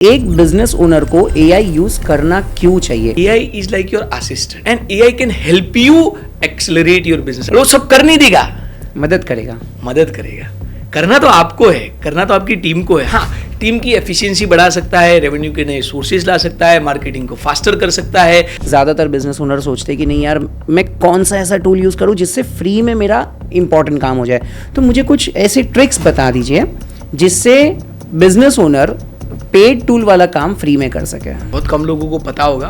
एक business owner को AI use करना क्यों चाहिए? AI is like your assistant and AI can help you accelerate your business. वो सब कर नहीं देगा, मदद करेगा। मदद करेगा। करना तो आपको है, करना तो आपकी टीम को है। हाँ, टीम की एफिशिएंसी बढ़ा सकता है, रेवेन्यू के नए सोर्सेज ला सकता है, मार्केटिंग को फास्टर कर सकता है। ज्यादातर बिजनेस ओनर सोचते हैं कि नहीं यार, मैं कौन सा ऐसा टूल यूज करूं जिससे फ्री में मेरा इंपॉर्टेंट काम हो जाए। तो मुझे कुछ ऐसे ट्रिक्स बता दीजिए जिससे बिजनेस ओनर पेड टूल वाला काम फ्री में कर सके। बहुत कम लोगों को पता होगा।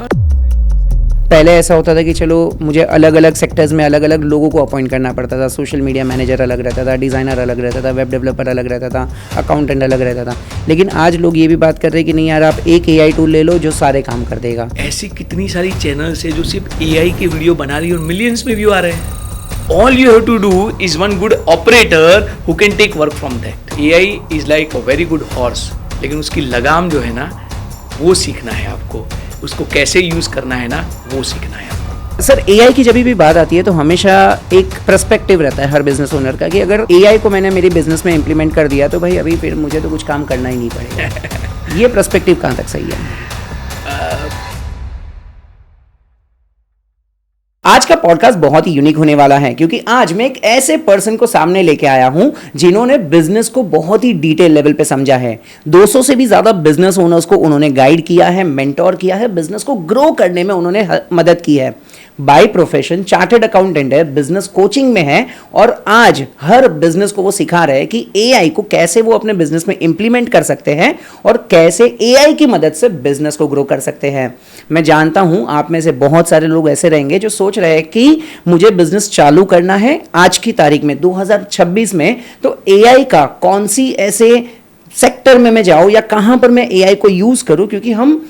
पहले ऐसा होता था कि चलो मुझे अलग अलग सेक्टर्स में अलग अलग लोगों को अपॉइंट करना पड़ता था। सोशल मीडिया मैनेजर अलग रहता था, डिज़ाइनर अलग रहता था, वेब डेवलपर अलग रहता था, अकाउंटेंट अलग रहता था। लेकिन आज लोग ये भी बात कर रहे हैं कि नहीं यार, आप एक एआई टूल ले लो जो सारे काम कर देगा। ऐसी कितनी सारी चैनल्स है जो सिर्फ AI के वीडियो बना रही है और मिलियंस में व्यू आ रहे हैं। All you have to do is one good operator who can take work from that. AI is like a very good horse, लेकिन उसकी लगाम जो है ना वो सीखना है आपको, उसको कैसे यूज करना है ना वो सीखना है आपको। सर, एआई की जब भी बात आती है तो हमेशा एक पर्सपेक्टिव रहता है हर बिजनेस ओनर का कि अगर एआई को मैंने मेरी बिजनेस में इंप्लीमेंट कर दिया तो भाई अभी फिर मुझे तो कुछ काम करना ही नहीं पड़ेगा। ये पर्सपेक्टिव कहाँ तक सही है? आज का पॉडकास्ट बहुत ही यूनिक होने वाला है क्योंकि आज मैं एक ऐसे पर्सन को सामने लेके आया हूं जिन्होंने बिजनेस को बहुत ही डिटेल लेवल पे समझा है। 200 से भी ज्यादा बिजनेस ओनर्स को उन्होंने गाइड किया है, मेंटोर किया है, बिजनेस को ग्रो करने में उन्होंने मदद की है। बाय प्रोफेशन चार्टर्ड अकाउंटेंट है, बिजनेस कोचिंग में है और आज हर बिजनेस को वो सिखा रहे हैं कि एआई को कैसे वो अपने बिजनेस में इंप्लीमेंट कर सकते हैं और कैसे एआई की मदद से बिजनेस को ग्रो कर सकते हैं। मैं जानता हूं आप में से बहुत सारे लोग ऐसे रहेंगे जो सोच रहे हैं कि मुझे बिजनेस चालू करना है आज की तारीख में 2026 में, तो एआई का कौन सी ऐसे सेक्टर में मैं जाऊं या कहां पर मैं एआई को यूज करूं, क्योंकि हम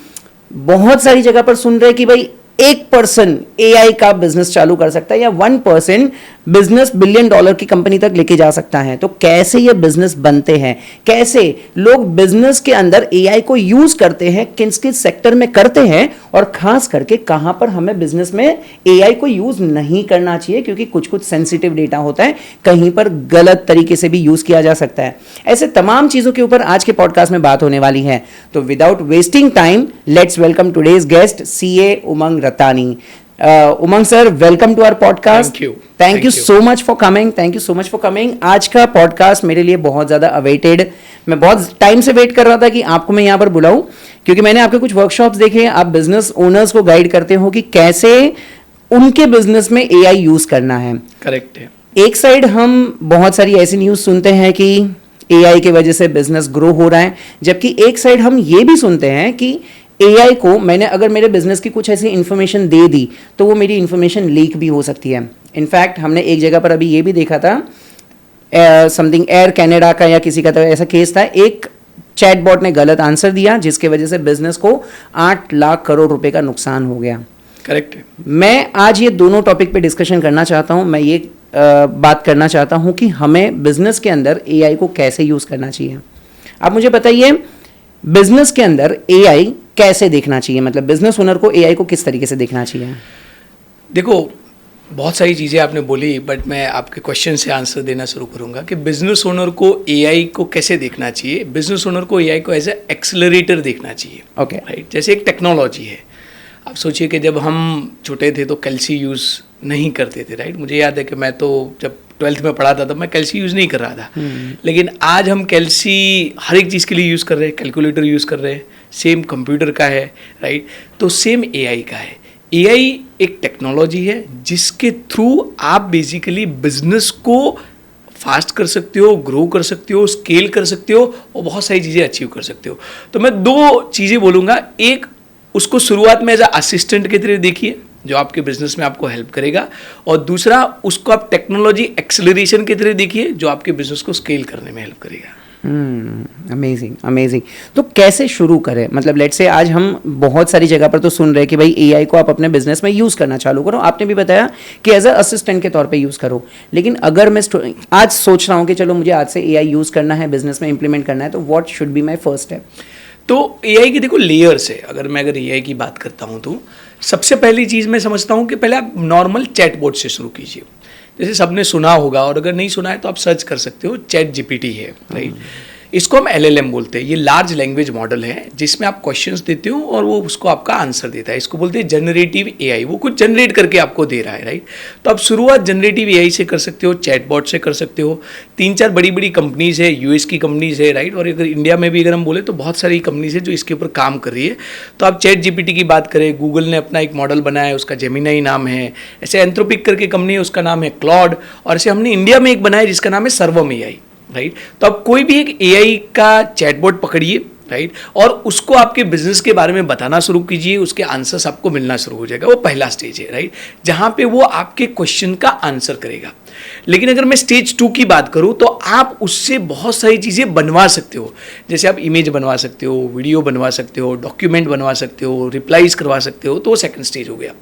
बहुत सारी जगह पर सुन रहे हैं कि भाई 1% एआई का बिजनेस चालू कर सकता है या 1% बिजनेस $1 बिलियन की कंपनी तक लेके जा सकता है। तो कैसे ये बिजनेस बनते हैं, कैसे लोग बिजनेस के अंदर एआई को यूज करते हैं, किस किस सेक्टर में करते हैं और खास करके कहां पर हमें बिजनेस में एआई को यूज नहीं करना चाहिए, क्योंकि कुछ कुछ सेंसिटिव डेटा होता है, कहीं पर गलत तरीके से भी यूज किया जा सकता है। ऐसे तमाम चीजों के ऊपर आज के पॉडकास्ट में बात होने वाली है। तो without wasting time let's welcome today's guest CA Umang Ratani. Umang sir, welcome to our podcast. Thank you. Thank you so much for coming. Thank you so much for coming. आज का पॉडकास्ट मेरे लिए बहुत ज़्यादा अवेटेड, मैं बहुत time से wait कर रहा था कि आपको मैं यहाँ पर बुलाऊं, क्योंकि मैंने आपके कुछ वर्कशॉप्स देखे। आप बिजनेस ओनर्स को गाइड करते हो कि कैसे उनके बिजनेस में एआई यूज करना है। करेक्ट है। एक साइड हम बहुत सारी ऐसी न्यूज सुनते हैं कि एआई की वजह से बिजनेस ग्रो हो रहा है, जबकि एक साइड हम ये भी सुनते हैं कि एआई को मैंने अगर मेरे बिजनेस की कुछ ऐसी इन्फॉर्मेशन दे दी तो वो मेरी इन्फॉर्मेशन लीक भी हो सकती है। इनफैक्ट हमने एक जगह पर अभी ये भी देखा था, समथिंग एयर कनाडा का या किसी का तो ऐसा केस था, एक चैटबॉट ने गलत आंसर दिया जिसके वजह से बिजनेस को 8 लाख करोड़ रुपए का नुकसान हो गया। करेक्ट है। मैं आज ये दोनों टॉपिक पे डिस्कशन करना चाहता हूँ। मैं ये बात करना चाहता हूँ कि हमें बिजनेस के अंदर एआई को कैसे यूज करना चाहिए। आप मुझे बताइए, बिजनेस के अंदर एआई कैसे देखना चाहिए, मतलब बिजनेस ओनर को एआई को किस तरीके से देखना चाहिए? देखो, बहुत सारी चीज़ें आपने बोली, बट मैं आपके क्वेश्चन से आंसर देना शुरू करूंगा कि बिजनेस ओनर को एआई को कैसे देखना चाहिए। बिजनेस ओनर को एआई को एज ए एक्सेलरेटर देखना चाहिए। Okay, right. जैसे एक टेक्नोलॉजी है। आप सोचिए कि जब हम छोटे थे तो कैल्सी यूज़ नहीं करते थे, राइट। मुझे याद है कि मैं तो जब 12th में पढ़ा था तब मैं कैल्सी यूज़ नहीं कर रहा था, लेकिन आज हम कैल्सी हर एक चीज़ के लिए यूज़ कर रहे हैं। कैलकुलेटर यूज़ कर रहे हैं, सेम कंप्यूटर का है, राइट। तो सेम एआई का है। एआई एक टेक्नोलॉजी है जिसके थ्रू आप बेसिकली बिजनेस को फास्ट कर सकते हो, ग्रो कर सकते हो, स्केल कर सकते हो और बहुत सारी चीज़ें अचीव कर सकते हो। तो मैं 2 चीज़ें बोलूँगा। एक, उसको शुरुआत में एज अ असिस्टेंट की तरह देखिए जो आपके बिजनेस में आपको हेल्प करेगा, और दूसरा उसको आप टेक्नोलॉजी एक्सेलरेशन की तरह देखिए जो आपके बिजनेस को स्केल करने में हेल्प करेगा। Amazing amazing. तो कैसे शुरू करें? मतलब लेट्स से आज हम बहुत सारी जगह पर तो सुन रहे हैं कि भाई एआई को आप अपने बिजनेस में यूज़ करना चालू करो। आपने भी बताया कि एज अ असिस्टेंट के तौर पे यूज़ करो, लेकिन अगर मैं आज सोच रहा हूँ कि चलो मुझे आज से एआई यूज़ करना है, बिजनेस में इंप्लीमेंट करना है, तो what should be my first step? तो एआई की देखो लेयर्स है। अगर एआई की बात करता हूँ तो सबसे पहली चीज़ मैं समझता हूँ कि पहले आप नॉर्मल चैटबॉट से शुरू कीजिए। जैसे सबने सुना होगा, और अगर नहीं सुना है तो आप सर्च कर सकते हो, चैट जीपीटी है, राइट। इसको हम LLM बोलते हैं। ये लार्ज लैंग्वेज मॉडल है जिसमें आप क्वेश्चंस देते हो और वो उसको आपका आंसर देता है। इसको बोलते हैं जनरेटिव AI। वो कुछ जनरेट करके आपको दे रहा है, राइट। तो आप शुरुआत जनरेटिव AI से कर सकते हो, चैटबॉट से कर सकते हो। 3-4 बड़ी बड़ी कंपनीज है, US की कंपनीज है, राइट। और अगर इंडिया में भी अगर हम बोले तो बहुत सारी कंपनीज है जो इसके ऊपर काम कर रही है। तो आप ChatGPT की बात करें, गूगल ने अपना एक मॉडल बनाया है, उसका जेमिनी नाम है। ऐसे एंथ्रोपिक करके कंपनी है, उसका नाम है क्लॉड। और ऐसे हमने इंडिया में एक बनाया जिसका नाम है सर्वम AI, राइट। तो आप कोई भी एक AI का चैटबॉट पकड़िए, राइट, और उसको आपके बिजनेस के बारे में बताना शुरू कीजिए, उसके आंसर्स आपको मिलना शुरू हो जाएगा। वो पहला स्टेज है, राइट, जहां पे वो आपके क्वेश्चन का आंसर करेगा। लेकिन अगर मैं स्टेज 2 की बात करूं तो आप उससे बहुत सारी चीज़ें बनवा सकते हो। जैसे आप इमेज बनवा सकते हो, वीडियो बनवा सकते हो, डॉक्यूमेंट बनवा सकते हो, रिप्लाईज करवा सकते हो, तो वो सेकंड स्टेज हो गया।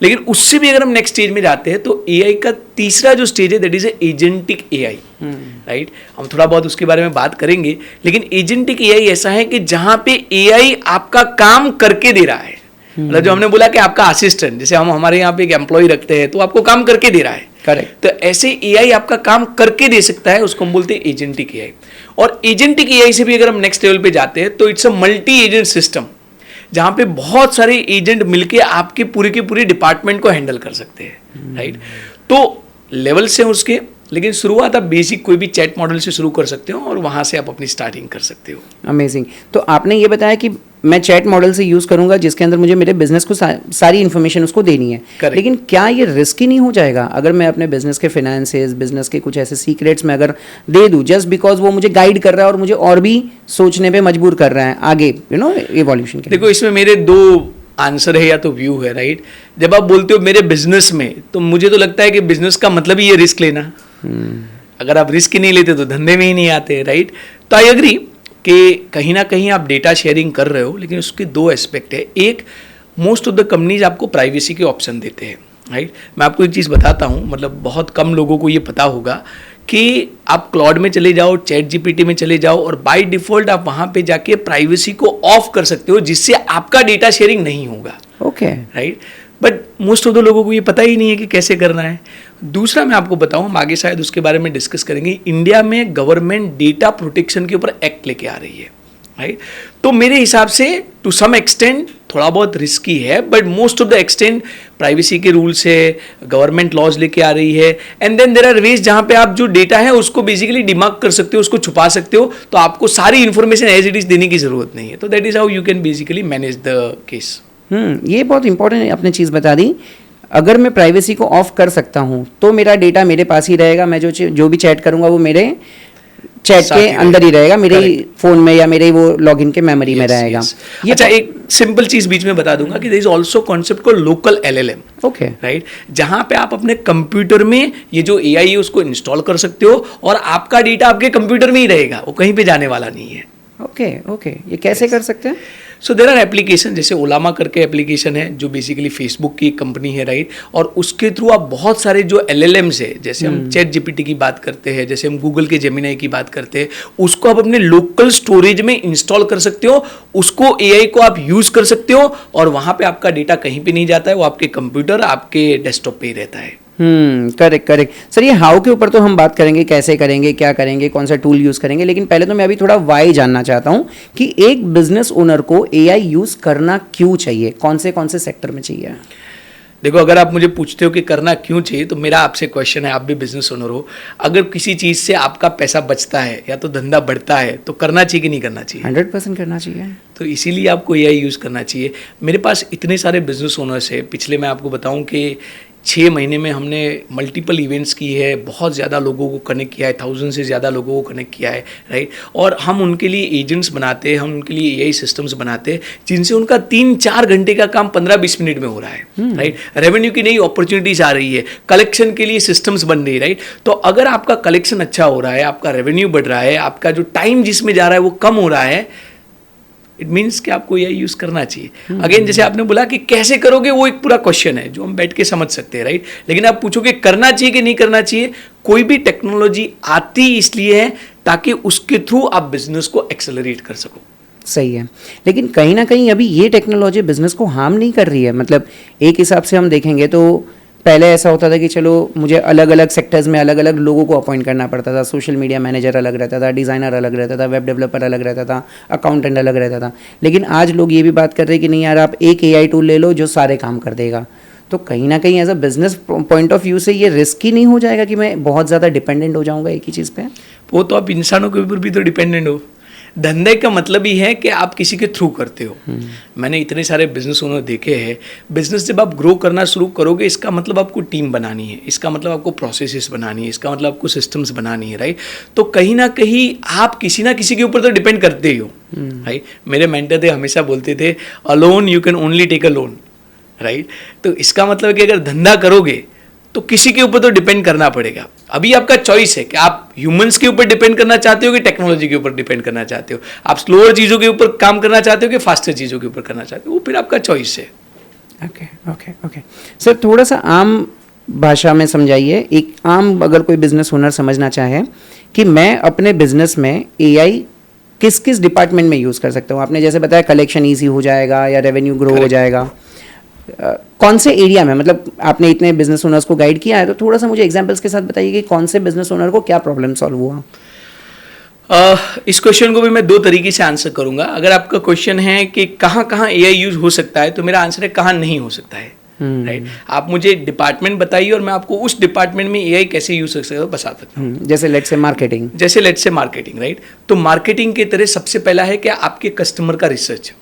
लेकिन उससे भी अगर हम नेक्स्ट स्टेज में जाते हैं तो AI का तीसरा जो स्टेज है that is agentic AI, right. हम थोड़ा बहुत उसके बारे में बात करेंगे। लेकिन एजेंटिक AI ऐसा है कि जहां पे AI आपका काम करके दे रहा है। मतलब जो हमने बोला कि आपका असिस्टेंट, जैसे हम हमारे यहाँ पे एक एम्प्लॉय रखते हैं तो आपको काम करके दे रहा है, करेक्ट। तो ऐसे AI आपका काम करके दे सकता है, उसको हम बोलते हैं एजेंटिक AI। और एजेंटिक AI से भी अगर हम नेक्स्ट लेवल पे जाते हैं तो it's a multi agent system, जहां पे बहुत सारे एजेंट मिलके आपके पूरे के पूरे डिपार्टमेंट को हैंडल कर सकते हैं, राइट। तो लेवल्स हैं उसके, लेकिन शुरुआत आप बेसिक कोई भी चैट मॉडल से शुरू कर सकते हो और वहां से आप अपनी स्टार्टिंग कर सकते हो। अमेजिंग। तो आपने ये बताया कि मैं चैट मॉडल से यूज़ करूंगा जिसके अंदर मुझे मेरे बिजनेस को सारी इन्फॉर्मेशन उसको देनी है। Correct. लेकिन क्या ये रिस्की नहीं हो जाएगा अगर मैं अपने बिजनेस के फाइनेंसेस, बिजनेस के कुछ ऐसे सीक्रेट्स में अगर दे दूं जस्ट बिकॉज वो मुझे गाइड कर रहा है और मुझे और भी सोचने पे मजबूर कर रहा है आगे इवोल्यूशन के? देखो, इसमें मेरे 2 आंसर है या तो व्यू है, राइट। जब आप बोलते हो मेरे बिजनेस में, तो मुझे तो लगता है कि बिजनेस का मतलब ही ये रिस्क लेना। अगर आप रिस्क ही नहीं लेते तो धंधे में ही नहीं आते, राइट। तो आई एग्री कि कहीं ना कहीं आप डेटा शेयरिंग कर रहे हो, लेकिन उसके 2 एस्पेक्ट है। एक, मोस्ट ऑफ द कंपनीज आपको प्राइवेसी के ऑप्शन देते हैं, राइट। मैं आपको एक चीज़ बताता हूँ, मतलब बहुत कम लोगों को ये पता होगा कि आप क्लाउड में चले जाओ, ChatGPT में चले जाओ और बाय डिफॉल्ट आप वहाँ पे जाके प्राइवेसी को ऑफ कर सकते हो, जिससे आपका डेटा शेयरिंग नहीं होगा, okay, right. But most of the लोगों को ये पता ही नहीं है कि कैसे करना है। दूसरा मैं आपको बताऊं, हम आगे शायद उसके बारे में डिस्कस करेंगे। इंडिया में गवर्नमेंट डेटा प्रोटेक्शन के ऊपर एक्ट लेके आ रही है, राइट। तो मेरे हिसाब से टू सम एक्सटेंट थोड़ा बहुत रिस्की है, but most of the extent privacy के रूल्स है, गवर्नमेंट लॉज लेके आ रही है। And then there are ways जहां पे आप जो डेटा है उसको बेसिकली डिमार्क कर सकते हो, उसको छुपा सकते हो, तो आपको सारी इंफॉर्मेशन एज इट इज देने की जरूरत नहीं है। तो that is how you can basically manage the case. ये बहुत इंपॉर्टेंट आपने चीज़ बता दी। अगर मैं प्राइवेसी को ऑफ कर सकता हूँ तो मेरा डेटा मेरे पास ही रहेगा, मैं जो भी चैट करूँगा वो मेरे चैट के अंदर ही रहेगा, मेरे फोन में या मेरे वो लॉगिन के मेमोरी में रहेगा। अच्छा, एक सिंपल चीज बीच में बता दूंगा कि देयर इज आल्सो कॉन्सेप्ट को लोकल LLM, ओके, राइट, जहां पे आप अपने कंप्यूटर में ये जो AI है उसको इंस्टॉल कर सकते हो और आपका डेटा आपके कंप्यूटर में ही रहेगा, वो कहीं पे जाने वाला नहीं है। ओके, ये कैसे कर सकते हैं? सो देयर आर एप्लीकेशन, जैसे ओलामा करके एप्लीकेशन है जो बेसिकली फेसबुक की कंपनी है, राइट। और उसके थ्रू आप बहुत सारे जो LLMs है, जैसे हम ChatGPT की बात करते हैं, जैसे हम गूगल के जेमिनी की बात करते हैं, उसको आप अपने लोकल स्टोरेज में इंस्टॉल कर सकते हो, उसको AI को आप यूज कर सकते हो और वहां पे आपका डेटा कहीं पे नहीं जाता है, वो आपके कंप्यूटर, आपके डेस्कटॉप पे ही रहता है। Correct sir. ये हाउ के ऊपर तो हम बात करेंगे, कैसे करेंगे, क्या करेंगे, कौन सा टूल यूज करेंगे, लेकिन पहले तो मैं अभी थोड़ा वाई जानना चाहता हूँ कि एक बिजनेस ओनर को AI यूज करना क्यों चाहिए, कौन से सेक्टर में चाहिए? देखो, अगर आप मुझे पूछते हो कि करना क्यों चाहिए, तो मेरा आपसे क्वेश्चन है, आप भी बिजनेस ओनर हो, अगर किसी चीज़ से आपका पैसा बचता है या तो धंधा बढ़ता है तो करना चाहिए कि नहीं करना चाहिए? 100% करना चाहिए। तो इसीलिए आपको AI यूज़ करना चाहिए। मेरे पास इतने सारे बिजनेस ओनर्स है, पिछले मैं आपको बताऊं कि 6 महीने में हमने मल्टीपल इवेंट्स की है, बहुत ज़्यादा लोगों को कनेक्ट किया है, 1000 से ज़्यादा लोगों को कनेक्ट किया है, राइट। और हम उनके लिए एजेंट्स बनाते हैं, हम उनके लिए AI सिस्टम्स बनाते हैं जिनसे उनका 3-4 घंटे का काम 15-20 मिनट में हो रहा है, राइट। रेवेन्यू की नई अपॉर्चुनिटीज आ रही है, कलेक्शन के लिए सिस्टम्स बन रही है, राइट। तो अगर आपका कलेक्शन अच्छा हो रहा है, आपका रेवेन्यू बढ़ रहा है, आपका जो टाइम जिसमें जा रहा है वो कम हो रहा है, इट मीन्स कि आपको AI यूज करना चाहिए। अगेन, जैसे आपने बोला कि कैसे करोगे, वो एक पूरा क्वेश्चन है जो हम बैठ के समझ सकते हैं, राइट। लेकिन आप पूछोगे करना चाहिए कि नहीं करना चाहिए, कोई भी टेक्नोलॉजी आती इसलिए है ताकि उसके थ्रू आप बिजनेस को एक्सेलरेट कर सको। सही है, लेकिन कहीं ना कहीं अभी ये टेक्नोलॉजी बिजनेस को हार्म नहीं कर रही है। मतलब एक हिसाब से हम देखेंगे तो पहले ऐसा होता था कि चलो मुझे अलग अलग सेक्टर्स में अलग अलग लोगों को अपॉइंट करना पड़ता था, सोशल मीडिया मैनेजर अलग रहता था, डिज़ाइनर अलग रहता था, वेब डेवलपर अलग रहता था, अकाउंटेंट अलग रहता था। लेकिन आज लोग ये भी बात कर रहे हैं कि नहीं यार, आप एक AI टूल ले लो जो सारे काम कर देगा। तो कहीं ना कहीं as a business point of view से ये रिस्की नहीं हो जाएगा कि मैं बहुत ज़्यादा डिपेंडेंट हो जाऊँगा एक ही चीज़ पे? वो तो आप इंसानों के ऊपर भी तो डिपेंडेंट हो। धंधे का मतलब ही है कि आप किसी के थ्रू करते हो। मैंने इतने सारे बिजनेस ओनर देखे हैं। बिजनेस जब आप ग्रो करना शुरू करोगे, इसका मतलब आपको टीम बनानी है, इसका मतलब आपको प्रोसेसेस बनानी है, इसका मतलब आपको सिस्टम्स बनानी है, राइट। तो कहीं ना कहीं आप किसी ना किसी के ऊपर तो डिपेंड करते ही हो, राइट। मेरे मेंटर थे, हमेशा बोलते थे alone you can only take a loan, right. तो इसका मतलब है कि अगर धंधा करोगे तो किसी के ऊपर तो डिपेंड करना पड़ेगा। अभी आपका चॉइस है कि आप ह्यूमंस के ऊपर डिपेंड करना चाहते हो कि टेक्नोलॉजी के ऊपर डिपेंड करना चाहते हो, आप स्लोअर चीज़ों के ऊपर काम करना चाहते हो कि फास्टर चीज़ों के ऊपर करना चाहते हो, वो फिर आपका चॉइस है। ओके ओके ओके सर, थोड़ा सा आम भाषा में समझाइए। एक आम अगर कोई बिजनेस ओनर समझना चाहे कि मैं अपने बिजनेस में AI किस किस डिपार्टमेंट में यूज़ कर सकता हूँ। आपने जैसे बताया कलेक्शन ईजी हो जाएगा या रेवेन्यू ग्रो हो जाएगा, कौन से एरिया में, मतलब आपने इतने बिजनेस ओनर्स को गाइड किया है तो थोड़ा सा मुझे एग्जांपल्स के साथ बताइए कि कौन से बिजनेस ओनर को क्या प्रॉब्लम सॉल्व हुआ। इस क्वेश्चन को भी मैं दो तरीके से आंसर करूंगा। अगर आपका क्वेश्चन है कि कहाँ कहाँ AI यूज हो सकता है, तो मेरा आंसर है कहाँ नहीं हो सकता है, राइट। आप मुझे डिपार्टमेंट बताइए और मैं आपको उस डिपार्टमेंट में AI कैसे यूज कर सकता हूँ बता सकता हूँ। जैसे let's say marketing, marketing, right. तो मार्केटिंग के तरह सबसे पहला है कि आपके कस्टमर का रिसर्च,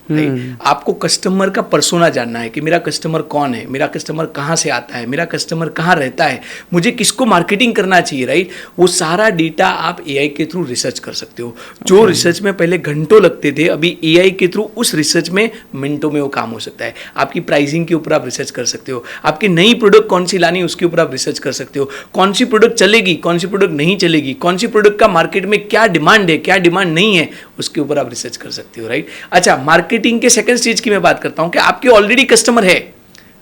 आपको कस्टमर का पर्सोना जानना है कि मेरा कस्टमर कौन है, मेरा कस्टमर कहाँ से आता है, मेरा कस्टमर कहाँ रहता है, मुझे किसको मार्केटिंग करना चाहिए, राइट। वो सारा डेटा आप AI के थ्रू रिसर्च कर सकते हो। जो रिसर्च में पहले घंटों लगते थे, अभी AI के थ्रू उस रिसर्च में मिनटों में वो काम हो सकता है। आपकी प्राइसिंग के ऊपर आप रिसर्च कर सकते हो, आपकी नई प्रोडक्ट कौन सी लानी है उसके ऊपर आप रिसर्च कर सकते हो, कौन सी प्रोडक्ट चलेगी, कौन सी प्रोडक्ट नहीं चलेगी, कौन सी प्रोडक्ट का मार्केट में क्या डिमांड है, क्या डिमांड नहीं है, उसके ऊपर आप रिसर्च कर सकते हो, राइट। अच्छा, मार्केटिंग के सेकंड स्टेज की मैं बात करता हूं कि आपके ऑलरेडी कस्टमर है,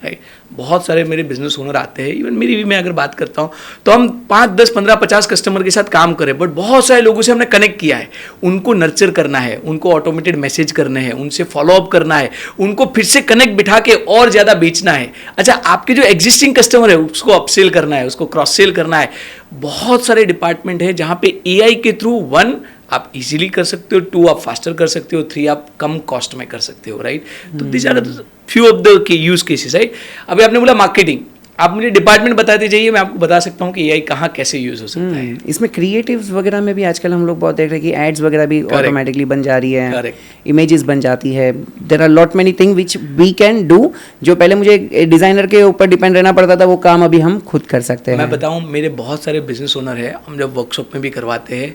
राइट। बहुत सारे मेरे बिजनेस ओनर आते हैं, इवन मेरी भी मैं अगर बात करता हूं तो हम 5, 10, 15, 50 कस्टमर के साथ काम करें, बट बहुत सारे लोगों से हमने कनेक्ट किया है। उनको नर्चर करना है, उनको ऑटोमेटेड मैसेज करने हैं, उनसे फॉलोअप करना है, उनको फिर से कनेक्ट बिठा के और ज़्यादा बेचना है। अच्छा, आपके जो एग्जिस्टिंग कस्टमर है उसको अपसेल करना है, उसको क्रॉस सेल करना है। बहुत सारे डिपार्टमेंट है जहाँ पे AI के थ्रू 1 आप इजीली कर सकते हो, 2 आप फास्टर कर सकते हो, 3 आप कम कॉस्ट में कर सकते हो, राइट। तो this are few of the use cases, right. अभी आपने बोला मार्केटिंग, आप मुझे डिपार्टमेंट बताते जाइए, मैं आपको बता सकता हूँ कि AI कहाँ कैसे यूज हो सकता है। इसमें क्रिएटिव्स वगैरह में भी आजकल हम लोग बहुत देख रहे हैं कि एड्स वगैरह भी ऑटोमेटिकली बन जा रही है, इमेजेस बन जाती है। There are lot many thing which we can do, जो पहले मुझे डिजाइनर के ऊपर डिपेंड रहना पड़ता था, वो काम अभी हम खुद कर सकते हैं। मैं बताऊँ, मेरे बहुत सारे बिजनेस ओनर है, हम जब वर्कशॉप में भी करवाते हैं,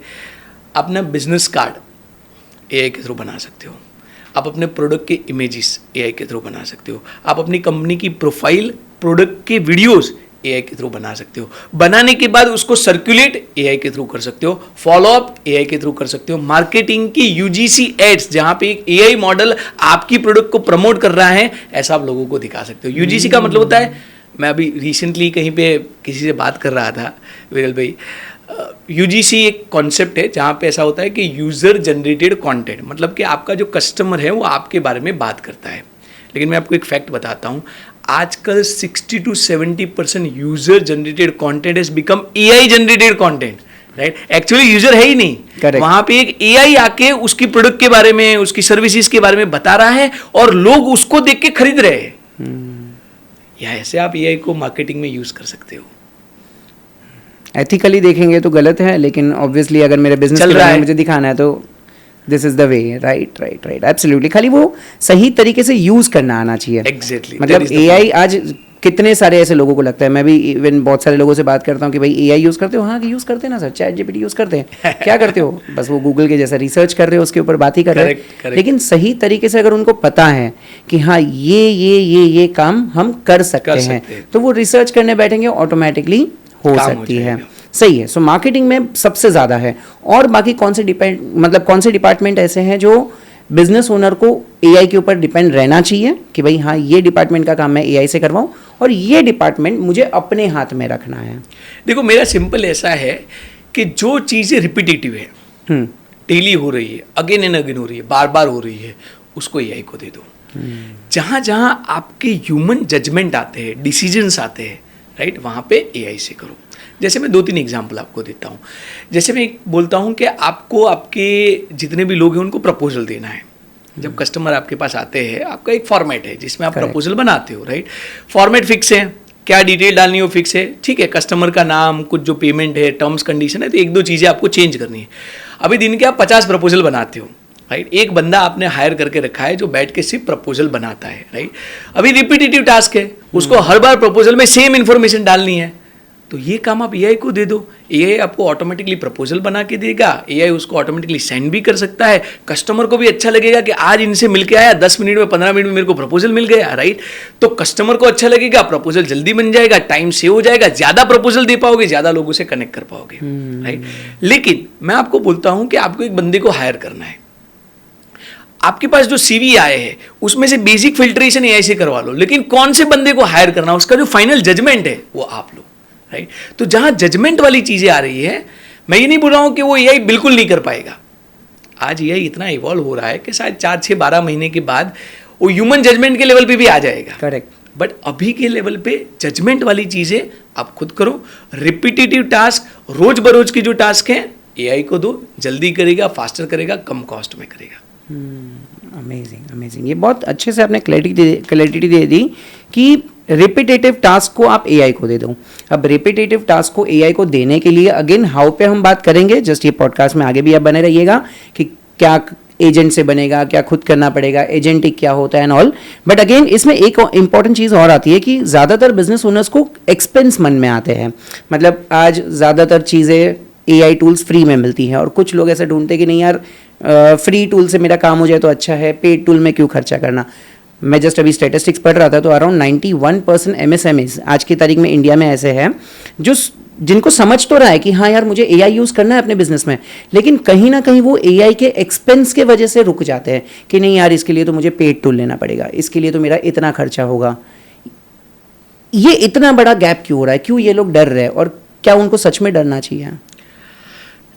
अपना बिजनेस कार्ड AI के थ्रू बना सकते हो, आप अपने प्रोडक्ट के इमेजेस AI के थ्रू बना सकते हो, आप अपनी कंपनी की प्रोफाइल, प्रोडक्ट के वीडियोस AI के थ्रू बना सकते हो। बनाने के बाद उसको सर्कुलेट AI के थ्रू कर सकते हो, फॉलोअप AI के थ्रू कर सकते हो। मार्केटिंग की UGC एड्स, जहाँ पे एक AI मॉडल आपकी प्रोडक्ट को प्रमोट कर रहा है, ऐसा आप लोगों को दिखा सकते हो। UGC का मतलब होता है, मैं अभी रिसेंटली कहीं पे किसी से बात कर रहा था, विरल भाई, UGC एक कॉन्सेप्ट है जहाँ पे ऐसा होता है कि यूज़र जनरेटेड कंटेंट, मतलब कि आपका जो कस्टमर है वो आपके बारे में बात करता है। लेकिन मैं आपको एक फैक्ट बताता हूँ, आजकल 60 to 70% user generated content has become AI generated content, right. Actually user है ही नहीं, वहाँ पे एक AI आके उसकी प्रोडक्ट के बारे में, उसकी सर्विसेज के बारे में बता रहा है और लोग उसको देख के खरीद रहे हैं। या ऐसे आप AI को मार्केटिंग में यूज़ कर सकते हो। एथिकली देखेंगे तो गलत है, लेकिन ऑब्वियसली अगर मेरे बिजनेस के बारे में मुझे दिखाना है तो this is the way, right right right, absolutely. खाली वो सही तरीके से यूज करना आना चाहिए। एग्जैक्टली, मतलब AI आज कितने सारे ऐसे लोगों को लगता है, मैं भी इवन बहुत सारे लोगों से बात करता हूँ कि भाई AI यूज़ करते हो, हाँ कि यूज़ करते हैं ना सर, ChatGPT यूज़ करते हैं, क्या करते हो, बस वो गूगल के जैसा रिसर्च कर रहे हो, उसके ऊपर बात ही कर रहे हैं। लेकिन सही तरीके से अगर उनको पता है कि हाँ ये काम हम कर सकते हैं, तो वो रिसर्च करने बैठेंगे, ऑटोमेटिकली हो सकती है। सही है। सो मार्केटिंग में सबसे ज़्यादा है, और बाकी कौन से डिपार्टमेंट ऐसे हैं जो बिजनेस ओनर को AI के ऊपर डिपेंड रहना चाहिए कि भाई हाँ ये डिपार्टमेंट का काम मैं AI से करवाऊँ और ये डिपार्टमेंट मुझे अपने हाथ में रखना है? देखो, मेरा सिंपल ऐसा है कि जो चीज़ें रिपीटेटिव है, डेली हो रही है, अगेन एंड अगेन हो रही है, बार बार हो रही है, उसको एआई को दे दो। जहाँ जहाँ आपके ह्यूमन जजमेंट आते हैं, डिसीजंस आते हैं, राइट, वहाँ पे एआई से करो। जैसे मैं 2-3 एग्जांपल आपको देता हूँ। जैसे मैं बोलता हूँ कि आपको आपके जितने भी लोग हैं उनको प्रपोजल देना है। जब कस्टमर आपके पास आते हैं, आपका एक फॉर्मेट है जिसमें आप प्रपोजल बनाते हो, राइट। फॉर्मेट फिक्स है, क्या डिटेल डालनी हो फिक्स है, ठीक है। कस्टमर का नाम, कुछ जो पेमेंट है, टर्म्स कंडीशन है, तो 1-2 चीज़ें आपको चेंज करनी है। अभी दिन के आप 50 प्रपोजल बनाते हो, राइट। एक बंदा आपने हायर करके रखा है जो बैठ के सिर्फ प्रपोजल बनाता है, राइट। अभी रिपीटेटिव टास्क है, उसको हर बार प्रपोजल में सेम इन्फॉर्मेशन डालनी है, तो ये काम आप एआई को दे दो। एआई आपको ऑटोमेटिकली प्रपोजल बना के देगा, एआई उसको ऑटोमेटिकली सेंड भी कर सकता है। कस्टमर को भी अच्छा लगेगा कि आज इनसे मिलके आया, 10 मिनट में 15 मिनट में मेरे को प्रपोजल मिल गया, राइट। तो कस्टमर को अच्छा लगेगा, प्रपोजल जल्दी बन जाएगा, टाइम सेव हो जाएगा, ज्यादा प्रपोजल दे पाओगे, ज्यादा लोगों से कनेक्ट कर पाओगे, राइट। लेकिन मैं आपको बोलता हूं कि आपको एक बंदे को हायर करना है, आपके पास जो सीवी आए हैं उसमें से बेसिक फिल्ट्रेशन एआई से करवा लो, लेकिन कौन से बंदे को हायर करना, उसका जो फाइनल जजमेंट है वो आप लो, राइट। तो जहां जजमेंट वाली चीजें आ रही है, मैं ये नहीं बोल रहा हूं कि वो एआई बिल्कुल नहीं कर पाएगा। आज एआई इतना इवॉल्व हो रहा है कि शायद 4-6-12 महीने के बाद वो ह्यूमन जजमेंट के लेवल पे भी आ जाएगा, करेक्ट। बट अभी के लेवल पे जजमेंट वाली चीजें आप खुद करो। रिपीटेटिव टास्क, रोज बरोज की जो टास्क है एआई को दो, जल्दी करेगा, फास्टर करेगा, कम कॉस्ट में करेगा। अमेजिंग अमेजिंग, ये बहुत अच्छे से आपने क्लैरिटी दे दी कि रिपीटेटिव टास्क को आप एआई को दे दो। अब रिपीटेटिव टास्क को एआई को देने के लिए अगेन हाउ पे हम बात करेंगे, जस्ट ये पॉडकास्ट में आगे भी आप बने रहिएगा कि क्या एजेंट से बनेगा, क्या खुद करना पड़ेगा, एजेंटिक क्या होता है एंड ऑल। बट अगेन इसमें एक इंपॉर्टेंट चीज़ और आती है कि ज़्यादातर बिजनेस ओनर्स को एक्सपेंस मन में आते हैं। मतलब आज ज़्यादातर चीज़ें एआई टूल्स फ्री में मिलती हैं और कुछ लोग ऐसे ढूंढते कि नहीं यार फ्री टूल से मेरा काम हो जाए तो अच्छा है, पेड टूल में क्यों खर्चा करना। मैं जस्ट अभी स्टैटिस्टिक्स पढ़ रहा था तो अराउंड 91% MSMEs आज की तारीख में इंडिया में ऐसे हैं जो जिनको समझ तो रहा है कि हाँ यार मुझे एआई यूज़ करना है अपने बिजनेस में, लेकिन कहीं ना कहीं वो एआई के एक्सपेंस के वजह से रुक जाते हैं कि नहीं यार इसके लिए तो मुझे पेड टूल लेना पड़ेगा, इसके लिए तो मेरा इतना खर्चा होगा। ये इतना बड़ा गैप क्यों हो रहा है, क्यों ये लोग डर रहे हैं और क्या उनको सच में डरना चाहिए?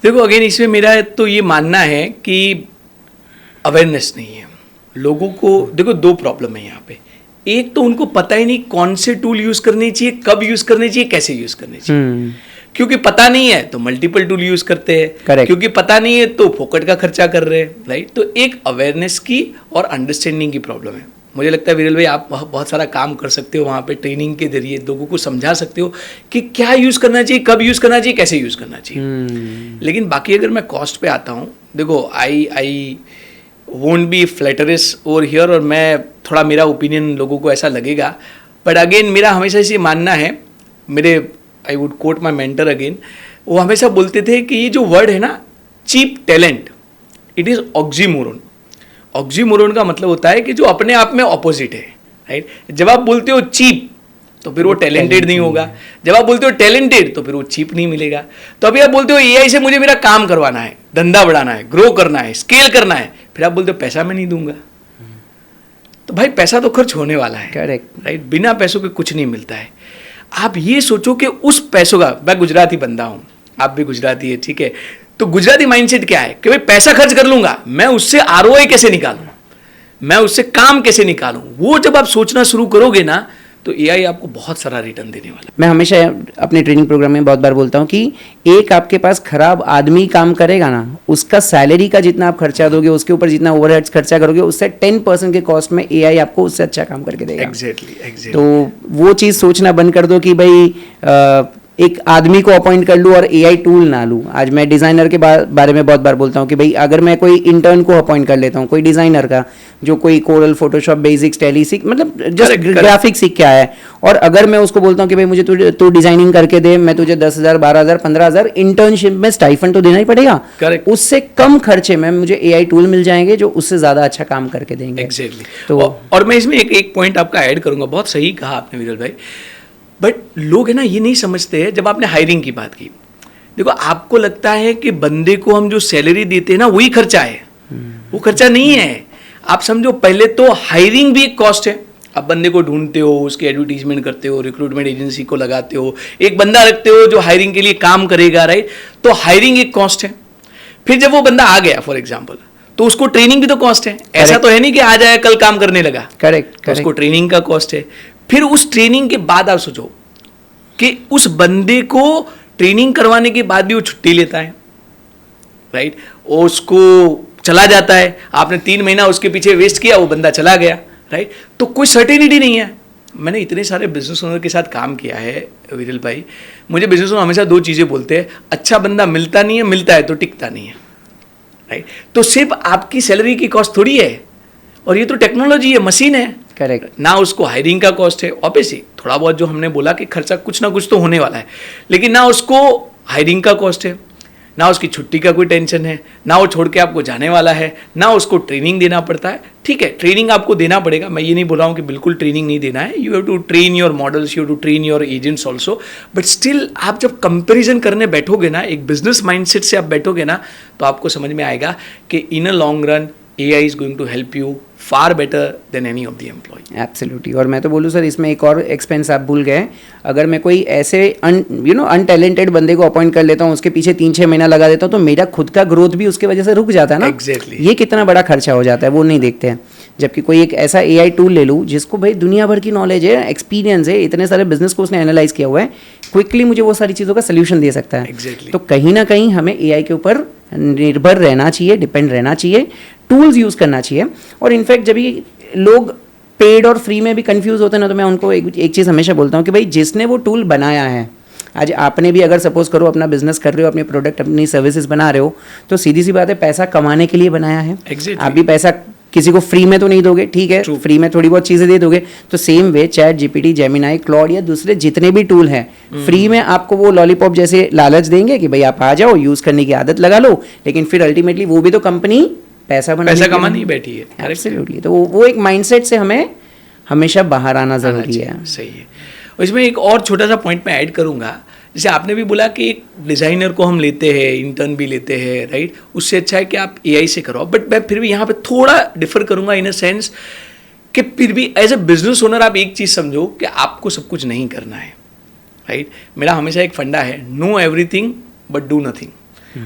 देखो अगेन इसमें मेरा तो ये मानना है कि अवेयरनेस नहीं है लोगों को। देखो 2 प्रॉब्लम है यहाँ पे। एक तो उनको पता ही नहीं कौन से टूल यूज करने चाहिए, कब यूज करने चाहिए, कैसे यूज करने चाहिए। क्योंकि पता नहीं है तो मल्टीपल टूल यूज करते हैं, Correct. क्योंकि पता नहीं है तो फोकट का खर्चा कर रहे हैं, राइट। तो एक अवेयरनेस की और अंडरस्टैंडिंग की प्रॉब्लम है। मुझे लगता है विरल भाई आप बहुत सारा काम कर सकते हो वहाँ पे, ट्रेनिंग के जरिए लोगों को समझा सकते हो कि क्या यूज़ करना चाहिए, कब यूज़ करना चाहिए, कैसे यूज़ करना चाहिए। लेकिन बाकी अगर मैं कॉस्ट पे आता हूँ, देखो I won't be flatterers over here, और मैं थोड़ा मेरा ओपिनियन लोगों को ऐसा लगेगा, बट अगेन मेरा हमेशा से मानना है, मेरे I would quote my mentor again, वो हमेशा बोलते थे कि ये जो वर्ड है ना cheap talent, it is oxymoron. Oxymoron का मतलब होता है कि जो अपने आप में ऑपोजिट है, राइट। जब आप बोलते हो चीप तो फिर वो टैलेंटेड नहीं होगा, जब आप बोलते हो टैलेंटेड तो फिर वो चीप नहीं मिलेगा। तो अभी आप बोलते हो एआई से मुझे मेरा काम करवाना है, धंधा बढ़ाना है, ग्रो करना है, स्केल करना है, फिर आप बोलते हो पैसा मैं नहीं दूंगा। तो भाई पैसा तो खर्च होने वाला है, करेक्ट, राइट। बिना पैसों के कुछ नहीं मिलता है। आप ये सोचो कि उस पैसों का, मैं गुजराती बंदा हूँ, आप भी गुजराती है, ठीक है। तो गुजराती माइंडसेट क्या है कि भाई पैसा खर्च कर लूंगा, मैं उससे आरओआई कैसे निकालूं, मैं उससे काम कैसे निकालूं। वो जब आप सोचना शुरू करोगे ना तो एआई आपको बहुत सारा रिटर्न देने वाला है। मैं हमेशा अपने ट्रेनिंग प्रोग्राम में बहुत बार बोलता हूँ कि एक आपके पास खराब आदमी काम करेगा ना, उसका सैलरी का जितना आप खर्चा दोगे, उसके ऊपर जितना ओवरहेड्स खर्चा करोगे, उससे 10% के कॉस्ट में एआई आपको उससे अच्छा काम करके देगा। एग्जैक्टली। तो वो चीज़ सोचना बंद कर दो कि भाई एक आदमी को अपॉइंट कर लूँ और एआई टूल ना लूँ। आज मैं डिज़ाइनर के बारे में बहुत बार बोलता हूँ कि भाई अगर मैं कोई इंटर्न को अपॉइंट कर लेता हूँ, कोई डिज़ाइनर का जो कोई कोरल, फोटोशॉप, बेसिक्स, टैली सीख, मतलब जस्ट ग्राफिक्स सीख के आया है, और अगर मैं उसको बोलता हूँ कि भाई मुझे तू डिजाइनिंग करके दे, मैं तुझे 10,000, 12,000, 15,000 इंटर्नशिप में स्टाइफंड तो देना ही पड़ेगा। Correct. उससे कम खर्चे में मुझे एआई टूल मिल जाएंगे जो उससे ज़्यादा अच्छा काम करके देंगे। एग्जैक्टली। तो और मैं इसमें एक पॉइंट आपका ऐड करूंगा, बहुत सही कहा आपने विरल भाई। बट लोग है ना ये नहीं समझते हैं। जब आपने हायरिंग की बात की, देखो आपको लगता है कि बंदे को हम जो सैलरी देते हैं ना वही खर्चा है, वो खर्चा नहीं है। आप समझो पहले तो हायरिंग भी एक कॉस्ट है। आप बंदे को ढूंढते हो, उसकी एडवर्टीजमेंट करते हो, रिक्रूटमेंट एजेंसी को लगाते हो, एक बंदा रखते हो जो हायरिंग के लिए काम करेगा, राइट। तो हायरिंग एक कॉस्ट है। फिर जब वो बंदा आ गया फॉर एग्जाम्पल, तो उसको ट्रेनिंग भी तो कॉस्ट है। ऐसा तो है नहीं कि आज आया कल काम करने लगा। करेक्ट। उसको ट्रेनिंग का कॉस्ट है। फिर उस ट्रेनिंग के बाद आप सोचो कि उस बंदे को ट्रेनिंग करवाने के बाद भी वो छुट्टी लेता है, राइट, उसको चला जाता है, आपने 3 महीना उसके पीछे वेस्ट किया, वो बंदा चला गया, राइट, तो कोई सर्टेनिटी नहीं है। मैंने इतने सारे बिजनेस ओनर के साथ काम किया है विरल भाई, मुझे बिजनेस ओनर हमेशा 2 चीज़ें बोलते हैं, अच्छा बंदा मिलता नहीं है, मिलता है तो टिकता नहीं है, राइट। तो सिर्फ आपकी सैलरी की कॉस्ट थोड़ी है, और ये तो टेक्नोलॉजी है, मशीन है, करेक्ट। ना उसको हायरिंग का कॉस्ट है, ऑब्वियसली थोड़ा बहुत जो हमने बोला कि खर्चा कुछ ना कुछ तो होने वाला है, लेकिन ना उसको हायरिंग का कॉस्ट है, ना उसकी छुट्टी का कोई टेंशन है, ना वो छोड़ के आपको जाने वाला है, ना उसको ट्रेनिंग देना पड़ता है। ठीक है, ट्रेनिंग आपको देना पड़ेगा, मैं ये नहीं बोल रहा हूँ कि बिल्कुल ट्रेनिंग नहीं देना है, you have to train your models, you have to train your agents also, but still आप जब कंपेरिजन करने बैठोगे ना, एक बिजनेस माइंडसेट से आप बैठोगे ना, तो आपको समझ में आएगा कि in a long run AI is going to help you far better than any of the employee. Absolutely. और मैं तो बोलूँ सर, इसमें एक और एक्सपेंस आप भूल गए, अगर मैं कोई ऐसे अनटैलेंटेड बंदे को अपॉइंट कर लेता हूँ, उसके पीछे 3-6 महीना लगा देता हूँ, तो मेरा खुद का ग्रोथ भी उसके वजह से रुक जाता है ना। Exactly. ये कितना बड़ा खर्चा हो जाता है, वो नहीं देखते हैं। जबकि कोई एक ऐसा AI टूल ले लूँ जिसको भाई दुनिया भर की नॉलेज है, एक्सपीरियंस है, इतने सारे बिजनेस को उसने एनालाइज किया हुआ है, क्विकली मुझे वो सारी चीज़ों का सोल्यूशन दे सकता है। Exactly. तो कहीं ना कहीं हमें AI के ऊपर निर्भर रहना चाहिए, डिपेंड रहना चाहिए, टूल्स यूज़ करना चाहिए। और इनफैक्ट जब ये लोग पेड और फ्री में भी कंफ्यूज होते हैं ना, तो मैं उनको एक चीज़ हमेशा बोलता हूँ कि भाई जिसने वो टूल बनाया है, आज आपने भी अगर सपोज करो अपना बिजनेस कर रहे हो, अपने प्रोडक्ट अपनी सर्विसेज बना रहे हो, तो सीधी सी बात है, पैसा कमाने के लिए बनाया है। Exactly. आप भी पैसा किसी को फ्री में तो नहीं दोगे, ठीक है, फ्री में थोड़ी बहुत चीज़ें दे दोगे। तो same way chat GPT, Gemini, Claude या दूसरे जितने भी टूल हैं, फ्री में आपको वो लॉलीपॉप जैसे लालच देंगे कि भाई आप आ जाओ, यूज़ करने की आदत लगा लो, लेकिन फिर अल्टीमेटली वो भी तो कंपनी पैसा कमाने ही बैठी है। एब्सोल्युटली। तो वो एक माइंडसेट से हमें हमेशा बाहर आना ज़रूरी है। सही है। और इसमें एक और छोटा सा पॉइंट मैं ऐड करूँगा, जैसे आपने भी बोला कि एक डिज़ाइनर को हम लेते हैं, इंटर्न भी लेते हैं, राइट, उससे अच्छा है कि आप AI से करो। बट मैं फिर भी यहाँ पे थोड़ा डिफर करूँगा इन अ सेंस कि फिर भी एज ए बिजनेस ओनर आप एक चीज़ समझो कि आपको सब कुछ नहीं करना है, राइट। मेरा हमेशा एक फंडा है, know everything but do nothing.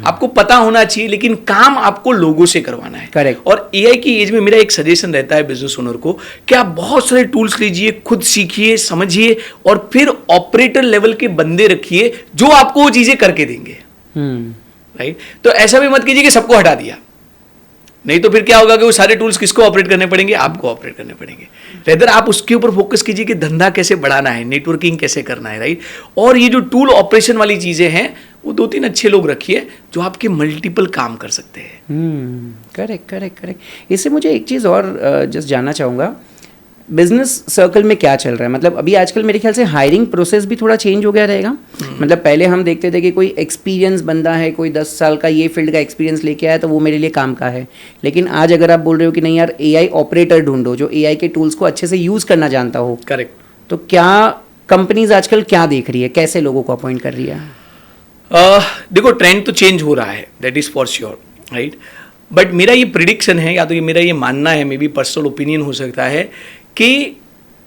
आपको पता होना चाहिए, लेकिन काम आपको लोगों से करवाना है। करेक्ट। और AI की एज में मेरा एक सजेशन रहता है बिजनेस ओनर को कि आप बहुत सारे टूल्स लीजिए, खुद सीखिए, समझिए, और फिर ऑपरेटर लेवल के बंदे रखिए जो आपको वो चीजें करके देंगे, राइट। तो ऐसा भी मत कीजिए कि सबको हटा दिया, नहीं तो फिर क्या होगा कि वो सारे टूल्स किसको ऑपरेट करने पड़ेंगे, आपको ऑपरेट करने पड़ेंगे। रेदर आप उसके ऊपर फोकस कीजिए कि धंधा कैसे बढ़ाना है, नेटवर्किंग कैसे करना है, राइट। और ये जो टूल ऑपरेशन वाली चीजें हैं, वो 2-3 अच्छे लोग रखिए जो आपके मल्टीपल काम कर सकते हैं। करेक्ट। इससे मुझे एक चीज़ और जस्ट जानना चाहूँगा, बिजनेस सर्कल में क्या चल रहा है? मतलब अभी आजकल मेरे ख्याल से हायरिंग प्रोसेस भी थोड़ा चेंज हो गया रहेगा। मतलब पहले हम देखते थे कि कोई एक्सपीरियंस बंदा है, कोई 10 साल का ये फील्ड का एक्सपीरियंस लेके आया तो वो मेरे लिए काम का है। लेकिन आज अगर आप बोल रहे हो कि नहीं यार, AI ऑपरेटर ढूंढो जो AI के टूल्स को अच्छे से यूज़ करना जानता हो, करेक्ट। तो क्या कंपनीज आजकल क्या देख रही है, कैसे लोगों को अपॉइंट कर रही है? देखो, ट्रेंड तो चेंज हो रहा है, that is for sure, right. But मेरा ये प्रिडिक्शन है, या तो ये मेरा ये मानना है, मे बी पर्सनल ओपिनियन हो सकता है, कि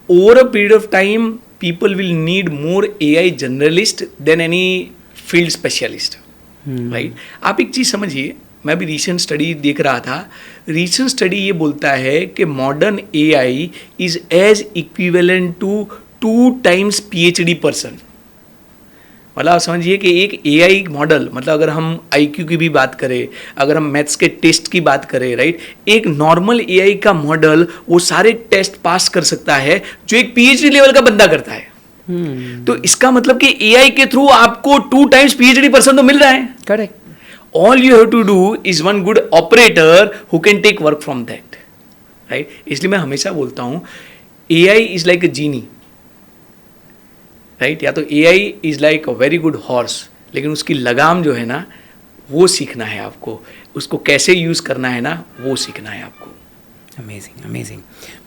over a period of time people will need more AI generalist than any field specialist, right. आप एक चीज़ समझिए, मैं भी रीसेंट स्टडी देख रहा था, रीसेंट स्टडी ये बोलता है कि modern AI is as equivalent to 2 times PhD person. मतलब आप समझिए कि एक AI मॉडल, मतलब अगर हम IQ की भी बात करें, अगर हम मैथ्स के टेस्ट की बात करें, राइट, एक नॉर्मल AI का मॉडल वो सारे टेस्ट पास कर सकता है जो एक PhD लेवल का बंदा करता है। तो इसका मतलब कि AI के थ्रू आपको 2 times PhD पर्सन तो मिल रहा है। Correct. All you have to do is one good operator who can take work from that, right? इसलिए मैं हमेशा बोलता हूँ AI is like a genie, right? या तो AI is like a very good horse, लेकिन उसकी लगाम जो है ना, वो सीखना है आपको, उसको कैसे यूज़ करना है ना, वो सीखना है आपको। अमेजिंग।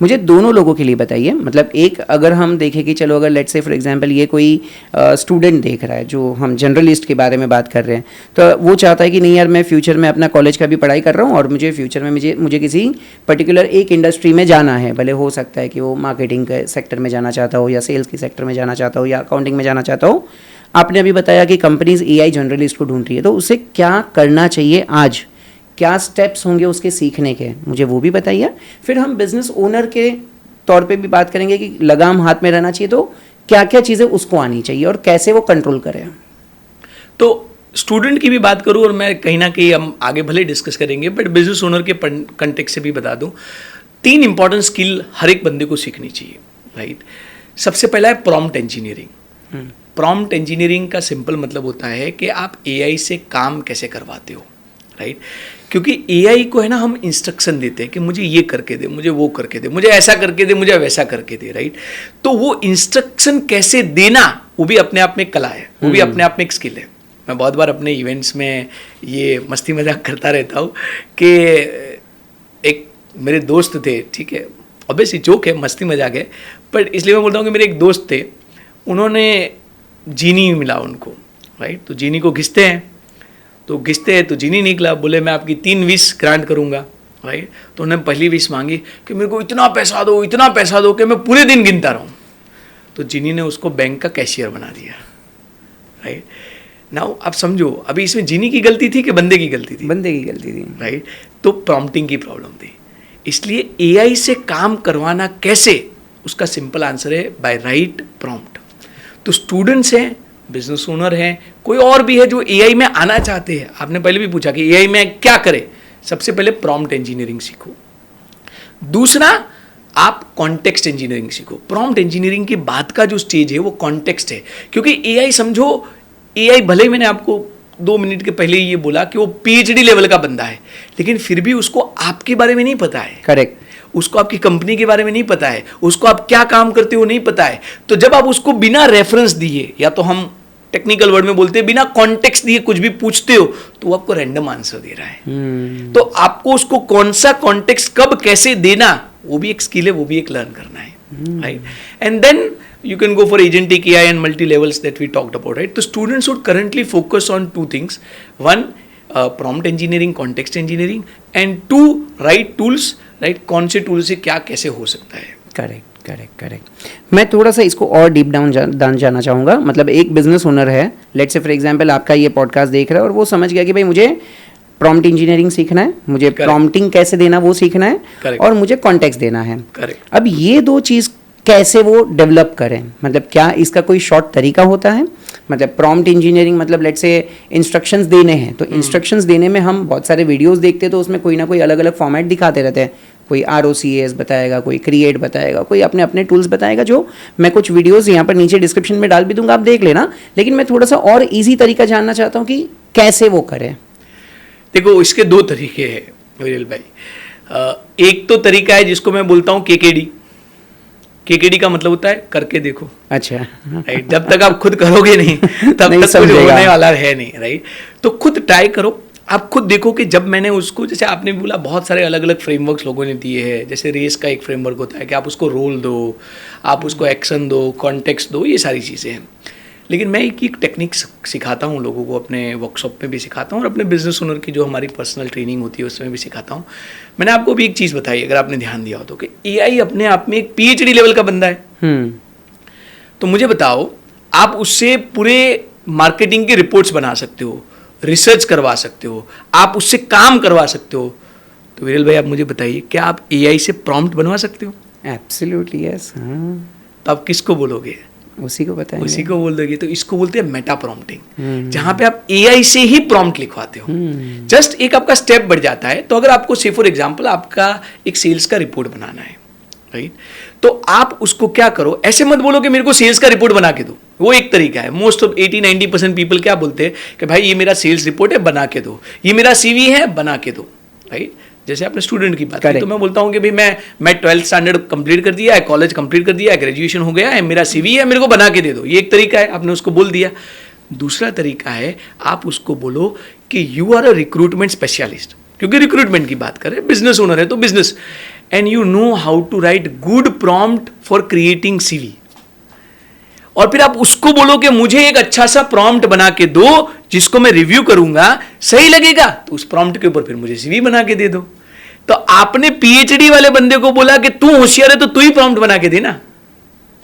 मुझे दोनों लोगों के लिए बताइए, मतलब एक अगर हम देखें कि चलो अगर लेट्स से फॉर एग्जांपल ये कोई स्टूडेंट देख रहा है, जो हम जनरलिस्ट के बारे में बात कर रहे हैं, तो वो चाहता है कि नहीं यार, मैं फ्यूचर में अपना कॉलेज का भी पढ़ाई कर रहा हूँ और मुझे फ्यूचर में मुझे किसी पर्टिकुलर एक इंडस्ट्री में जाना है। भले हो सकता है कि वो मार्केटिंग के सेक्टर में जाना चाहता हो, या सेल्स के सेक्टर में जाना चाहता हो, या अकाउंटिंग में जाना चाहता हो। आपने अभी बताया कि कंपनीज AI जनरलिस्ट को ढूंढ रही है, तो उसे क्या करना चाहिए आज क्या स्टेप्स होंगे उसके सीखने के, मुझे वो भी बताइए। फिर हम बिजनेस ओनर के तौर पे भी बात करेंगे कि लगाम हाथ में रहना चाहिए तो क्या क्या चीज़ें उसको आनी चाहिए और कैसे वो कंट्रोल करें। तो स्टूडेंट की भी बात करूं, और मैं कहीं ना कहीं हम आगे भले डिस्कस करेंगे, बट बिजनेस ओनर के कंटेक्स्ट से भी बता दूं, 3 इंपॉर्टेंट स्किल हर एक बंदे को सीखनी चाहिए, राइट। सबसे पहला है प्रॉम्प्ट इंजीनियरिंग। प्रॉम्प्ट इंजीनियरिंग का सिंपल मतलब होता है कि आप एआई से काम कैसे करवाते हो, राइट। क्योंकि एआई को है ना हम इंस्ट्रक्शन देते हैं कि मुझे ये करके दे, मुझे वो करके दे, मुझे ऐसा करके दे, मुझे वैसा करके दे, राइट। तो वो इंस्ट्रक्शन कैसे देना वो भी अपने आप में एक कला है, वो भी अपने आप में एक स्किल है। मैं बहुत बार अपने इवेंट्स में ये मस्ती मजाक करता रहता हूँ कि एक मेरे दोस्त थे, ठीक है, ऑब्वियसली जोक है, मस्ती मजाक है, पर इसलिए मैं बोलता हूँ कि मेरे एक दोस्त थे, उन्होंने जीनी मिला उनको, राइट। तो जीनी को घिसते हैं, तो जीनी निकला, बोले मैं आपकी 3 विश ग्रांट करूँगा, राइट। तो उन्होंने पहली विश मांगी कि मेरे को इतना पैसा दो कि मैं पूरे दिन गिनता रहूँ। तो जीनी ने उसको बैंक का कैशियर बना दिया, राइट। नाउ आप समझो, अभी इसमें जीनी की गलती थी कि बंदे की गलती थी? बंदे की गलती थी, राइट। तो प्रॉम्प्टिंग की प्रॉब्लम थी। इसलिए एआई से काम करवाना कैसे, उसका सिंपल आंसर है बाय राइट प्रॉम्प्ट। तो स्टूडेंट्स हैं, बिजनेस ओनर हैं, कोई और भी है जो एआई में आना चाहते हैं, आपने पहले भी पूछा कि एआई में क्या करें, सबसे पहले प्रॉम्प्ट इंजीनियरिंग सीखो। दूसरा, आप कॉन्टेक्स्ट इंजीनियरिंग सीखो। प्रॉम्प्ट इंजीनियरिंग के बाद का जो स्टेज है वो कॉन्टेक्स्ट है, क्योंकि एआई समझो, एआई भले ही मैंने आपको 2 मिनट के पहले ये बोला कि वो पीएचडी लेवल का बंदा है, लेकिन फिर भी उसको आपके बारे में नहीं पता है, करेक्ट। उसको आपकी कंपनी के बारे में नहीं पता है, उसको आप क्या काम करते हो नहीं पता है। तो जब आप उसको बिना रेफरेंस दिए, या तो हम टेक्निकल वर्ड में बोलते हैं बिना कॉन्टेक्स्ट दिए कुछ भी पूछते हो, तो वो आपको रैंडम आंसर दे रहा है। तो आपको उसको कौन सा कॉन्टेक्स्ट कब कैसे देना, वो भी एक स्किल है, वो भी एक लर्न करना है, right. And then you can go for agentic AI and multi levels that we talked about, right? So students should currently focus on 2 things. 1, prompt engineering, context engineering, and 2, right tools, right? कौन से tool से क्या कैसे हो सकता है। Correct. मैं थोड़ा सा इसको और डीप डाउन जाना चाहूँगा। मतलब एक बिजनेस ओनर है, लेट्स से फॉर एग्जांपल आपका ये पॉडकास्ट देख रहा है और वो समझ गया कि भाई मुझे प्रॉम्प्ट इंजीनियरिंग सीखना है, मुझे प्रॉम्प्टिंग कैसे देना वो सीखना है, और मुझे कॉन्टेक्स्ट देना है। करेक्ट। अब ये 2 चीज़ कैसे वो डेवलप करें, मतलब क्या इसका कोई शॉर्ट तरीका होता है? मतलब प्रॉम्प्ट इंजीनियरिंग मतलब लेट्स से इंस्ट्रक्शंस देने हैं, तो इंस्ट्रक्शंस देने में हम बहुत सारे वीडियोस देखते हैं, तो उसमें कोई ना कोई अलग अलग फॉर्मेट दिखाते रहते हैं। कोई ROCAS बताएगा, कोई क्रिएट बताएगा, कोई अपने अपने टूल्स बताएगा, जो मैं कुछ वीडियोस यहाँ पर नीचे डिस्क्रिप्शन में डाल भी दूंगा, आप देख लेना। लेकिन मैं थोड़ा सा और ईजी तरीका जानना चाहता हूँ कि कैसे वो करें। देखो, इसके 2 तरीके हैं विरेल भाई। एक तो तरीका है जिसको मैं बोलता हूँ केकेडी का मतलब होता है करके देखो। अच्छा, राइट। जब तक आप खुद करोगे नहीं तब नहीं तक कुछ समझेगा। होने वाला है नहीं, राइट। तो खुद ट्राई करो, आप खुद देखो कि जब मैंने उसको, जैसे आपने भी बोला, बहुत सारे अलग अलग फ्रेमवर्क्स लोगों ने दिए हैं। जैसे रेस का एक फ्रेमवर्क होता है कि आप उसको रोल दो, आप उसको एक्शन दो, कॉन्टेक्स्ट दो, ये सारी चीज़ें हैं। लेकिन मैं एक टेक्निक सिखाता हूँ लोगों को, अपने वर्कशॉप में भी सिखाता हूँ और अपने बिजनेस ओनर की जो हमारी पर्सनल ट्रेनिंग होती है उसमें भी सिखाता हूँ। मैंने आपको भी एक चीज़ बताई, अगर आपने ध्यान दिया हो तो, कि एआई अपने आप में एक पीएचडी लेवल का बंदा है। तो मुझे बताओ, आप उससे पूरे मार्केटिंग के रिपोर्ट्स बना सकते हो, रिसर्च करवा सकते हो, आप उससे काम करवा सकते हो। तो विरल भाई, आप मुझे बताइए, क्या आप एआई से प्रॉम्प्ट बनवा सकते हो? Absolutely yes. तो आप किसको बोलोगे? उसी को बताएंगे, उसी को बोल दोगे। तो इसको बोलते हैं मेटा प्रॉम्प्टिंग, जहां पे आप एआई से ही प्रॉम्प्ट लिखवाते हो। जस्ट एक आपका स्टेप बढ़ जाता है। तो अगर आपको से फॉर एग्जांपल आपका एक सेल्स का रिपोर्ट बनाना है, राइट, तो आप उसको क्या करो, ऐसे मत बोलो कि मेरे को सेल्स का रिपोर्ट बना के दो। वो एक तरीका है। मोस्ट ऑफ 80-90% पीपल क्या बोलते हैं कि भाई ये मेरा सेल्स रिपोर्ट है, बना के दो, ये मेरा CV है, बना के दो, राइट। जैसे आपने स्टूडेंट की बात की, तो मैं बोलता हूँ कि भाई मैं 12th स्टैंडर्ड कंप्लीट कर दिया है, कॉलेज कंप्लीट कर दिया है, ग्रेजुएशन हो गया है, मेरा CV है, मेरे को बना के दे दो। ये एक तरीका है, आपने उसको बोल दिया। दूसरा तरीका है, आप उसको बोलो कि you are a recruitment specialist, क्योंकि रिक्रूटमेंट की बात करें, बिजनेस ओनर है तो business, and you know how to write good prompt for creating CV। और फिर आप उसको बोलो कि मुझे एक अच्छा सा प्रॉम्प्ट बना के दो जिसको मैं रिव्यू करूंगा, सही लगेगा तो उस प्रॉम्प्ट के ऊपर फिर मुझे CV बना के दे दो। तो आपने PhD वाले बंदे को बोला कि तू होशियार है तो तू ही प्रॉम्प्ट बना के देना,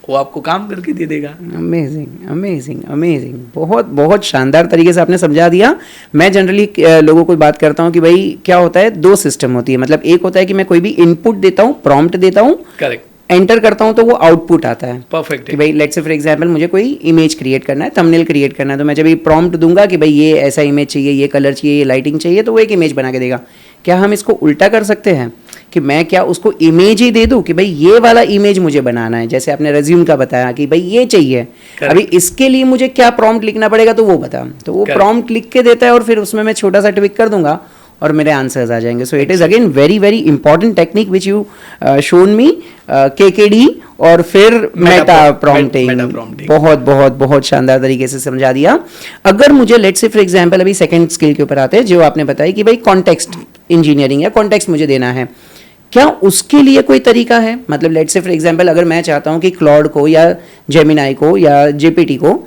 वो आपको काम करके दे देगा। अमेजिंग अमेजिंग अमेजिंग, बहुत बहुत शानदार तरीके से आपने समझा दिया। मैं जनरली लोगों को बात करता हूँ कि भाई क्या होता है, दो सिस्टम होती है। मतलब एक होता है कि मैं कोई भी इनपुट देता हूँ, प्रॉम्प्ट देता हूँ, करेक्ट, एंटर करता हूँ तो वो आउटपुट आता है। परफेक्ट कि भाई लेट्स से फॉर एग्जांपल मुझे कोई इमेज क्रिएट करना है, थंबनेल क्रिएट करना है, तो मैं जब ये प्रॉम्प्ट दूंगा कि भाई ये ऐसा इमेज चाहिए, ये कलर चाहिए, ये लाइटिंग चाहिए, तो वो एक इमेज बना के देगा। क्या हम इसको उल्टा कर सकते हैं कि मैं क्या उसको इमेज ही दे दूं कि भाई ये वाला इमेज मुझे बनाना है, जैसे आपने रेज्यूम का बताया कि भाई ये चाहिए, अभी इसके लिए मुझे क्या प्रॉम्प्ट लिखना पड़ेगा, तो वो बता, तो वो प्रॉम्प्ट लिख के देता है और फिर उसमें मैं छोटा सा ट्विक कर दूंगा और मेरे आंसर्स आ जाएंगे। So it is again very very important technique which you shown me, KKD और फिर मेटा प्रॉम्प्टिंग, बहुत बहुत बहुत शानदार तरीके से समझा दिया। अगर मुझे लेट्स से फॉर एग्जांपल अभी सेकंड स्किल के ऊपर आते हैं जो आपने बताई कि भाई कॉन्टेक्स्ट इंजीनियरिंग या कॉन्टेक्स्ट मुझे देना है, क्या उसके लिए कोई तरीका है? मतलब लेट्स से फॉर एग्जांपल अगर मैं चाहता हूं कि क्लॉड को या जेमिनाई को या GPT को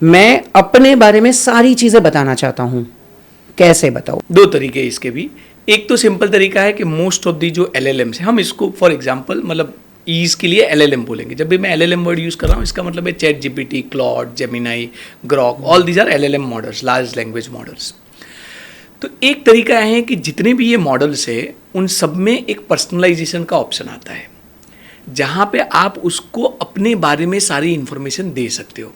मैं अपने बारे में सारी चीज़ें बताना चाहता हूं, कैसे बताओ? दो तरीके इसके भी। एक तो सिंपल तरीका है कि मोस्ट ऑफ दी जो LLMs है, हम इसको फॉर एग्जांपल मतलब ईज के लिए LLM बोलेंगे। जब भी मैं LLM वर्ड यूज़ कर रहा हूँ इसका मतलब है chat GPT, Claude, Gemini, Grok, all these are LLM models, large language models. तो एक तरीका है कि जितने भी ये मॉडल्स है उन सब में एक पर्सनलाइजेशन का ऑप्शन आता है, जहाँ पे आप उसको अपने बारे में सारी इन्फॉर्मेशन दे सकते हो।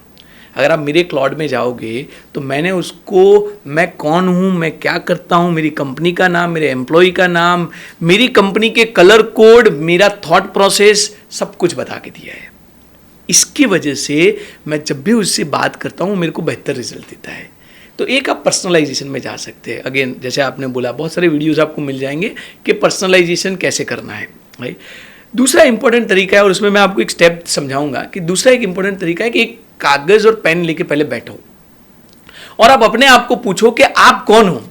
अगर आप मेरे क्लाउड में जाओगे तो मैंने उसको मैं कौन हूँ, मैं क्या करता हूँ, मेरी कंपनी का नाम, मेरे एम्प्लॉय का नाम, मेरी कंपनी के कलर कोड, मेरा थॉट प्रोसेस, सब कुछ बता के दिया है। इसकी वजह से मैं जब भी उससे बात करता हूँ मेरे को बेहतर रिजल्ट देता है। तो एक आप पर्सनलाइजेशन में जा सकते हैं। अगेन जैसे आपने बोला बहुत सारे वीडियोस आपको मिल जाएंगे कि पर्सनलाइजेशन कैसे करना है, राइट। दूसरा इंपॉर्टेंट तरीका है और उसमें मैं आपको एक स्टेप समझाऊंगा कि दूसरा एक इंपॉर्टेंट तरीका है कि एक कागज और पेन लेके पहले बैठो और आप अपने आप को पूछो कि आप कौन हो,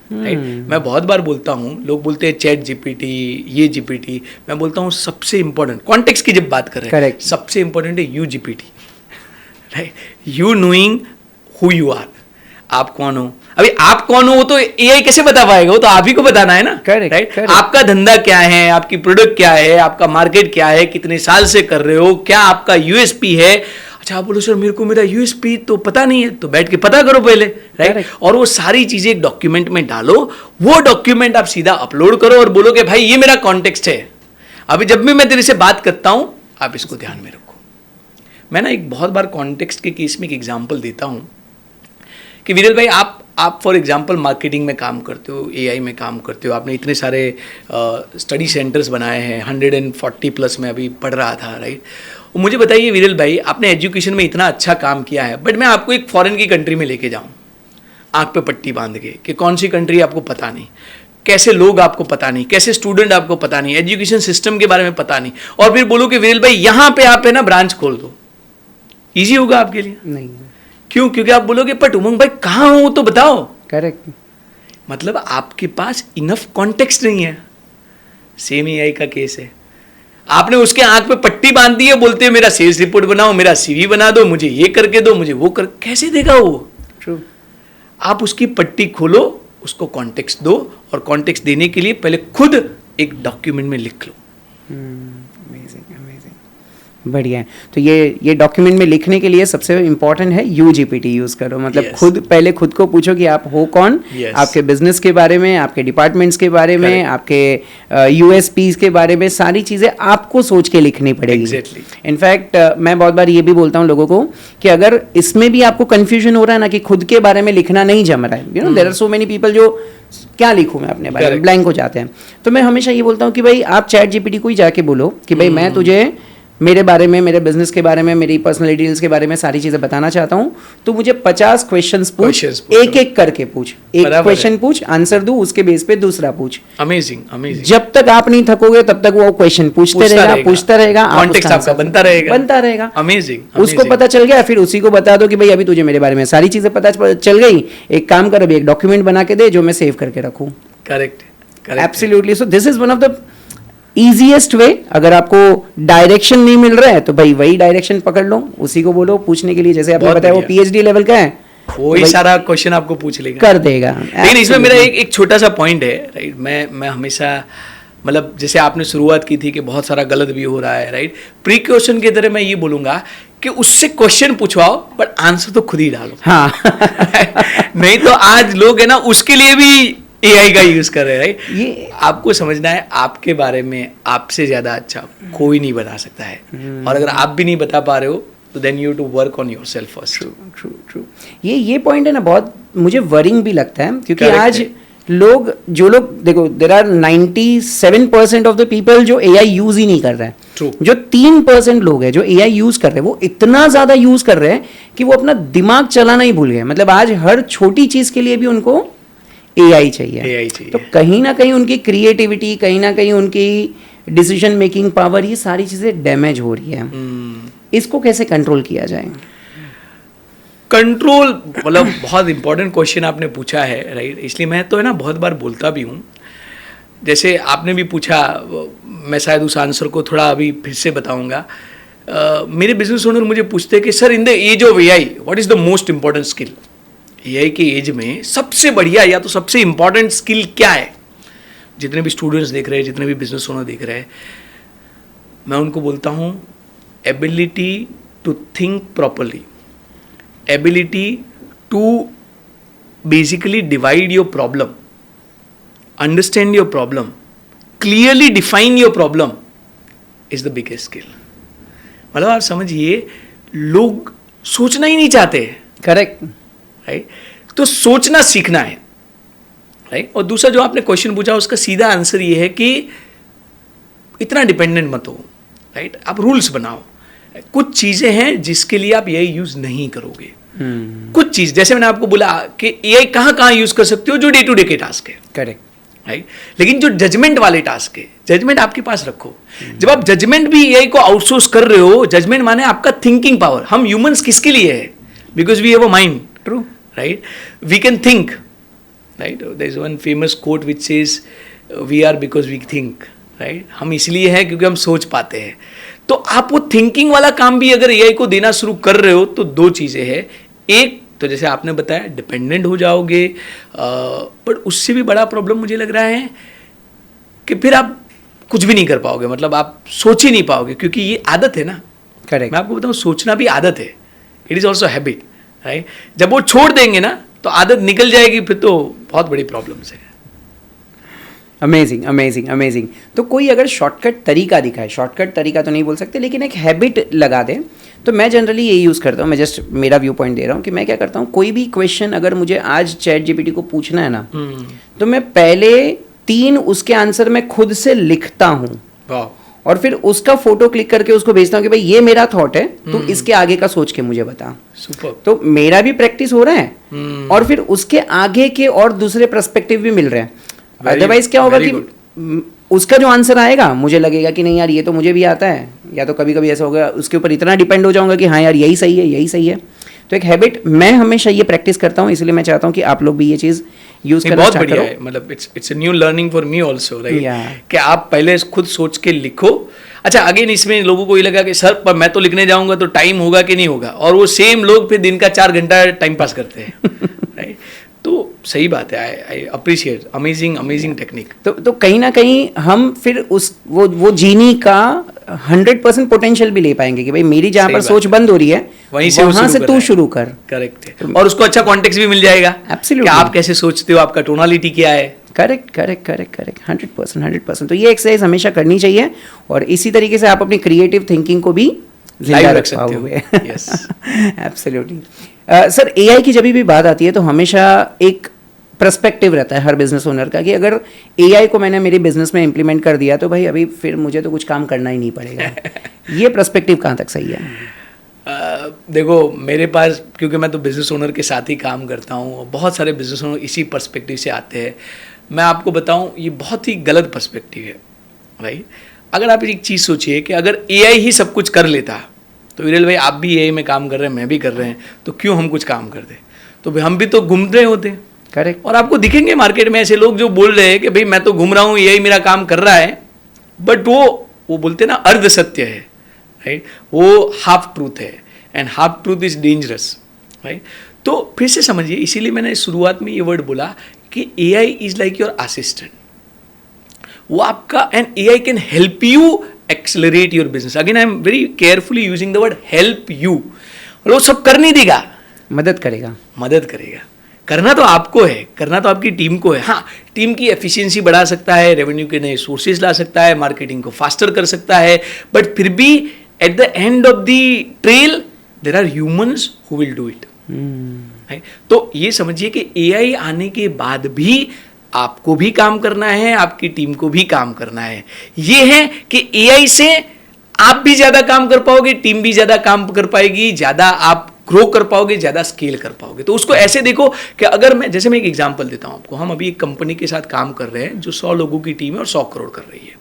राइट। मैं बहुत बार बोलता हूँ, लोग बोलते हैं चैट GPT, ये GPT, मैं बोलता हूँ सबसे इंपॉर्टेंट कॉन्टेक्स्ट की जब बात कर रहे हैं सबसे इंपॉर्टेंट है UGPT, राइट। You knowing who you are, आप कौन हो। अभी आप कौन हो वो तो AI कैसे बता पाएगा, वो तो आप ही को बताना है ना, राइट। आपका धंधा क्या है, आपकी प्रोडक्ट क्या है, आपका मार्केट क्या है, कितने साल से कर रहे हो, क्या आपका USP है। अच्छा आप बोलो सर मेरे को मेरा USP तो पता नहीं है, तो बैठ के पता करो पहले, राइट। और वो सारी चीजें एक डॉक्यूमेंट में डालो, वो डॉक्यूमेंट आप सीधा अपलोड करो और बोलो कि भाई ये मेरा कॉन्टेक्स्ट है। अभी जब भी मैं तेरे से बात करता हूं आप इसको ध्यान में रखो। मैं ना एक बहुत बार कॉन्टेक्स्ट के केस में एक एग्जाम्पल देता हूं कि विरल भाई आप फॉर एग्जांपल मार्केटिंग में काम करते हो, AI में काम करते हो, आपने इतने सारे स्टडी सेंटर्स बनाए हैं, 140+ में अभी पढ़ रहा था, राइट। और मुझे बताइए विरल भाई आपने एजुकेशन में इतना अच्छा काम किया है, बट मैं आपको एक फॉरेन की कंट्री में लेके जाऊँ आँख पे पट्टी बांध के कि कौन सी कंट्री आपको पता नहीं, कैसे लोग आपको पता नहीं, कैसे स्टूडेंट आपको पता नहीं, एजुकेशन सिस्टम के बारे में पता नहीं, और फिर बोलो कि विरल भाई यहाँ पे आप है ना ब्रांच खोल दो, ईजी होगा आपके लिए? नहीं। क्यों? क्योंकि आप बोलोगे बट उमंग भाई कहाँ हो तो बताओ। करेक्ट। मतलब आपके पास इनफ कॉन्टेक्स्ट नहीं है। सेम AI का केस है, आपने उसके आंख पे पट्टी बांध दी है, बोलते हैं मेरा सेल्स रिपोर्ट बनाओ, मेरा CV बना दो, मुझे ये करके दो, मुझे वो कर, कैसे देगा वो? ट्रू। आप उसकी पट्टी खोलो, उसको कॉन्टेक्स्ट दो, और कॉन्टेक्स्ट देने के लिए पहले खुद एक डॉक्यूमेंट में लिख लो। अमेजिंग अमेजिंग, बढ़िया है। तो ये डॉक्यूमेंट में लिखने के लिए सबसे इम्पोर्टेंट है UGPT यूज़ करो। मतलब Yes. पहले खुद को पूछो कि आप हो कौन, Yes. आपके बिजनेस के बारे में, आपके डिपार्टमेंट्स के बारे में, आपके USPs के बारे में, सारी चीज़ें आपको सोच के लिखनी पड़ेगी। Exactly. इनफैक्ट मैं बहुत बार ये भी बोलता हूँ लोगों को कि अगर इसमें भी आपको कन्फ्यूजन हो रहा है ना कि खुद के बारे में लिखना नहीं जम रहा है, you know there are so many people जो क्या लिखूं मैं अपने बारे में, ब्लैंक हो जाते हैं। तो मैं हमेशा ये बोलता हूँ कि भाई आप चैट GPT को ही जाके बोलो कि भाई मैं तुझे मेरे बारे में, मेरे बिजनेस के बारे में, मेरी पर्सनल डिटेल्स के बारे में सारी चीजें बताना चाहता हूँ, तो मुझे 50 क्वेश्चंस पूछ, एक एक करके पूछ, एक क्वेश्चन पूछ, आंसर दूं, उसके बेस पे दूसरा पूछ। Amazing amazing. जब तक आप नहीं थकोगे तब तक वो क्वेश्चन पूछता रहेगा, कॉन्टेक्स्ट आपका बनता रहेगा। अमेजिंग। उसको पता चल गया, फिर उसी को बता दो कि भाई अभी तुझे मेरे बारे में सारी चीजें पता चल गई, एक काम कर अभी एक डॉक्यूमेंट बना के दे जो मैं सेव करके रखूं। Correct. Absolutely. So this is one of the easiest वे। अगर आपको डायरेक्शन नहीं मिल रहा है तो भाई वही डायरेक्शन पकड़ लो, उसी को बोलो पूछने के लिए, जैसे आपने बताया वो PhD लेवल का है, वही सारा क्वेश्चन आपको पूछ लेगा, कर देगा। लेकिन इसमें मेरा एक छोटा सा पॉइंट है, राइट। मैं हमेशा मतलब जैसे आपने शुरुआत की थी कि बहुत सारा गलत भी हो रहा है, राइट? प्रिकॉशन की तरह मैं ये बोलूंगा कि उससे क्वेश्चन पूछवाओ बट आंसर तो खुद ही डालो। हाँ नहीं तो आज लोग है ना उसके लिए भी एआई का यूज कर रहे हैं, राइट? ये आपको समझना है आपके बारे में आपसे ज्यादा अच्छा कोई नहीं बता सकता है, और अगर आप भी नहीं बता पा रहे हो तो then you to work on yourself first. True ये पॉइंट है ना, बहुत मुझे वरिंग भी लगता है, क्योंकि Correct आज है। जो लोग देखो, there are 97% of the people जो एआई यूज ही नहीं कर रहे हैं। True. जो 3% लोग हैं जो एआई यूज कर रहे हैं, वो इतना ज्यादा यूज कर रहे हैं कि वो अपना दिमाग चलाना ही भूल गए। मतलब आज हर छोटी चीज के लिए भी उनको एआई चाहिए। AI चाहिए। तो कहीं ना कहीं उनकी क्रिएटिविटी, कहीं ना कहीं उनकी डिसीजन मेकिंग पावर, ये सारी चीजें डैमेज हो रही है। इसको कैसे कंट्रोल किया जाए? कंट्रोल मतलब बहुत इंपॉर्टेंट क्वेश्चन आपने पूछा है, राइट? इसलिए मैं तो है ना बहुत बार बोलता भी हूँ। जैसे आपने भी पूछा, मैं शायद उस आंसर को थोड़ा अभी फिर से बताऊंगा। मेरे बिजनेस ओनर मुझे पूछते हैं कि sir, in the age of AI what is the most important skill? AI के एज में सबसे बढ़िया या तो सबसे इंपॉर्टेंट स्किल क्या है? जितने भी स्टूडेंट्स देख रहे हैं, जितने भी बिजनेस ओनर देख रहे हैं, मैं उनको बोलता हूँ ability to think properly, ability to basically divide your problem, understand your problem, clearly define your problem is the biggest skill. मतलब आप समझिए, लोग सोचना ही नहीं चाहते, करेक्ट, राइट? तो सोचना सीखना है, राइट? और दूसरा जो आपने क्वेश्चन पूछा, उसका सीधा आंसर ये है कि इतना डिपेंडेंट मत हो, राइट? आप रूल्स बनाओ। कुछ चीजें हैं जिसके लिए आप एआई यूज नहीं करोगे। कुछ चीज, जैसे मैंने आपको बोला कि एआई कहाँ कहाँ यूज कर सकते हो, जो डे टू डे के टास्क है, करेक्ट, राइट? लेकिन जो जजमेंट वाले टास्क है, जजमेंट आपके पास रखो। जब आप जजमेंट भी एआई को आउटसोर्स कर रहे हो, जजमेंट माने आपका थिंकिंग पावर। हम ह्यूमंस किसके लिए है? Because we have a mind, true, right? We can think, right? There is one famous quote which says, "We are because we think." Right? हम इसलिए हैं क्योंकि हम सोच पाते हैं। तो आप वो थिंकिंग वाला काम भी अगर एआई को देना शुरू कर रहे हो तो दो चीजें हैं। एक तो जैसे आपने बताया, डिपेंडेंट हो जाओगे, पर उससे भी बड़ा प्रॉब्लम मुझे लग रहा है कि फिर आप कुछ भी नहीं कर पाओगे। मतलब आप सोच ही नहीं पाओगे, क्योंकि ये आदत है ना। करेक्ट। मैं आपको बताऊं, सोचना भी आदत है। It is also habit, right? जब वो छोड़ देंगे ना तो आदत निकल जाएगी, फिर तो बहुत बड़ी प्रॉब्लम्स है। Amazing amazing amazing. तो कोई अगर शॉर्टकट तरीका दिखाए, शॉर्टकट तरीका तो नहीं बोल सकते, लेकिन एक हैबिट लगा दे, तो मैं जनरली ये यूज़ करता हूँ। मैं जस्ट मेरा व्यू पॉइंट दे रहा हूँ कि मैं क्या करता हूँ, कोई भी क्वेश्चन अगर मुझे आज चैट जीपीटी को पूछना है ना, तो मैं पहले 3 उसके आंसर मैं खुद से लिखता हूँ, वाह, और फिर उसका फोटो क्लिक करके उसको भेजता हूँ कि भाई ये मेरा थॉट है, तो इसके आगे का सोच के मुझे बता। सुपर। तो मेरा भी प्रैक्टिस हो रहा है, और फिर उसके आगे के और दूसरे पर्सपेक्टिव भी मिल रहे हैं। अदरवाइज क्या होगा कि उसका जो आंसर आएगा मुझे लगेगा कि नहीं यार ये तो मुझे भी आता है, या तो कभी कभी ऐसा होगा उसके ऊपर इतना डिपेंड हो जाऊंगा कि हाँ यार यही सही है, यही सही है। तो एक हैबिट मैं हमेशा ये प्रैक्टिस करता हूँ, इसलिए मैं चाहता हूँ कि आप लोग भी ये चीज़ यूज करना बहुत स्टार्ट बढ़िया करो। है। मतलब it's a new learning for me also, Yeah. Right? कि आप पहले खुद सोच के लिखो। अच्छा, अगेन इसमें लोगों को ये लगा कि सर पर मैं तो लिखने जाऊंगा तो टाइम होगा कि नहीं होगा, और वो सेम लोग फिर दिन का 4 घंटा टाइम पास करते हैं, राइट? तो सही बात है। I appreciate, amazing amazing technique. तो कहीं ना कहीं हम फिर उस वो जीनी का 100% पोटेंशियल भी ले पाएंगे कि भाई मेरी जहाँ सही पर बात सोच है। बंद हो रही है वहीं से वहाँ से तू शुरू कर। करेक्ट है। और उसको अच्छा कॉन्टेक्स्ट भी मिल जाएगा। Absolutely. कि आप कैसे सोचते हो, आपका टोनालिटी क्या है। Correct correct correct correct 100%। तो ये एक्सरसाइज हमेशा करनी चाहिए, और इसी तरीके से आप अपनी क्रिएटिव थिंकिंग को भी जिंदा Live रख रख सकते हो। पाओगे। Yes. एब्सोल्युटली। सर, एआई की जब भी बात आती है तो हमेशा एक पर्सपेक्टिव रहता है हर बिजनेस ओनर का कि अगर एआई को मैंने मेरे बिजनेस में इंप्लीमेंट कर दिया तो भाई अभी फिर मुझे तो कुछ काम करना ही नहीं पड़ेगा। ये पर्सपेक्टिव कहाँ तक सही है? देखो, मेरे पास, क्योंकि मैं तो बिजनेस ओनर के साथ ही काम करता हूँ और बहुत सारे बिजनेस ओनर इसी पर्सपेक्टिव से आते हैं। मैं आपको बताऊँ, ये बहुत ही गलत पर्सपेक्टिव है, राइट? अगर आप एक चीज़ सोचिए कि अगर एआई ही सब कुछ कर लेता, तो विरल भाई आप भी एआई में काम कर रहे हैं, मैं भी कर रहे हैं, तो क्यों हम कुछ काम करते? तो भाई हम भी तो घूम रहे होते। करेक्ट। और आपको दिखेंगे मार्केट में ऐसे लोग जो बोल रहे हैं कि भाई मैं तो घूम रहा हूँ, एआई मेरा काम कर रहा है, बट वो बोलते हैं ना अर्ध सत्य है, राइट? वो हाफ ट्रूथ है, and half truth is dangerous, right? तो फिर से समझिए, इसीलिए मैंने शुरुआत में ये वर्ड बोला कि AI is like your assistant. वो आपका, and AI can help you accelerate your business. Again I am very carefully using the word help you. वो सब कर नहीं देगा, मदद करेगा. मदद करेगा. करना तो आपको है, करना तो आपकी टीम को है. हाँ, टीम की एफिशिएंसी बढ़ा सकता है, रेवेन्यू के नए सोर्सेज ला सकता है, मार्केटिंग को फास्टर कर सकता है, बट फिर भी at the end of the trail there are humans who will do it. तो ये समझिए कि AI आने के बाद भी आपको भी काम करना है, आपकी टीम को भी काम करना है. ये है कि AI से आप भी ज्यादा काम कर पाओगे, टीम भी ज्यादा काम कर पाएगी, ज्यादा आप ग्रो कर पाओगे, ज्यादा स्केल कर पाओगे. तो उसको ऐसे देखो कि अगर मैं, जैसे मैं एक एग्जांपल देता हूं आपको, हम अभी एक कंपनी के साथ काम कर रहे हैं जो 100 लोगों की टीम है और 100 करोड़ कर रही है.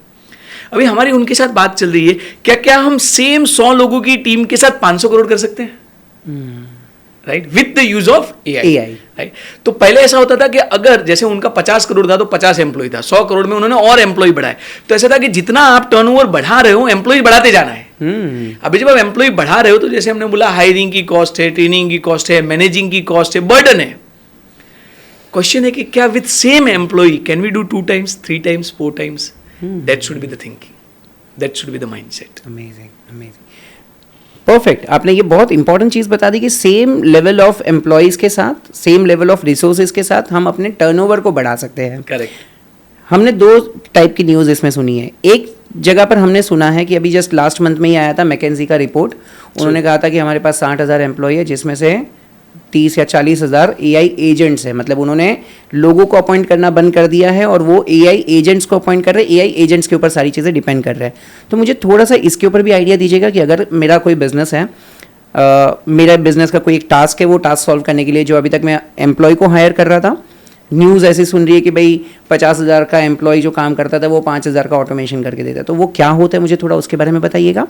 अभी हमारी उनके साथ बात चल रही है, क्या हम सेम 100 लोगों की टीम के साथ 500 करोड़ कर सकते हैं? Right, with the use of AI. Right. तो पहले ऐसा होता था कि अगर जैसे उनका 50 करोड़ था तो 50 एम्प्लॉय था, 100 करोड़ में उन्होंने और एम्प्लॉय बढ़ाए. तो ऐसा था कि जितना आप टर्नओवर बढ़ा रहे हो, एम्प्लॉय बढ़ाते जाना है. अभी जब आप एम्प्लॉय बढ़ा रहे हो तो जैसे हमने बोला, हायरिंग की कॉस्ट है, ट्रेनिंग की कॉस्ट है, मैनेजिंग की कॉस्ट है, बर्डन है. क्वेश्चन है कि क्या with same employ can we do 2 times, 3 times, 4 times? That should be the thinking, that should be the mindset. Amazing, amazing, perfect. आपने ये बहुत इंपॉर्टेंट चीज़ बता दी कि सेम लेवल ऑफ एम्प्लॉयज़ के साथ, सेम लेवल ऑफ रिसोर्सेज के साथ हम अपने टर्नओवर को बढ़ा सकते हैं. करेक्ट. हमने 2 टाइप की न्यूज़ इसमें सुनी है. एक जगह पर हमने सुना है कि अभी जस्ट लास्ट मंथ में ही आया था मैकेंजी का रिपोर्ट. उन्होंने कहा था कि हमारे पास 60,000 एम्प्लॉय है, जिसमें से 30 या 40,000 AI एजेंट्स हैं. मतलब उन्होंने लोगों को अपॉइंट करना बंद कर दिया है और वो AI एजेंट्स को अपॉइंट कर रहे हैं. AI एजेंट्स के ऊपर सारी चीज़ें डिपेंड कर रहे हैं. तो मुझे थोड़ा सा इसके ऊपर भी आइडिया दीजिएगा कि अगर मेरा कोई बिजनेस है, मेरा बिजनेस का कोई एक टास्क है, वो टास्क सॉल्व करने के लिए जो अभी तक मैं एम्प्लॉय को हायर कर रहा था, न्यूज़ ऐसी सुन रही है कि भाई 50,000 का एम्प्लॉय जो काम करता था वो 5,000 का ऑटोमेशन करके देता है. तो वो क्या होता है, मुझे थोड़ा उसके बारे में बताइएगा.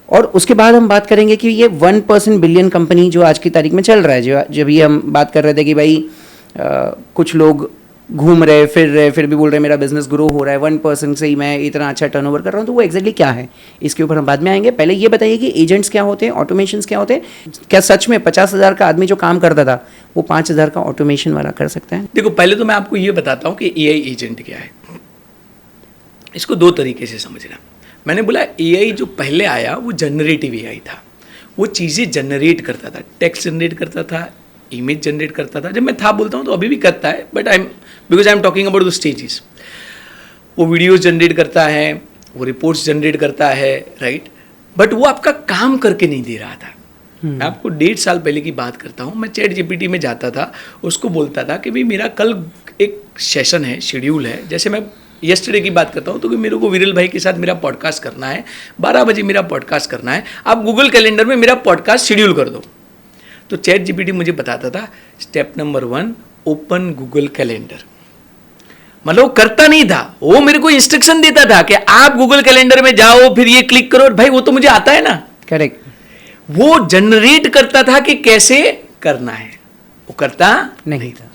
और उसके बाद हम बात करेंगे कि ये 1% बिलियन कंपनी जो आज की तारीख में चल रहा है, जो जब ये हम बात कर रहे थे कि भाई कुछ लोग घूम रहे फिर रहे, फिर भी बोल रहे मेरा बिजनेस ग्रो हो रहा है, 1% से ही मैं इतना अच्छा टर्नओवर कर रहा हूँ. तो वो एग्जैक्टली क्या है, इसके ऊपर हम बाद में आएंगे. पहले ये बताइए कि एजेंट्स क्या होते हैं, ऑटोमेशंस क्या होते हैं. क्या सच में 50,000 का आदमी जो काम करता था वो 5,000 का ऑटोमेशन वाला कर सकता है? देखो, पहले तो मैं आपको ये बताता हूँ कि AI एजेंट क्या है. इसको 2 तरीके से समझना. मैंने बोला AI जो पहले आया वो जनरेटिव AI था. वो चीज़ें जनरेट करता था, टेक्स्ट जनरेट करता था, इमेज जनरेट करता था. जब मैं था बोलता हूँ तो अभी भी करता है, but because I am talking about the stages. वो वीडियोस जनरेट करता है, वो रिपोर्ट्स जनरेट करता है, राइट. बट वो आपका काम करके नहीं दे रहा था. मैं आपको 1.5 साल पहले की बात करता हूँ. मैं ChatGPT में जाता था, उसको बोलता था कि भाई मेरा कल एक सेशन है, शेड्यूल है. जैसे मैं येस्टरडे की बात करता हूँ तो कि मेरे को विरल भाई के साथ मेरा पॉडकास्ट करना है, 12 बजे मेरा पॉडकास्ट करना है, आप गूगल कैलेंडर में मेरा पॉडकास्ट शेड्यूल कर दो. तो ChatGPT मुझे बताता था step number 1 open Google calendar. मतलब वो करता नहीं था, वो मेरे को इंस्ट्रक्शन देता था कि आप गूगल कैलेंडर में जाओ, फिर ये क्लिक करो. भाई वो तो मुझे आता है ना. करेक्ट. वो जनरेट करता था कि कैसे करना है, वो करता नहीं था.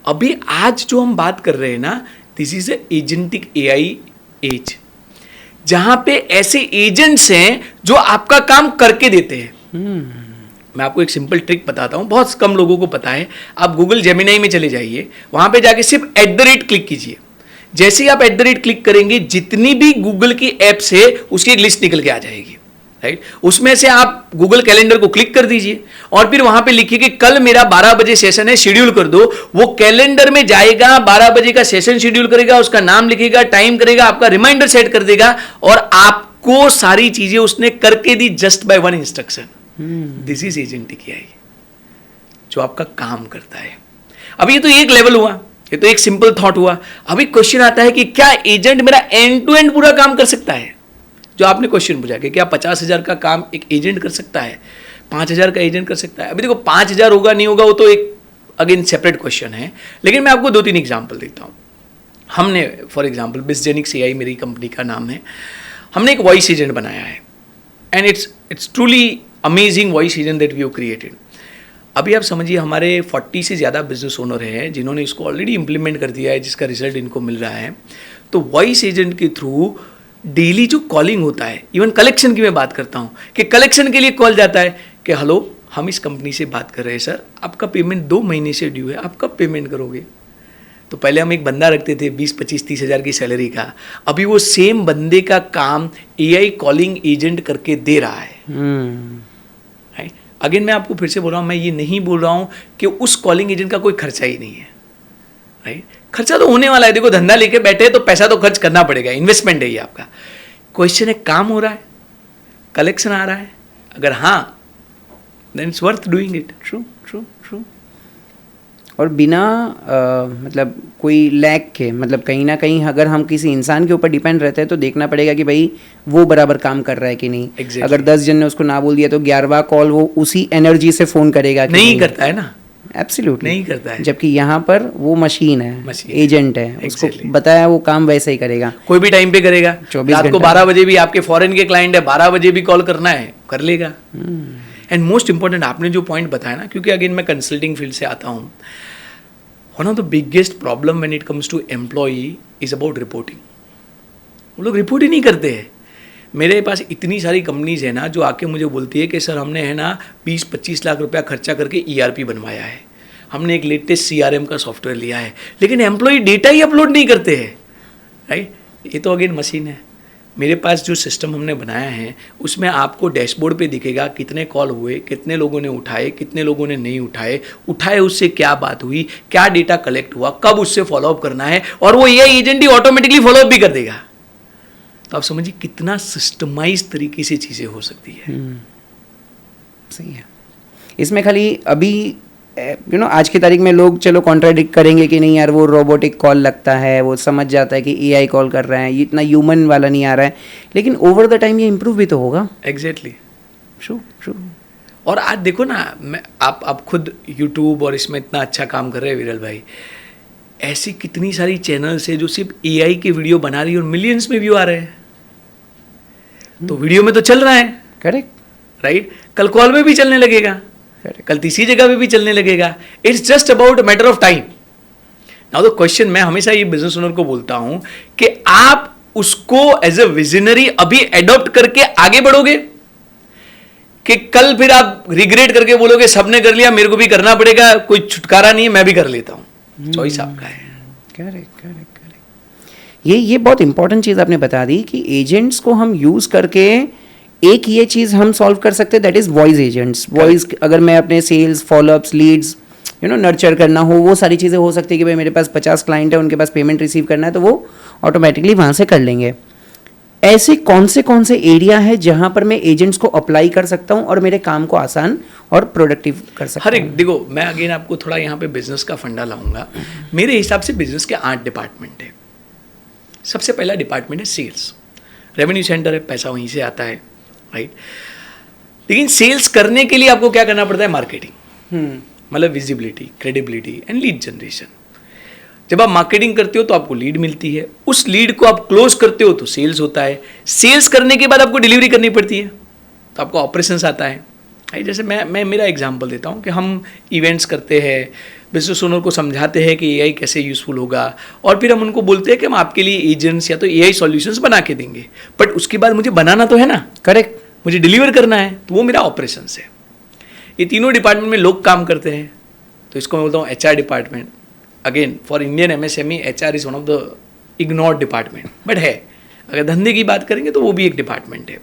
अभी आज जो हम बात कर रहे हैं ना, this is agentic AI age, जहां पे ऐसे एजेंट्स हैं जो आपका काम करके देते हैं. मैं आपको एक सिंपल ट्रिक बताता हूं, बहुत कम लोगों को पता है. आप गूगल जेमिनाई में चले जाइए, वहां पे जाके सिर्फ @ क्लिक कीजिए. जैसे ही आप @ क्लिक करेंगे, जितनी भी गूगल की एप्स है उसकी एक लिस्ट निकल के आ जाएगी, राइट. उसमें से आप गूगल कैलेंडर को क्लिक कर दीजिए और फिर वहां पे लिखिए कि कल मेरा 12 बजे सेशन है, शेड्यूल कर दो. वो कैलेंडर में जाएगा, 12 बजे का सेशन शेड्यूल करेगा, उसका नाम लिखेगा, टाइम करेगा, आपका रिमाइंडर सेट कर देगा और आपको सारी चीजें उसने करके दी just by 1 instruction. This is agentic AI, जो आपका काम करता है. अब ये तो एक लेवल हुआ, ये तो एक सिंपल थॉट हुआ. अभी क्वेश्चन आता है कि क्या एजेंट मेरा एंड टू एंड पूरा काम कर सकता है? जो आपने क्वेश्चन पूछा कि क्या 50,000 का काम एक एजेंट कर सकता है, 5,000 का एजेंट कर सकता है. अभी देखो 5,000 होगा नहीं होगा वो तो एक अगेन सेपरेट क्वेश्चन है, लेकिन मैं आपको 2-3 एग्जांपल देता हूँ. हमने फॉर एग्जांपल बिजजेनिक्स AI मेरी कंपनी का नाम है. हमने एक वॉइस एजेंट बनाया है and it's truly amazing voice agent that we have created. अभी आप समझिए हमारे 40 से ज़्यादा बिजनेस ओनर हैं जिन्होंने इसको ऑलरेडी इंप्लीमेंट कर दिया है, जिसका रिजल्ट इनको मिल रहा है. तो वॉइस एजेंट के थ्रू डेली जो कॉलिंग होता है, इवन कलेक्शन की मैं बात करता हूँ कि कलेक्शन के लिए कॉल जाता है कि हेलो हम इस कंपनी से बात कर रहे हैं सर, आपका पेमेंट 2 महीने से ड्यू है, आप कब पेमेंट करोगे. तो पहले हम एक बंदा रखते थे 20, 25, 30 हज़ार की सैलरी का, अभी वो सेम बंदे का काम AI कॉलिंग एजेंट करके दे रहा है। राइट, अगेन मैं आपको फिर से बोल रहा हूँ, मैं ये नहीं बोल रहा हूँ कि उस कॉलिंग एजेंट का कोई खर्चा ही नहीं है। राइट, खर्चा तो होने वाला है, देखो धंधा लेके बैठे तो पैसा तो खर्च करना पड़ेगा, इन्वेस्टमेंट है ये आपका। क्वेश्चन है काम हो रहा है, कलेक्शन आ रहा है, अगर हाँ then it's worth doing it. True true true. और बिना मतलब कोई लैग के, मतलब कहीं ना कहीं अगर हम किसी इंसान के ऊपर डिपेंड रहते हैं तो देखना पड़ेगा कि भाई वो बराबर काम कर रहा है कि नहीं। Exactly. अगर 10 जन ने उसको ना बोल दिया तो 11वां कॉल वो उसी एनर्जी से फ़ोन करेगा कि नहीं करता है ना, एब्सोल्युटली नहीं करता है। जबकि यहाँ पर वो मशीन है, एजेंट है, उसको Exactly. बताया वो काम वैसे ही करेगा, कोई भी टाइम पे करेगा। 24 रात को घंटा। 12 बजे भी आपके फॉरेन के क्लाइंट है, 12 बजे भी कॉल करना है, कर लेगा। एंड मोस्ट इंपॉर्टेंट आपने जो पॉइंट बताया ना, क्योंकि अगेन मैं कंसल्टिंग फील्ड से आता हूँ, one of the biggest problem when it comes to employee is about reporting. वो लोग रिपोर्ट ही नहीं करते हैं। मेरे पास इतनी सारी कंपनीज है ना जो आके मुझे बोलती है कि सर हमने है ना 20-25 लाख रुपया खर्चा करके ERP बनवाया है, हमने एक लेटेस्ट CRM का सॉफ्टवेयर लिया है, लेकिन एम्प्लॉय डेटा ही अपलोड नहीं करते हैं। राइट, ये तो अगेन मशीन है। मेरे पास जो सिस्टम हमने बनाया है उसमें आपको डैशबोर्ड पे दिखेगा कितने कॉल हुए, कितने लोगों ने उठाए, कितने लोगों ने नहीं उठाए उससे क्या बात हुई, क्या डेटा कलेक्ट हुआ, कब उससे फॉलोअप करना है, और वो AI एजेंट ही ऑटोमेटिकली फॉलोअप भी कर देगा। तो आप समझिए कितना सिस्टमाइज तरीके से चीज़ें हो सकती है। सही है। इसमें खाली अभी आज की तारीख में लोग चलो कॉन्ट्राडिक्ट करेंगे कि नहीं यार वो रोबोटिक कॉल लगता है, वो समझ जाता है कि AI कॉल कर रहे हैं, ये इतना ह्यूमन वाला नहीं आ रहा है, लेकिन ओवर द टाइम ये इम्प्रूव भी तो होगा। Exactly, true true. और आज देखो ना, आप खुद यूट्यूब और इसमें इतना अच्छा काम कर रहे हैं विरल भाई, ऐसी कितनी सारी चैनल्स है जो सिर्फ AI के वीडियो बना रही है और मिलियंस में व्यू आ रहे हैं। तो वीडियो में तो चल रहा है, करेक्ट राइट, कल कॉल में भी चलने लगेगा, कल तीसरी जगह पे भी चलने लगेगा। It's just about matter of time. Now the question, मैं हमेशा ये बिजनेस ओनर को बोलता हूं कि आप उसको एज ए विजनरी अभी एडॉप्ट करके आगे बढ़ोगे कि कल फिर आप रिग्रेट करके बोलोगे सबने कर लिया मेरे को भी करना पड़ेगा, कोई छुटकारा नहीं है, मैं भी कर लेता हूं। चॉइस आपका है। Correct correct correct. ये बहुत इंपॉर्टेंट चीज़ आपने बता दी कि एजेंट्स को हम यूज़ करके एक ये चीज़ हम सॉल्व कर सकते हैं, that is voice agents. Voice अगर मैं अपने सेल्स, फॉलोअप्स, लीड्स नर्चर करना हो, वो सारी चीज़ें हो सकती है कि भाई मेरे पास 50 क्लाइंट है, उनके पास पेमेंट रिसीव करना है, तो वो ऑटोमेटिकली वहाँ से कर लेंगे। ऐसे कौन से एरिया है जहाँ पर मैं एजेंट्स को अप्लाई कर सकता हूँ और मेरे काम को आसान और प्रोडक्टिव कर सकता हूँ? हर एक देखो, मैं अगेन आपको थोड़ा यहाँ पे बिजनेस का फंडा लाऊंगा। मेरे हिसाब से बिजनेस के 8 डिपार्टमेंट है। सबसे पहला डिपार्टमेंट है सेल्स। रेवेन्यू सेंटर है, पैसा वहीं से आता है, राइट। लेकिन सेल्स करने के लिए आपको क्या करना पड़ता है? मार्केटिंग, मतलब visibility, credibility and lead generation. जब आप मार्केटिंग करते हो तो आपको लीड मिलती है, उस लीड को आप क्लोज करते हो तो सेल्स होता है, सेल्स करने के बाद आपको डिलीवरी करनी पड़ती है तो आपको ऑपरेशंस आता है। जैसे मैं मेरा एग्जांपल देता हूँ कि हम इवेंट्स करते हैं, बिजनेस ओनर को समझाते हैं कि AI कैसे यूज़फुल होगा, और फिर हम उनको बोलते हैं कि हम आपके लिए एजेंट्स या तो AI सॉल्यूशंस बना के देंगे, बट उसके बाद मुझे बनाना तो है ना, करेक्ट, मुझे डिलीवर करना है, तो वो मेरा ऑपरेशंस है। ये तीनों डिपार्टमेंट में लोग काम करते हैं, तो इसको मैं बोलता हूँ HR department. Again for Indian MSME HR is one of the ignored department, but है। अगर धंधे की बात करेंगे तो वो भी एक डिपार्टमेंट है।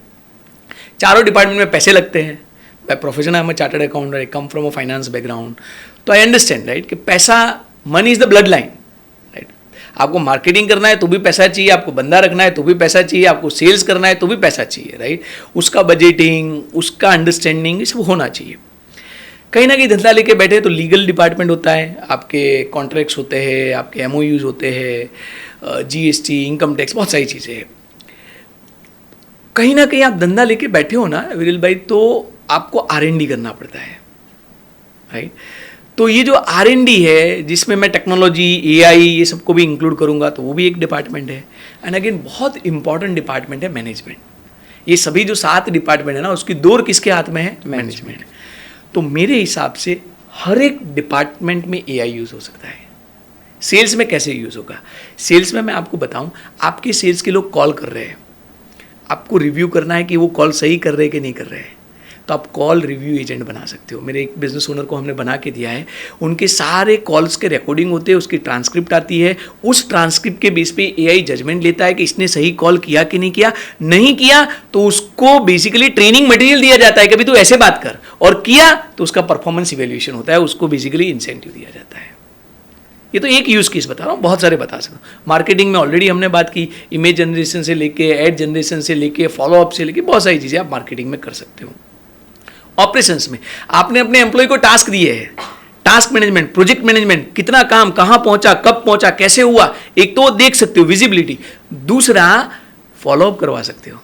चारों डिपार्टमेंट में पैसे लगते हैं। मैं profession I am a chartered accountant, I come from a finance background, तो आई अंडरस्टैंड, राइट, कि पैसा, money is the blood line, right. आपको मार्केटिंग करना है तो भी पैसा चाहिए, आपको बंदा रखना है तो भी पैसा चाहिए, आपको सेल्स करना है तो भी पैसा चाहिए, राइट। उसका बजटिंग, उसका अंडरस्टैंडिंग, ये सब होना चाहिए। कहीं ना कहीं धंधा लेके बैठे तो लीगल डिपार्टमेंट होता है, आपके कॉन्ट्रैक्ट्स होते हैं, आपके MOUs होते हैं, GST, इनकम टैक्स, बहुत सारी चीज़ें हैं। कहीं ना कहीं आप धंधा लेके बैठे हो ना विरल भाई, तो आपको R&D करना पड़ता है, राइट। तो ये जो R&D है, जिसमें मैं टेक्नोलॉजी, AI ये सबको भी इंक्लूड करूँगा, तो वो भी एक डिपार्टमेंट है। एंड अगेन बहुत इंपॉर्टेंट डिपार्टमेंट है मैनेजमेंट। ये सभी जो 7 डिपार्टमेंट है ना, उसकी दौर किसके हाथ में है? मैनेजमेंट। तो मेरे हिसाब से हर एक डिपार्टमेंट में AI यूज़ हो सकता है। सेल्स में कैसे यूज़ होगा? सेल्स में मैं आपको बताऊं, आपके सेल्स के लोग कॉल कर रहे हैं, आपको रिव्यू करना है कि वो कॉल सही कर रहे हैं कि नहीं कर रहे हैं। तो आप कॉल रिव्यू एजेंट बना सकते हो। मेरे एक बिजनेस ओनर को हमने बना के दिया है, उनके सारे कॉल्स के रिकॉर्डिंग होते हैं, उसकी ट्रांसक्रिप्ट आती है, उस ट्रांसक्रिप्ट के बेस पे एआई जजमेंट लेता है कि इसने सही कॉल किया कि नहीं किया। नहीं किया तो उसको बेसिकली ट्रेनिंग मटेरियल दिया जाता है कि अभी तू ऐसे बात कर, और किया तो उसका परफॉर्मेंस इवेल्युएशन होता है, उसको बेसिकली इंसेंटिव दिया जाता है। ये तो एक यूज़ केस बता रहा हूँ, बहुत सारे बता सकता हूँ। मार्केटिंग में ऑलरेडी हमने बात की, इमेज जनरेशन से लेके एड जनरेशन से लेके फॉलोअप से लेके बहुत सारी चीज़ें आप मार्केटिंग में कर सकते हो। ऑपरेशंस में आपने अपने एम्प्लॉय को टास्क दिए हैं, टास्क मैनेजमेंट, प्रोजेक्ट मैनेजमेंट, कितना काम कहाँ पहुँचा, कब पहुँचा, कैसे हुआ, एक तो देख सकते हो विजिबिलिटी, दूसरा फॉलोअप करवा सकते हो।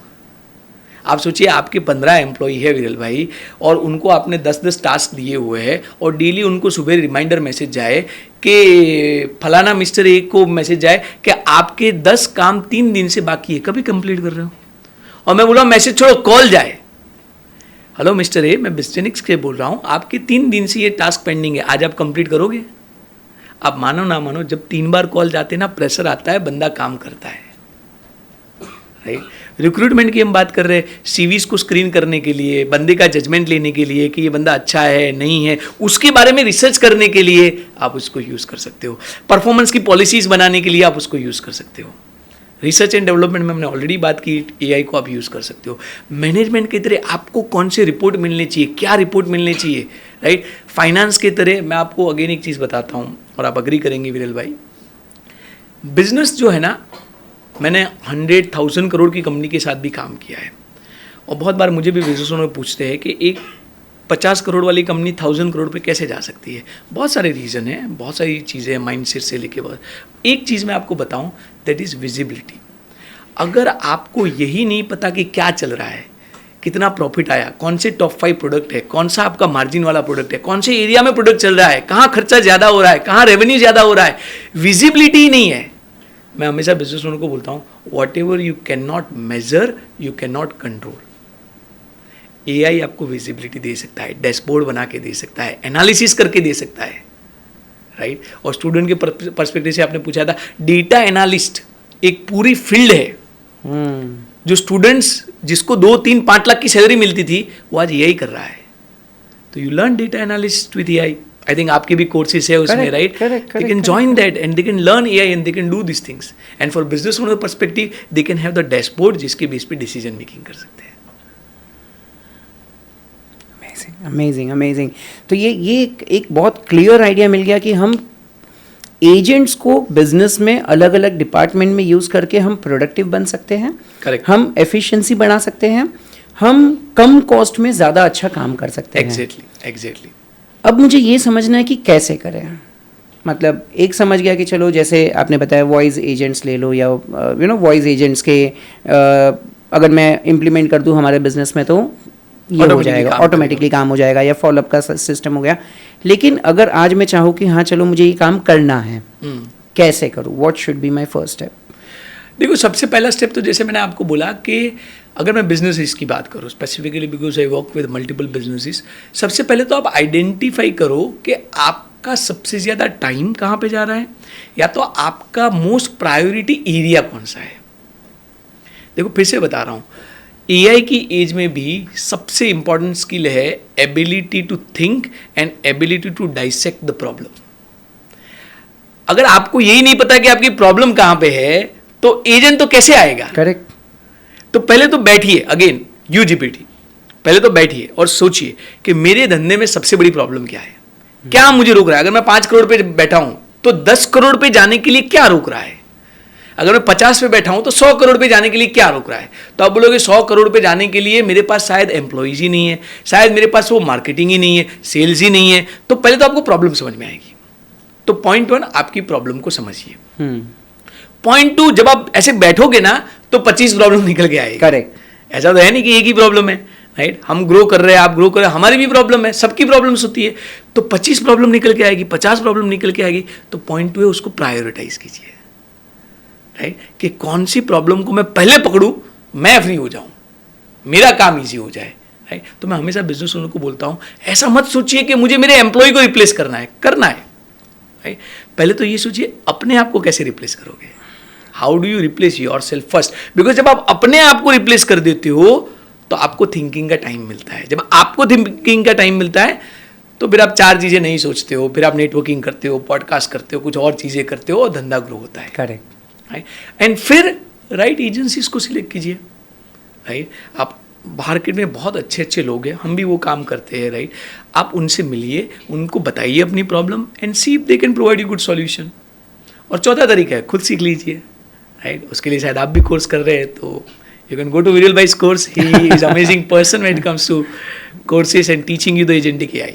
आप सोचिए आपके 15 एम्प्लॉई है विरल भाई, और उनको आपने 10-10 टास्क दिए हुए हैं, और डेली उनको सुबह रिमाइंडर मैसेज जाए कि फलाना मिस्टर ए को मैसेज जाए कि आपके 10 काम 3 दिन से बाकी है, कभी कंप्लीट कर रहे हो। और मैं बोला मैसेज छोड़ो, कॉल जाए, हेलो मिस्टर ए, मैं बिस्टेनिक्स से बोल रहा हूँ, आपके 3 दिन से ये टास्क पेंडिंग है, आज आप कंप्लीट करोगे। आप मानो ना मानो, जब 3 बार कॉल जाते ना, प्रेशर आता है, बंदा काम करता है। रिक्रूटमेंट की हम बात कर रहे हैं, सीवीज को स्क्रीन करने के लिए, बंदे का जजमेंट लेने के लिए कि ये बंदा अच्छा है नहीं है, उसके बारे में रिसर्च करने के लिए आप उसको यूज़ कर सकते हो। परफॉर्मेंस की पॉलिसीज बनाने के लिए आप उसको यूज़ कर सकते हो। रिसर्च एंड डेवलपमेंट में हमने ऑलरेडी बात की, एआई को आप यूज़ कर सकते हो। मैनेजमेंट की तरह आपको कौन से रिपोर्ट मिलने चाहिए, क्या रिपोर्ट मिलने चाहिए, राइट। फाइनेंस की तरह मैं आपको अगेन एक चीज़ बताता हूँ और आप अग्री करेंगे विरल भाई, बिजनेस जो है ना, मैंने 100,000 करोड़ की कंपनी के साथ भी काम किया है, और बहुत बार मुझे भी बिजनेस ओनर पूछते हैं कि एक 50 करोड़ वाली कंपनी 1000 करोड़ पे कैसे जा सकती है। बहुत सारे रीज़न हैं, बहुत सारी चीज़ें हैं, माइंडसेट से लेके बहुत। एक चीज़ मैं आपको बताऊं, दैट इज़ विजिबिलिटी। अगर आपको यही नहीं पता कि क्या चल रहा है, कितना प्रॉफिट आया, कौन से टॉप 5 प्रोडक्ट है, कौन सा आपका मार्जिन वाला प्रोडक्ट है, कौन से एरिया में प्रोडक्ट चल रहा है, कहाँ खर्चा ज़्यादा हो रहा है, कहाँ रेवेन्यू ज़्यादा हो रहा है, विजिबिलिटी ही नहीं है। मैं हमेशा बिजनेस ओनर को बोलता हूँ, whatever you can not measure you can not control. AI आपको विजिबिलिटी दे सकता है, डैशबोर्ड बना के दे सकता है, एनालिसिस करके दे सकता है, राइट। और स्टूडेंट के पर्सपेक्टिव से आपने पूछा था, डेटा एनालिस्ट एक पूरी फील्ड है। जो स्टूडेंट्स जिसको 2-3-5 लाख की सैलरी मिलती थी, वो आज एआई कर रहा है। तो you learn data analyst with AI. I think आपके भी कोर्सेज है उसमें, right. They can join that and they can learn AI and they can do this things. And for business owner perspective they can have the dashboard जिसके base पे decision making कर सकते हैं। Amazing amazing. तो ये एक बहुत clear idea मिल गया कि हम एजेंट्स को बिजनेस में अलग अलग डिपार्टमेंट में यूज करके हम प्रोडक्टिव बन सकते हैं, करेक्ट, हम एफिशिएंसी बढ़ा सकते हैं, हम कम कॉस्ट में ज़्यादा अच्छा काम कर सकते हैं। एग्जैक्टली। अब मुझे ये समझना है कि कैसे करें। मतलब एक समझ गया कि चलो जैसे आपने बताया वॉइस एजेंट्स ले लो, या वॉइस एजेंट्स के अगर मैं इम्प्लीमेंट कर दूं हमारे बिजनेस में तो ये हो जाएगा, ऑटोमेटिकली काम हो जाएगा, या फॉलोअप का सिस्टम हो गया। लेकिन अगर आज मैं चाहूँ कि हाँ चलो मुझे ये काम करना है, कैसे करूँ, what should be my first step? देखो, सबसे पहला स्टेप तो जैसे मैंने आपको बोला कि अगर मैं बिजनेसेस की बात करूँ specifically, because I work with multiple businesses, सबसे पहले तो आप आइडेंटिफाई करो कि आपका सबसे ज़्यादा टाइम कहाँ पे जा रहा है, या तो आपका मोस्ट प्रायोरिटी एरिया कौन सा है। देखो फिर से बता रहा हूँ, एआई की एज में भी सबसे इंपॉर्टेंट स्किल है ability to think and ability to dissect the problem. अगर आपको यही नहीं पता कि आपकी प्रॉब्लम कहाँ पे है, तो एजेंट तो कैसे आएगा? करेक्ट। तो पहले तो बैठिए, अगेन यूजीपीटी, पहले तो बैठिए और सोचिए कि मेरे धंधे में सबसे बड़ी प्रॉब्लम क्या है, क्या मुझे रोक रहा है। अगर मैं 5 करोड़ पे बैठा हूं तो 10 करोड़ पे जाने के लिए क्या रोक रहा है। अगर मैं 50 पे बैठा हूं तो 100 करोड़ पे जाने के लिए क्या रोक रहा है। तो आप बोलोगे 100 करोड़ पे जाने के लिए मेरे पास शायद एम्प्लॉइज ही नहीं है, शायद मेरे पास वो मार्केटिंग ही नहीं है, सेल्स ही नहीं है। तो पहले तो आपको प्रॉब्लम समझ में आएगी। तो पॉइंट 1, आपकी प्रॉब्लम को समझिए। पॉइंट 2, जब आप ऐसे बैठोगे ना तो 25 प्रॉब्लम निकल के आएगी। करेक्ट। ऐसा तो है नहीं कि एक ही प्रॉब्लम है, राइट। हम ग्रो कर रहे हैं, आप ग्रो कर रहे हैं, हमारी भी प्रॉब्लम है, सबकी प्रॉब्लम्स होती है। तो 25 प्रॉब्लम निकल के आएगी, 50 प्रॉब्लम निकल के आएगी। तो पॉइंट 2 है, उसको प्रायोरिटाइज कीजिए, राइट, कि कौन सी प्रॉब्लम को मैं पहले पकड़ूं, मैं फ्री हो जाऊं, मेरा काम ईजी हो जाए, राइट। तो मैं हमेशा बिजनेस ओनर को बोलता हूं, ऐसा मत सोचिए कि मुझे मेरे एम्प्लॉय को रिप्लेस करना है, राइट। पहले तो ये सोचिए अपने आप को कैसे रिप्लेस करोगे। How do you replace your self first, because जब आप अपने आप को रिप्लेस कर देते हो तो आपको थिंकिंग का टाइम मिलता है। जब आपको थिंकिंग का टाइम मिलता है तो फिर आप 4 चीज़ें नहीं सोचते हो, फिर आप नेटवर्किंग करते हो, पॉडकास्ट करते हो, कुछ और चीज़ें करते हो और धंधा ग्रो होता है। करेक्ट। एंड फिर राइट एजेंसीज को सिलेक्ट कीजिए। राइट, आप मार्केट में बहुत अच्छे अच्छे लोग हैं, हम भी वो काम करते हैं। राइट, आप उनसे मिलिए, उनको बताइए अपनी problem and see if they can provide you good solution. और चौथा तरीका है खुद सीख लीजिए। राइट, उसके लिए शायद आप भी कोर्स कर रहे हैं तो you can go to Viral Bhai's course. He is amazing person when it comes to courses and teaching you the agentic AI.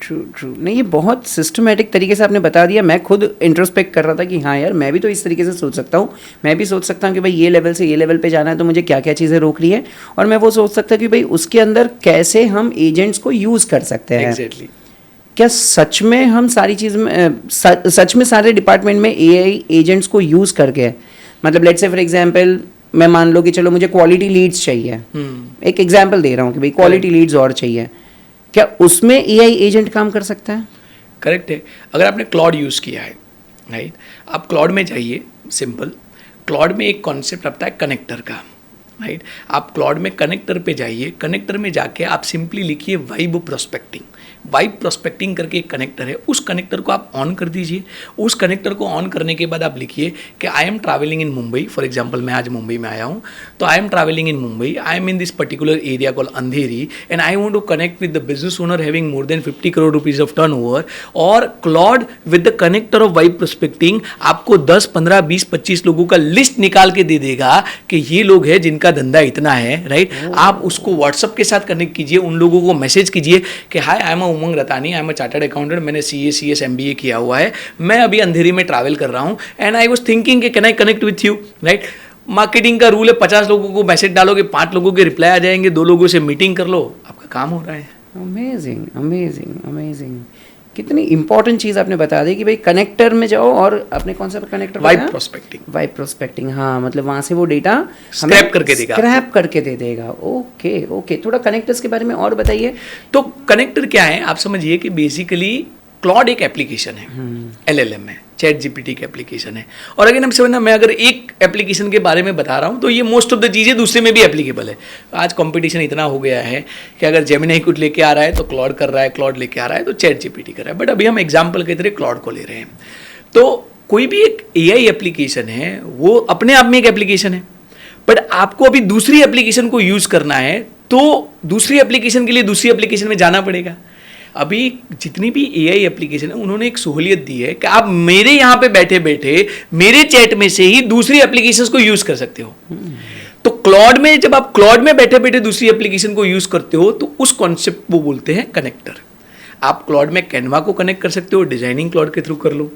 True. नहीं, ये बहुत सिस्टमेटिक तरीके से आपने बता दिया। मैं खुद इंट्रोस्पेक्ट कर रहा था कि हाँ यार, मैं भी तो इस तरीके से सोच सकता हूँ। मैं भी सोच सकता हूँ कि भाई ये लेवल से ये लेवल पे जाना है तो मुझे क्या क्या चीज़ें रोक रही है, और मैं वो सोच सकता कि भाई उसके अंदर कैसे हम एजेंट्स को यूज़ कर सकते हैं। Exactly. क्या सच में हम सारी चीज़ में सच में सारे डिपार्टमेंट में एआई एजेंट्स को यूज़ करके, मतलब लेट्स से फॉर एग्जांपल मैं मान लो कि चलो मुझे क्वालिटी लीड्स चाहिए, एक एग्जांपल दे रहा हूँ कि भाई क्वालिटी लीड्स और चाहिए, क्या उसमें एआई एजेंट काम कर सकता है? करेक्ट है। अगर आपने क्लॉड यूज़ किया है, राइट, आप क्लॉड में जाइए। सिंपल, क्लॉड में एक कॉन्सेप्ट आता है कनेक्टर का। राइट, आप क्लॉड में कनेक्टर पे जाइए, कनेक्टर में जाके आप सिंपली लिखिए वाइब प्रोस्पेक्टिंग। वाइब प्रोस्पेक्टिंग करके एक कनेक्टर है, उस कनेक्टर को आप ऑन कर दीजिए। उस कनेक्टर को ऑन करने के बाद आप लिखिए कि I am travelling in Mumbai. For example मैं आज मुंबई में आया हूँ, तो I am travelling in Mumbai, I am in this particular area call Andheri and I want to connect with the business owner having more than 50 crore rupees of turnover. और Claude with the connector of vibe prospecting आपको 10, 15, 20, 25 लोगों का list निकाल के दे देगा कि ये लोग हैं जिनका धंधा इतना है। राइट, आप उसको व्हाट्सअप के साथ कनेक्ट कीजिए, उन लोगों को मैसेज कीजिए कि hi I am Umang Ratani, I am chartered accountant, मैंने CA MBA किया हुआ है, मैं अभी अंधेरी में ट्रैवल कर रहा हूँ एंड आई वाज थिंकिंग कि can I connect with you. Right, marketing का रूल है 50 लोगों को मैसेज डालोगे, 5 लोगों के रिप्लाई आ जाएंगे, 2 लोगों से मीटिंग कर लो, आपका काम हो रहा है। Amazing amazing amazing. कितनी इंपॉर्टेंट चीज़ आपने बता दी कि भाई कनेक्टर में जाओ और अपने कौन सा connector, vibe prospecting. Vibe prospecting, हाँ, मतलब वहाँ से वो डेटा स्क्रैप करके देगा, स्क्रैप करके दे देगा। ओके, थोड़ा कनेक्टर्स के बारे में और बताइए। तो कनेक्टर क्या है, आप समझिए कि बेसिकली क्लॉड एक एप्लीकेशन है, LLM है, चैट जीपीटी की एप्लीकेशन है। और अगर हम समझना, मैं अगर एक एप्लीकेशन के बारे में बता रहा हूँ तो ये मोस्ट ऑफ द चीज़ें दूसरे में भी एप्लीकेबल है। आज कंपटीशन इतना हो गया है कि अगर जेमिनी कुछ लेके आ रहा है तो क्लॉड कर रहा है, क्लॉड लेके आ रहा है तो चैट जीपीटी कर रहा है। बट अभी हम एग्जाम्पल के तरह क्लॉड को ले रहे हैं। तो कोई भी एक AI एप्लीकेशन है, वो अपने आप में एक एप्लीकेशन है, बट आपको अभी दूसरी एप्लीकेशन को यूज़ करना है तो दूसरी एप्लीकेशन के लिए दूसरी एप्लीकेशन में जाना पड़ेगा। अभी जितनी भी AI एप्लीकेशन है उन्होंने एक सहूलियत दी है कि आप मेरे यहाँ पे बैठे बैठे मेरे चैट में से ही दूसरी एप्लीकेशंस को यूज कर सकते हो। तो क्लॉड में जब आप क्लॉड में बैठे बैठे दूसरी एप्लीकेशन को यूज करते हो तो उस कॉन्सेप्ट को बोलते हैं कनेक्टर। आप क्लॉड में कैनवा को कनेक्ट कर सकते हो, डिजाइनिंग क्लॉड के थ्रू कर लो।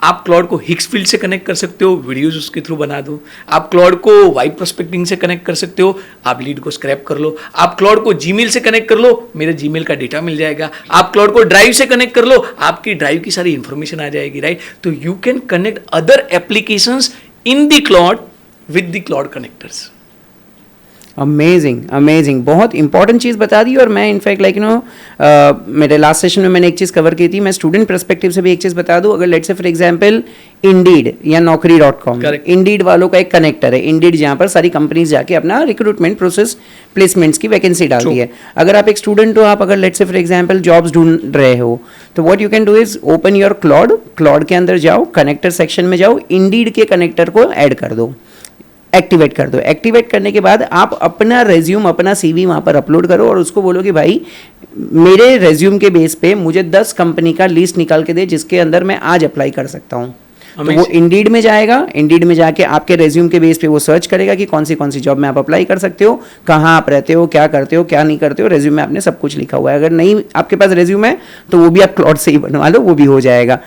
आप क्लॉड को हिक्सफील्ड से कनेक्ट कर सकते हो, वीडियोस उसके थ्रू बना दो। आप क्लॉड को वाइब प्रोस्पेक्टिंग से कनेक्ट कर सकते हो, आप लीड को स्क्रैप कर लो। आप क्लॉड को जीमेल से कनेक्ट कर लो, मेरे जीमेल का डेटा मिल जाएगा। आप क्लॉड को ड्राइव से कनेक्ट कर लो, आपकी ड्राइव की सारी इंफॉर्मेशन आ जाएगी। राइट, तो you can connect other applications in the Claude with the Claude connectors. Amazing, बहुत इंपॉर्टेंट चीज़ बता दी। और मैं इनफैक्ट मेरे लास्ट सेशन में मैंने एक चीज़ कवर की थी, मैं स्टूडेंट पर्सपेक्टिव से भी एक चीज़ बता दूं। अगर let's say for example Indeed या naukri.com, इंडीड वालों का एक कनेक्टर है। इंडीड जहाँ पर सारी कंपनीज जाके अपना रिक्रूटमेंट प्रोसेस, प्लेसमेंट्स की वैकेंसी डालती है। अगर आप एक स्टूडेंट हो, आप अगर let's say for example jobs ढूंढ रहे हो, तो what you can do is open your Claude के अंदर जाओ, कनेक्टर सेक्शन में जाओ, इंडीड के कनेक्टर को ऐड कर दो, एक्टिवेट कर दो। एक्टिवेट करने के बाद आप अपना रेज्यूम, अपना CV वहाँ पर अपलोड करो और उसको बोलो कि भाई मेरे रेज्यूम के बेस पे मुझे 10 कंपनी का लिस्ट निकाल के दे जिसके अंदर मैं आज अप्लाई कर सकता हूँ। तो वो इंडीड में जाएगा, इंडीड में जाके आपके रेज्यूम के बेस पे वो सर्च करेगा कि कौन सी जॉब में आप अप्लाई कर सकते हो, कहाँ आप रहते हो, क्या करते हो, क्या नहीं करते हो। रेज्यूम में आपने सब कुछ लिखा हुआ है। अगर नहीं आपके पास रेज्यूम है तो वो भी आप क्लॉड से ही बनवा लो, वो भी हो जाएगा।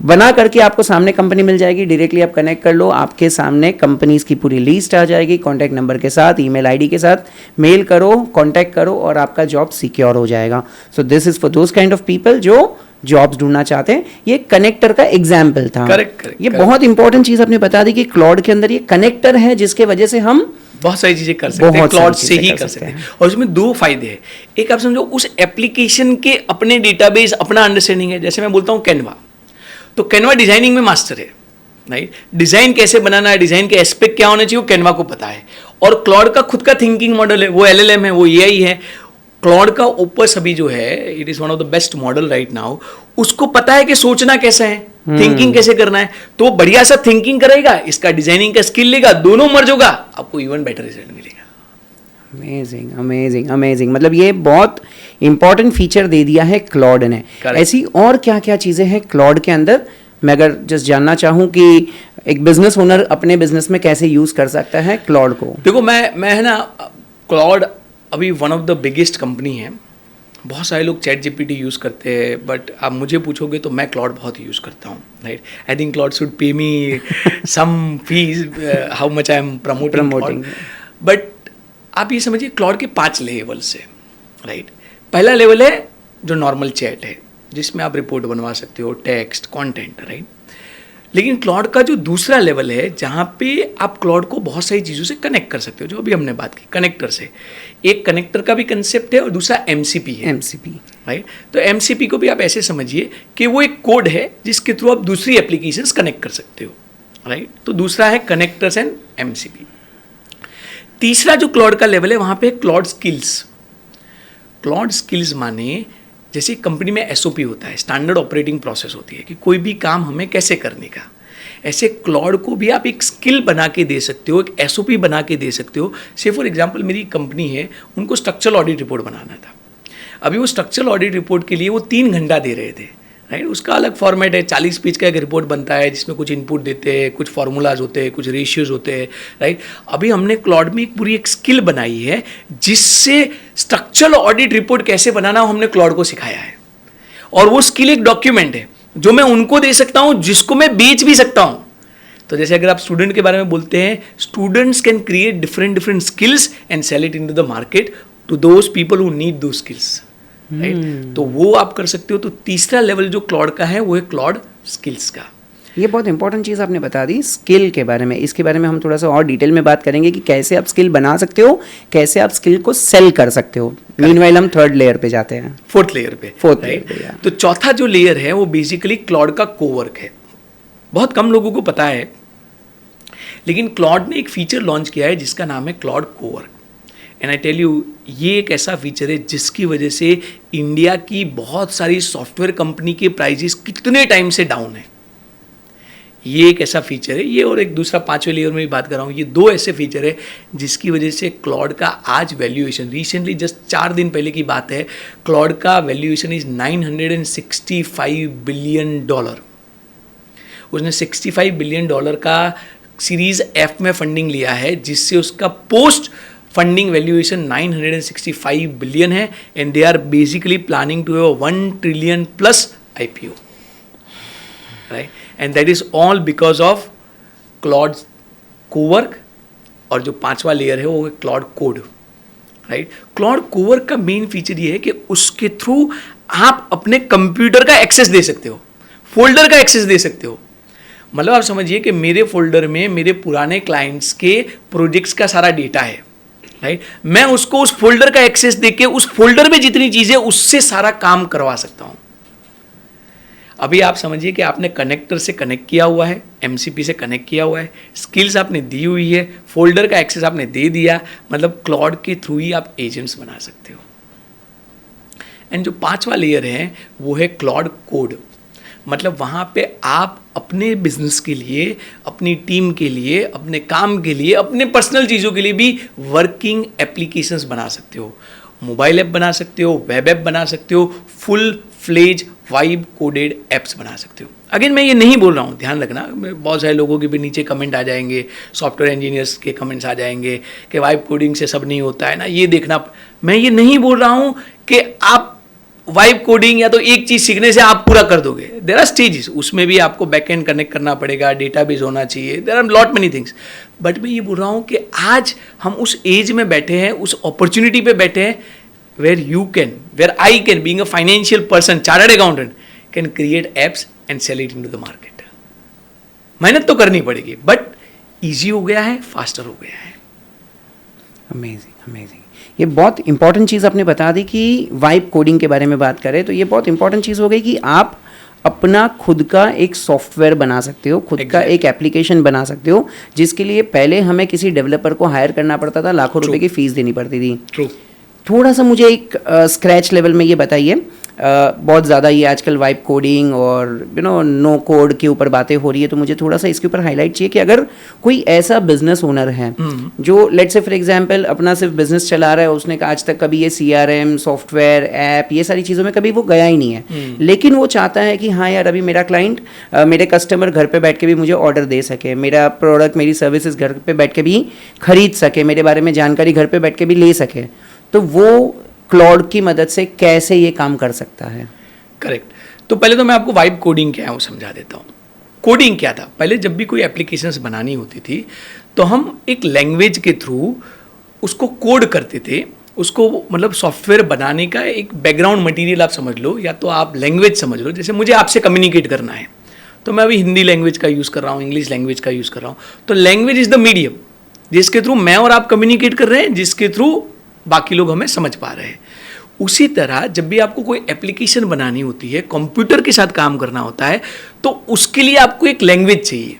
बना करके आपको सामने कंपनी मिल जाएगी, डायरेक्टली आप कनेक्ट कर लो, आपके सामने कंपनीज की पूरी लिस्ट आ जाएगी, कॉन्टैक्ट नंबर के साथ, ईमेल आईडी के साथ। मेल करो, कॉन्टैक्ट करो और आपका जॉब सिक्योर हो जाएगा। So this is for those kind of people जो जॉब्स ढूंढना चाहते हैं। ये कनेक्टर का एग्जाम्पल था। करेक्ट। बहुत इंपॉर्टेंट चीज आपने बता दी कि क्लॉड के अंदर ये कनेक्टर है जिसके वजह से हम बहुत सारी चीजें कर सकते हैं, क्लॉड से ही कर सकते हैं। और इसमें 2 फायदे हैं। एक, आप समझो उस एप्लीकेशन के अपने डेटाबेस, अपना अंडरस्टैंडिंग है। जैसे मैं बोलता हूँ कैनवा, तो कैनवा डिजाइनिंग में मास्टर है। राइट, डिजाइन कैसे बनाना है, डिजाइन के एस्पेक्ट क्या होने चाहिए, वो कैनवा को पता है। और क्लाउड का खुद का थिंकिंग मॉडल है, वो LLM है, वो AI है। क्लाउड का ओपस अभी जो है, it is one of the best model right now. उसको पता है कि सोचना कैसे है, थिंकिंग कैसे करना है, तो वो बढ़िया सा थिंकिंग करेगा, इसका डिजाइनिंग का स्किल लेगा, दोनों मर्ज होगा, आपको इवन बेटर रिजल्ट मिलेगा। अमेजिंग अमेजिंग अमेजिंग, मतलब ये बहुत इंपॉर्टेंट फीचर दे दिया है क्लॉड ने। Correct. ऐसी और क्या क्या चीज़ें हैं क्लॉड के अंदर, मैं अगर जस्ट जानना चाहूँ कि एक बिजनेस ओनर अपने बिजनेस में कैसे यूज़ कर सकता है क्लॉड को। देखो मैं है ना, क्लाउड अभी one of the biggest company है। बहुत सारे लोग चैट जीपीटी यूज़ करते हैं, बट आप मुझे पूछोगे तो मैं क्लाउड बहुत यूज़ करता हूँ, right. I think Claude should pay me some fee how much I am promoting. But आप ये समझिए क्लाउड के 5 लेवल्स है, राइट। पहला लेवल है जो नॉर्मल चैट है, जिसमें आप रिपोर्ट बनवा सकते हो, टेक्स्ट, कंटेंट, राइट। लेकिन क्लाउड का जो दूसरा लेवल है, जहाँ पे आप क्लाउड को बहुत सारी चीज़ों से कनेक्ट कर सकते हो, जो अभी हमने बात की कनेक्टर से। एक कनेक्टर का भी कंसेप्ट है और दूसरा MCP है, MCP, राइट। तो MCP को भी आप ऐसे समझिए कि वो एक कोड है जिसके थ्रू आप दूसरी एप्लीकेशंस कनेक्ट कर सकते हो, राइट। तो दूसरा है कनेक्टर्स एंड MCP। तीसरा जो क्लाउड का लेवल है, वहाँ पे क्लाउड स्किल्स। क्लाउड स्किल्स माने जैसे कंपनी में SOP होता है, स्टैंडर्ड ऑपरेटिंग प्रोसेस होती है कि कोई भी काम हमें कैसे करने का, ऐसे क्लाउड को भी आप एक स्किल बना के दे सकते हो, एक SOP बना के दे सकते हो। से फॉर एग्जांपल मेरी कंपनी है, उनको स्ट्रक्चरल ऑडिट रिपोर्ट बनाना था। अभी वो स्ट्रक्चरल ऑडिट रिपोर्ट के लिए वो 3 घंटा दे रहे थे, राइट। उसका अलग फॉर्मेट है, 40 पेज का एक रिपोर्ट बनता है, जिसमें कुछ इनपुट देते हैं, कुछ फार्मूलाज होते हैं, कुछ रेशियोज होते हैं, राइट। अभी हमने क्लाउड में एक पूरी एक स्किल बनाई है, जिससे स्ट्रक्चरल ऑडिट रिपोर्ट कैसे बनाना हमने क्लाउड को सिखाया है। और वो स्किल एक डॉक्यूमेंट है जो मैं उनको दे सकता हूं, जिसको मैं बेच भी सकता हूं। तो जैसे अगर आप स्टूडेंट के बारे में बोलते हैं, students can create different skills and sell it into the market to those people who need those skills, right. तो वो आप कर सकते हो। तो तीसरा लेवल जो क्लाउड का है वो है क्लाउड स्किल्स का। ये बहुत इंपॉर्टेंट चीज़ आपने बता दी स्किल के बारे में। इसके बारे में हम थोड़ा सा और डिटेल में बात करेंगे कि कैसे आप स्किल बना सकते हो, कैसे आप स्किल को सेल कर सकते हो। मीनवाइल हम 3rd लेयर पे जाते हैं, 4th लेयर पे। तो चौथा जो लेयर है वो बेसिकली क्लाउड का कोवर्क है। बहुत कम लोगों को पता है, लेकिन क्लाउड ने एक फीचर लॉन्च किया है जिसका नाम है Claude cowork. And I tell you, ये एक ऐसा फीचर है जिसकी वजह से इंडिया की बहुत सारी सॉफ्टवेयर कंपनी के प्राइजेस कितने टाइम से डाउन है। ये एक ऐसा फीचर है, ये और एक दूसरा 5वें लेयर में भी बात कर रहा हूँ। ये 2 ऐसे फीचर है जिसकी वजह से क्लाउड का आज वैल्यूएशन, रिसेंटली जस्ट 4 दिन पहले की बात है, क्लाउड का वैल्यूएशन इज $965 बिलियन। उसने $65 बिलियन का सीरीज F में फंडिंग लिया है, जिससे उसका पोस्ट फंडिंग वैल्यूएशन 965 बिलियन है। And they are basically planning to have 1 trillion plus IPO, right. And that is all because of Claude cowork. और जो 5वां लेयर है वो है Claude code, right. Claude cowork का मेन फीचर ये है कि उसके थ्रू आप अपने कंप्यूटर का एक्सेस दे सकते हो, फोल्डर का एक्सेस दे सकते हो। मतलब आप समझिए कि मेरे फोल्डर में मेरे पुराने क्लाइंट्स के प्रोजेक्ट्स का सारा डेटा है, राइट। मैं उसको उस फोल्डर का एक्सेस देके उस फोल्डर में जितनी चीजें, उससे सारा काम करवा सकता हूं। अभी आप समझिए कि आपने कनेक्टर से कनेक्ट किया हुआ है, MCP से कनेक्ट किया हुआ है, स्किल्स आपने दी हुई है, फोल्डर का एक्सेस आपने दे दिया, मतलब क्लाउड के थ्रू ही आप एजेंट्स बना सकते हो। एंड जो 5वां लेयर है वो है क्लाउड कोड। मतलब वहाँ पे आप अपने बिजनेस के लिए, अपनी टीम के लिए, अपने काम के लिए, अपने पर्सनल चीज़ों के लिए भी वर्किंग एप्लीकेशंस बना सकते हो। मोबाइल ऐप बना सकते हो, वेब ऐप बना सकते हो, full fledge vibe coded apps बना सकते हो। अगेन मैं ये नहीं बोल रहा हूँ, ध्यान रखना, बहुत सारे लोगों के भी नीचे कमेंट आ जाएंगे, सॉफ्टवेयर इंजीनियर्स के कमेंट्स आ जाएंगे कि वाइब कोडिंग से सब नहीं होता है ना, ये देखना। मैं ये नहीं बोल रहा हूँ कि आप वाइब कोडिंग या तो एक चीज सीखने से आप पूरा कर दोगे। देयर आर स्टेजेस, उसमें भी आपको बैकएंड कनेक्ट करना पड़ेगा, डेटाबेस होना चाहिए, there are lot many things. But मैं ये बोल रहा हूँ कि आज हम उस एज में बैठे हैं, उस अपॉर्चुनिटी पे बैठे हैं, where I can, being a financial person, chartered accountant, can create apps and sell it into the market. मेहनत तो करनी पड़ेगी, बट इजी हो गया है, फास्टर हो गया है। Amazing amazing. ये बहुत इंपॉर्टेंट चीज़ आपने बता दी कि वाइब कोडिंग के बारे में बात करें तो ये बहुत इंपॉर्टेंट चीज़ हो गई कि आप अपना खुद का एक सॉफ्टवेयर बना सकते हो, खुद का एक एप्लीकेशन बना सकते हो, जिसके लिए पहले हमें किसी डेवलपर को हायर करना पड़ता था, लाखों रुपए की फीस देनी पड़ती थी। थोड़ा सा मुझे एक स्क्रैच लेवल में ये बताइए, बहुत ज़्यादा ये आजकल वाइब कोडिंग और नो कोड के ऊपर बातें हो रही है, तो मुझे थोड़ा सा इसके ऊपर हाईलाइट चाहिए कि अगर कोई ऐसा बिजनेस ओनर है जो लेट्स से फॉर एग्जांपल अपना सिर्फ बिजनेस चला रहा है, उसने आज तक कभी ये CRM सॉफ्टवेयर ऐप ये सारी चीज़ों में कभी वो गया ही नहीं है, लेकिन वो चाहता है कि हाँ यार अभी मेरा क्लाइंट मेरे कस्टमर घर पे बैठ के भी मुझे ऑर्डर दे सके, मेरा प्रोडक्ट मेरी सर्विसेज घर पे बैठ के भी खरीद सके, मेरे बारे में जानकारी घर पे बैठ के भी ले सके, तो वो क्लाउड की मदद से कैसे ये काम कर सकता है? करेक्ट। तो पहले तो मैं आपको वाइब कोडिंग क्या है वो समझा देता हूँ। कोडिंग क्या था, पहले जब भी कोई एप्लीकेशंस बनानी होती थी तो हम एक लैंग्वेज के थ्रू उसको कोड करते थे, उसको मतलब सॉफ्टवेयर बनाने का एक बैकग्राउंड मटेरियल आप समझ लो, या तो आप लैंग्वेज समझ लो। जैसे मुझे आपसे कम्युनिकेट करना है तो मैं अभी हिंदी लैंग्वेज का यूज़ कर रहा हूँ, इंग्लिश लैंग्वेज का यूज़ कर रहा हूँ, तो लैंग्वेज इज़ द मीडियम जिसके थ्रू मैं और आप कम्युनिकेट कर रहे हैं, जिसके थ्रू बाकी लोग हमें समझ पा रहे हैं। उसी तरह जब भी आपको कोई एप्लीकेशन बनानी होती है, कंप्यूटर के साथ काम करना होता है, तो उसके लिए आपको एक लैंग्वेज चाहिए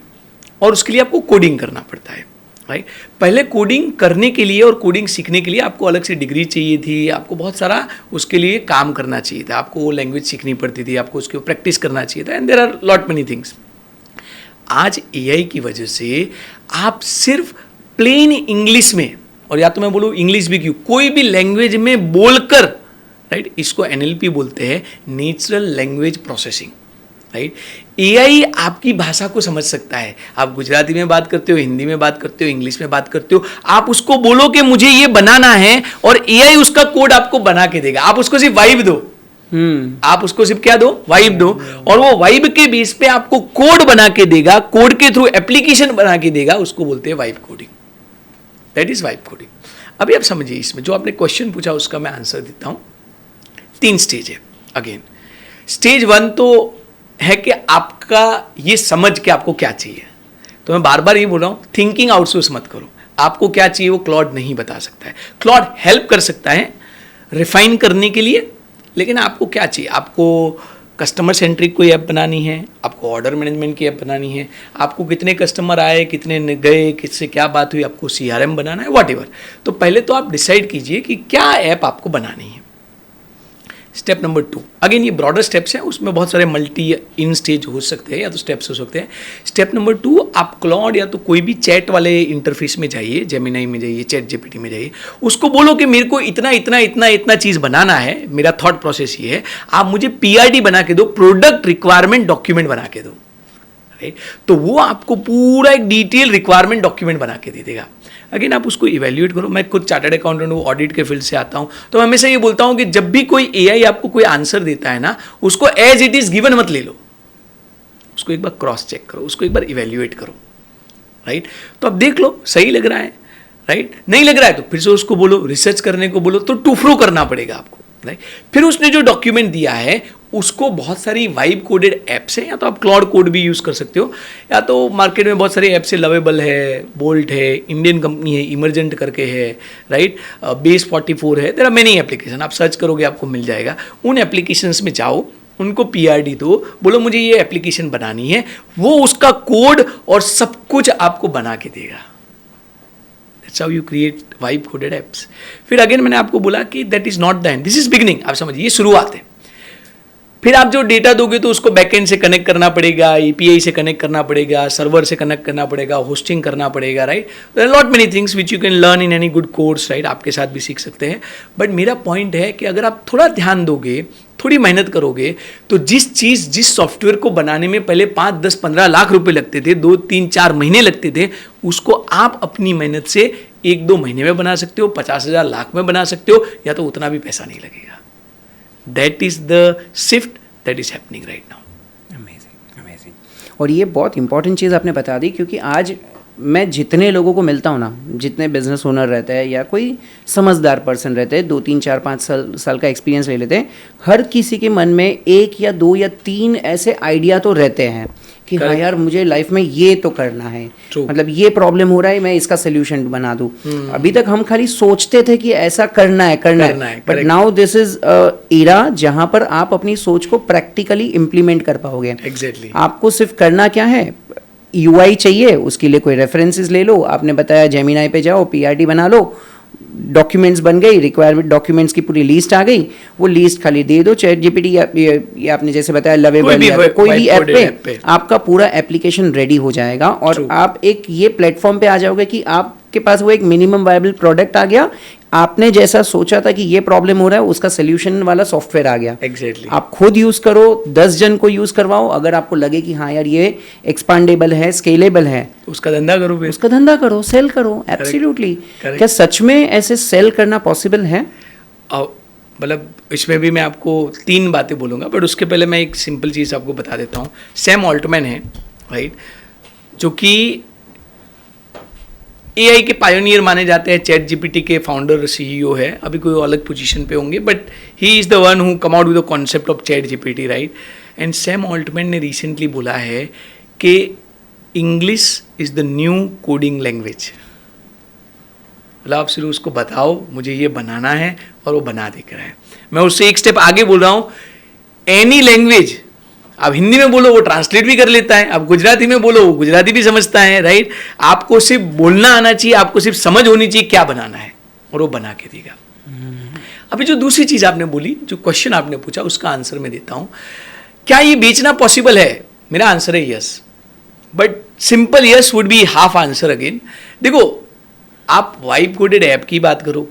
और उसके लिए आपको कोडिंग करना पड़ता है, राइट। पहले कोडिंग करने के लिए और कोडिंग सीखने के लिए आपको अलग से डिग्री चाहिए थी, आपको बहुत सारा उसके लिए काम करना चाहिए था, आपको वो लैंग्वेज सीखनी पड़ती थी, आपको उसके प्रैक्टिस करना चाहिए था, and there are lot many things. आज AI की वजह से आप सिर्फ प्लेन इंग्लिश में, और या तो मैं बोलूँ इंग्लिश भी क्यों, कोई भी लैंग्वेज में बोलकर, राइट, इसको NLP बोलते हैं, natural language processing, right. AI आपकी भाषा को समझ सकता है, आप गुजराती में बात करते हो, हिंदी में बात करते हो, इंग्लिश में बात करते हो, आप उसको बोलो कि मुझे ये बनाना है और AI उसका कोड आपको बना के देगा। आप उसको सिर्फ वाइब दो, आप उसको सिर्फ क्या दो, वाइब दो, और वो वाइब के बेस पे आपको कोड बना के देगा, कोड के थ्रू एप्लीकेशन बना के देगा, उसको बोलते हैं vibe coding, that is vibe coding. अभी आप समझिए, इसमें जो आपने क्वेश्चन पूछा उसका मैं आंसर देता हूं। 3 स्टेज है। अगेन स्टेज 1 तो है कि आपका ये समझ के आपको क्या चाहिए, तो मैं बार बार ये बोल रहा हूं, थिंकिंग आउटसोर्स मत करो। आपको क्या चाहिए वो क्लॉड नहीं बता सकता है, क्लॉड हेल्प कर सकता है रिफाइन करने के लिए, लेकिन आपको क्या चाहिए, आपको कस्टमर सेंट्रिक कोई ऐप बनानी है, आपको ऑर्डर मैनेजमेंट की ऐप बनानी है, आपको कितने कस्टमर आए, कितने गए, किससे क्या बात हुई, आपको CRM बनाना है, व्हाटएवर। तो पहले तो आप डिसाइड कीजिए कि क्या ऐप आपको बनानी है। स्टेप नंबर 2, अगेन ये ब्रॉडर स्टेप्स हैं, उसमें बहुत सारे मल्टी इन स्टेज हो सकते हैं या तो स्टेप्स हो सकते हैं। स्टेप नंबर 2, आप क्लॉड या तो कोई भी चैट वाले इंटरफेस में जाइए, जेमिनाई में जाइए, चैट GPT में जाइए, उसको बोलो कि मेरे को इतना इतना इतना इतना चीज़ बनाना है, मेरा थॉट प्रोसेस ये है, आप मुझे PRD बना के दो, प्रोडक्ट रिक्वायरमेंट डॉक्यूमेंट बना के दो, राइट। तो वो आपको पूरा एक डिटेल रिक्वायरमेंट डॉक्यूमेंट बना के दे देगा। अगेन आप उसको इवेल्युएट करो। मैं खुद चार्टर्ड अकाउंटेंट हूँ, ऑडिट के फील्ड से आता हूँ, तो मैं हमेशा ये बोलता हूँ कि जब भी कोई AI आपको कोई आंसर देता है ना, उसको एज इट इज गिवन मत ले लो, उसको एक बार क्रॉस चेक करो, उसको एक बार इवेल्युएट करो, राइट। तो अब देख लो सही लग रहा है, राइट, नहीं लग रहा है तो फिर से उसको बोलो, रिसर्च करने को बोलो, तो टूफ्रो करना पड़ेगा आपको, राइट। फिर उसने जो डॉक्यूमेंट दिया है उसको बहुत सारी वाइब कोडेड ऐप्स हैं, या तो आप क्लाउड कोड भी यूज़ कर सकते हो, या तो मार्केट में बहुत सारे ऐप्स है, लवेबल है, बोल्ट है, इंडियन कंपनी है, इमरजेंट करके है, राइट, बेस 44 है, देयर आर मेनी एप्लीकेशन, आप सर्च करोगे आपको मिल जाएगा। उन एप्लीकेशंस में जाओ, उनको PRD दो, बोलो मुझे ये एप्लीकेशन बनानी है, वो उसका कोड और सब कुछ आपको बना के देगा। That's how you create vibe coded apps. फिर अगेन मैंने आपको बोला कि that is not the end, this is beginning। आप समझिए, ये शुरुआत है। फिर आप जो डेटा दोगे तो उसको बैकएंड से कनेक्ट करना पड़ेगा, API से कनेक्ट करना पड़ेगा, सर्वर से कनेक्ट करना पड़ेगा, होस्टिंग करना पड़ेगा, right. There are lot many things which you can learn in any good course, right, आपके साथ भी सीख सकते हैं। बट मेरा पॉइंट है कि अगर आप थोड़ा ध्यान दोगे, थोड़ी मेहनत करोगे, तो जिस सॉफ्टवेयर को बनाने में पहले 5, 10, 15 लाख रुपए लगते थे, 2, 3, 4 महीने लगते थे, उसको आप अपनी मेहनत से 1-2 महीने में बना सकते हो, 50,000 लाख में बना सकते हो, या तो उतना भी पैसा नहीं लगेगा। That is the shift that is happening right now. Amazing, amazing. और ये बहुत इंपॉर्टेंट चीज़ आपने बता दी, क्योंकि आज मैं जितने लोगों को मिलता हूँ ना, जितने बिजनेस ओनर रहते हैं या कोई समझदार पर्सन रहते हैं, 2, 3, 4, 5 साल का एक्सपीरियंस ले लेते हैं, हर किसी के मन में 1 या 2 या 3 ऐसे आइडिया तो रहते हैं कि हाँ Correct. यार मुझे लाइफ में ये तो करना है, True. मतलब ये प्रॉब्लम हो रहा है, मैं इसका सोल्यूशन बना दूं। अभी तक हम खाली सोचते थे कि ऐसा करना है करना है, but correct. Now this is era जहां पर आप अपनी सोच को प्रैक्टिकली इम्प्लीमेंट कर पाओगे। एग्जैक्टली आपको सिर्फ करना क्या है, यूआई चाहिए, उसके लिए कोई रेफरेंसेस ले लो, आपने बताया जेमिनाई पे जाओ, पीआरटी बना लो, डॉक्यूमेंट्स बन गई, रिक्वायरमेंट डॉक्यूमेंट्स की पूरी लिस्ट आ गई, वो लिस्ट खाली दे दो चैट जीपीटी या आपने जैसे बताया लवेबल या कोई भी ऐप पे आपका पूरा एप्लीकेशन रेडी हो जाएगा और True. आप एक ये प्लेटफॉर्म पे आ जाओगे कि आपके पास वो एक मिनिमम वायबल प्रोडक्ट आ गया, आपने जैसा सोचा था कि ये प्रॉब्लम हो रहा है उसका सोल्यूशन वाला सॉफ्टवेयर आ गया। एग्जैक्टली आप खुद यूज करो, 10 जन को यूज करवाओ, अगर आपको लगे कि हाँ यार ये एक्सपांडेबल है, स्केलेबल है, उसका धंधा करो फिर। उसका धंधा करो, सेल करो। एब्सोल्युटली। Correct. क्या सच में ऐसे सेल करना पॉसिबल है? और मतलब इसमें भी मैं आपको 3 बातें बोलूँगा, बट उसके पहले मैं एक सिंपल चीज़ आपको बता देता हूँ। सैम ऑल्टमैन है, राइट, जो कि एआई के पायोनियर माने जाते हैं, चैट जीपीटी के फाउंडर सीईओ है, अभी कोई अलग पोजीशन पे होंगे, but he is the one who come out with the concept of chat GPT, right. And Sam Altman ने रिसेंटली बोला है कि English is the new coding language. मतलब आप सिर्फ उसको बताओ मुझे ये बनाना है और वो बना देख रहा है। मैं उससे एक स्टेप आगे बोल रहा हूँ, एनी लैंग्वेज आप हिंदी में बोलो वो ट्रांसलेट भी कर लेता है, आप गुजराती में बोलो वो गुजराती भी समझता है, राइट। आपको सिर्फ बोलना आना चाहिए, आपको सिर्फ समझ होनी चाहिए क्या बनाना है और वो बना के देगा। अभी जो दूसरी चीज आपने बोली, जो क्वेश्चन आपने पूछा, उसका आंसर मैं देता हूं। क्या ये बेचना पॉसिबल है? मेरा आंसर है yes, but simple yes would be half answer again. देखो, आप वाइब कोडेड ऐप की बात करो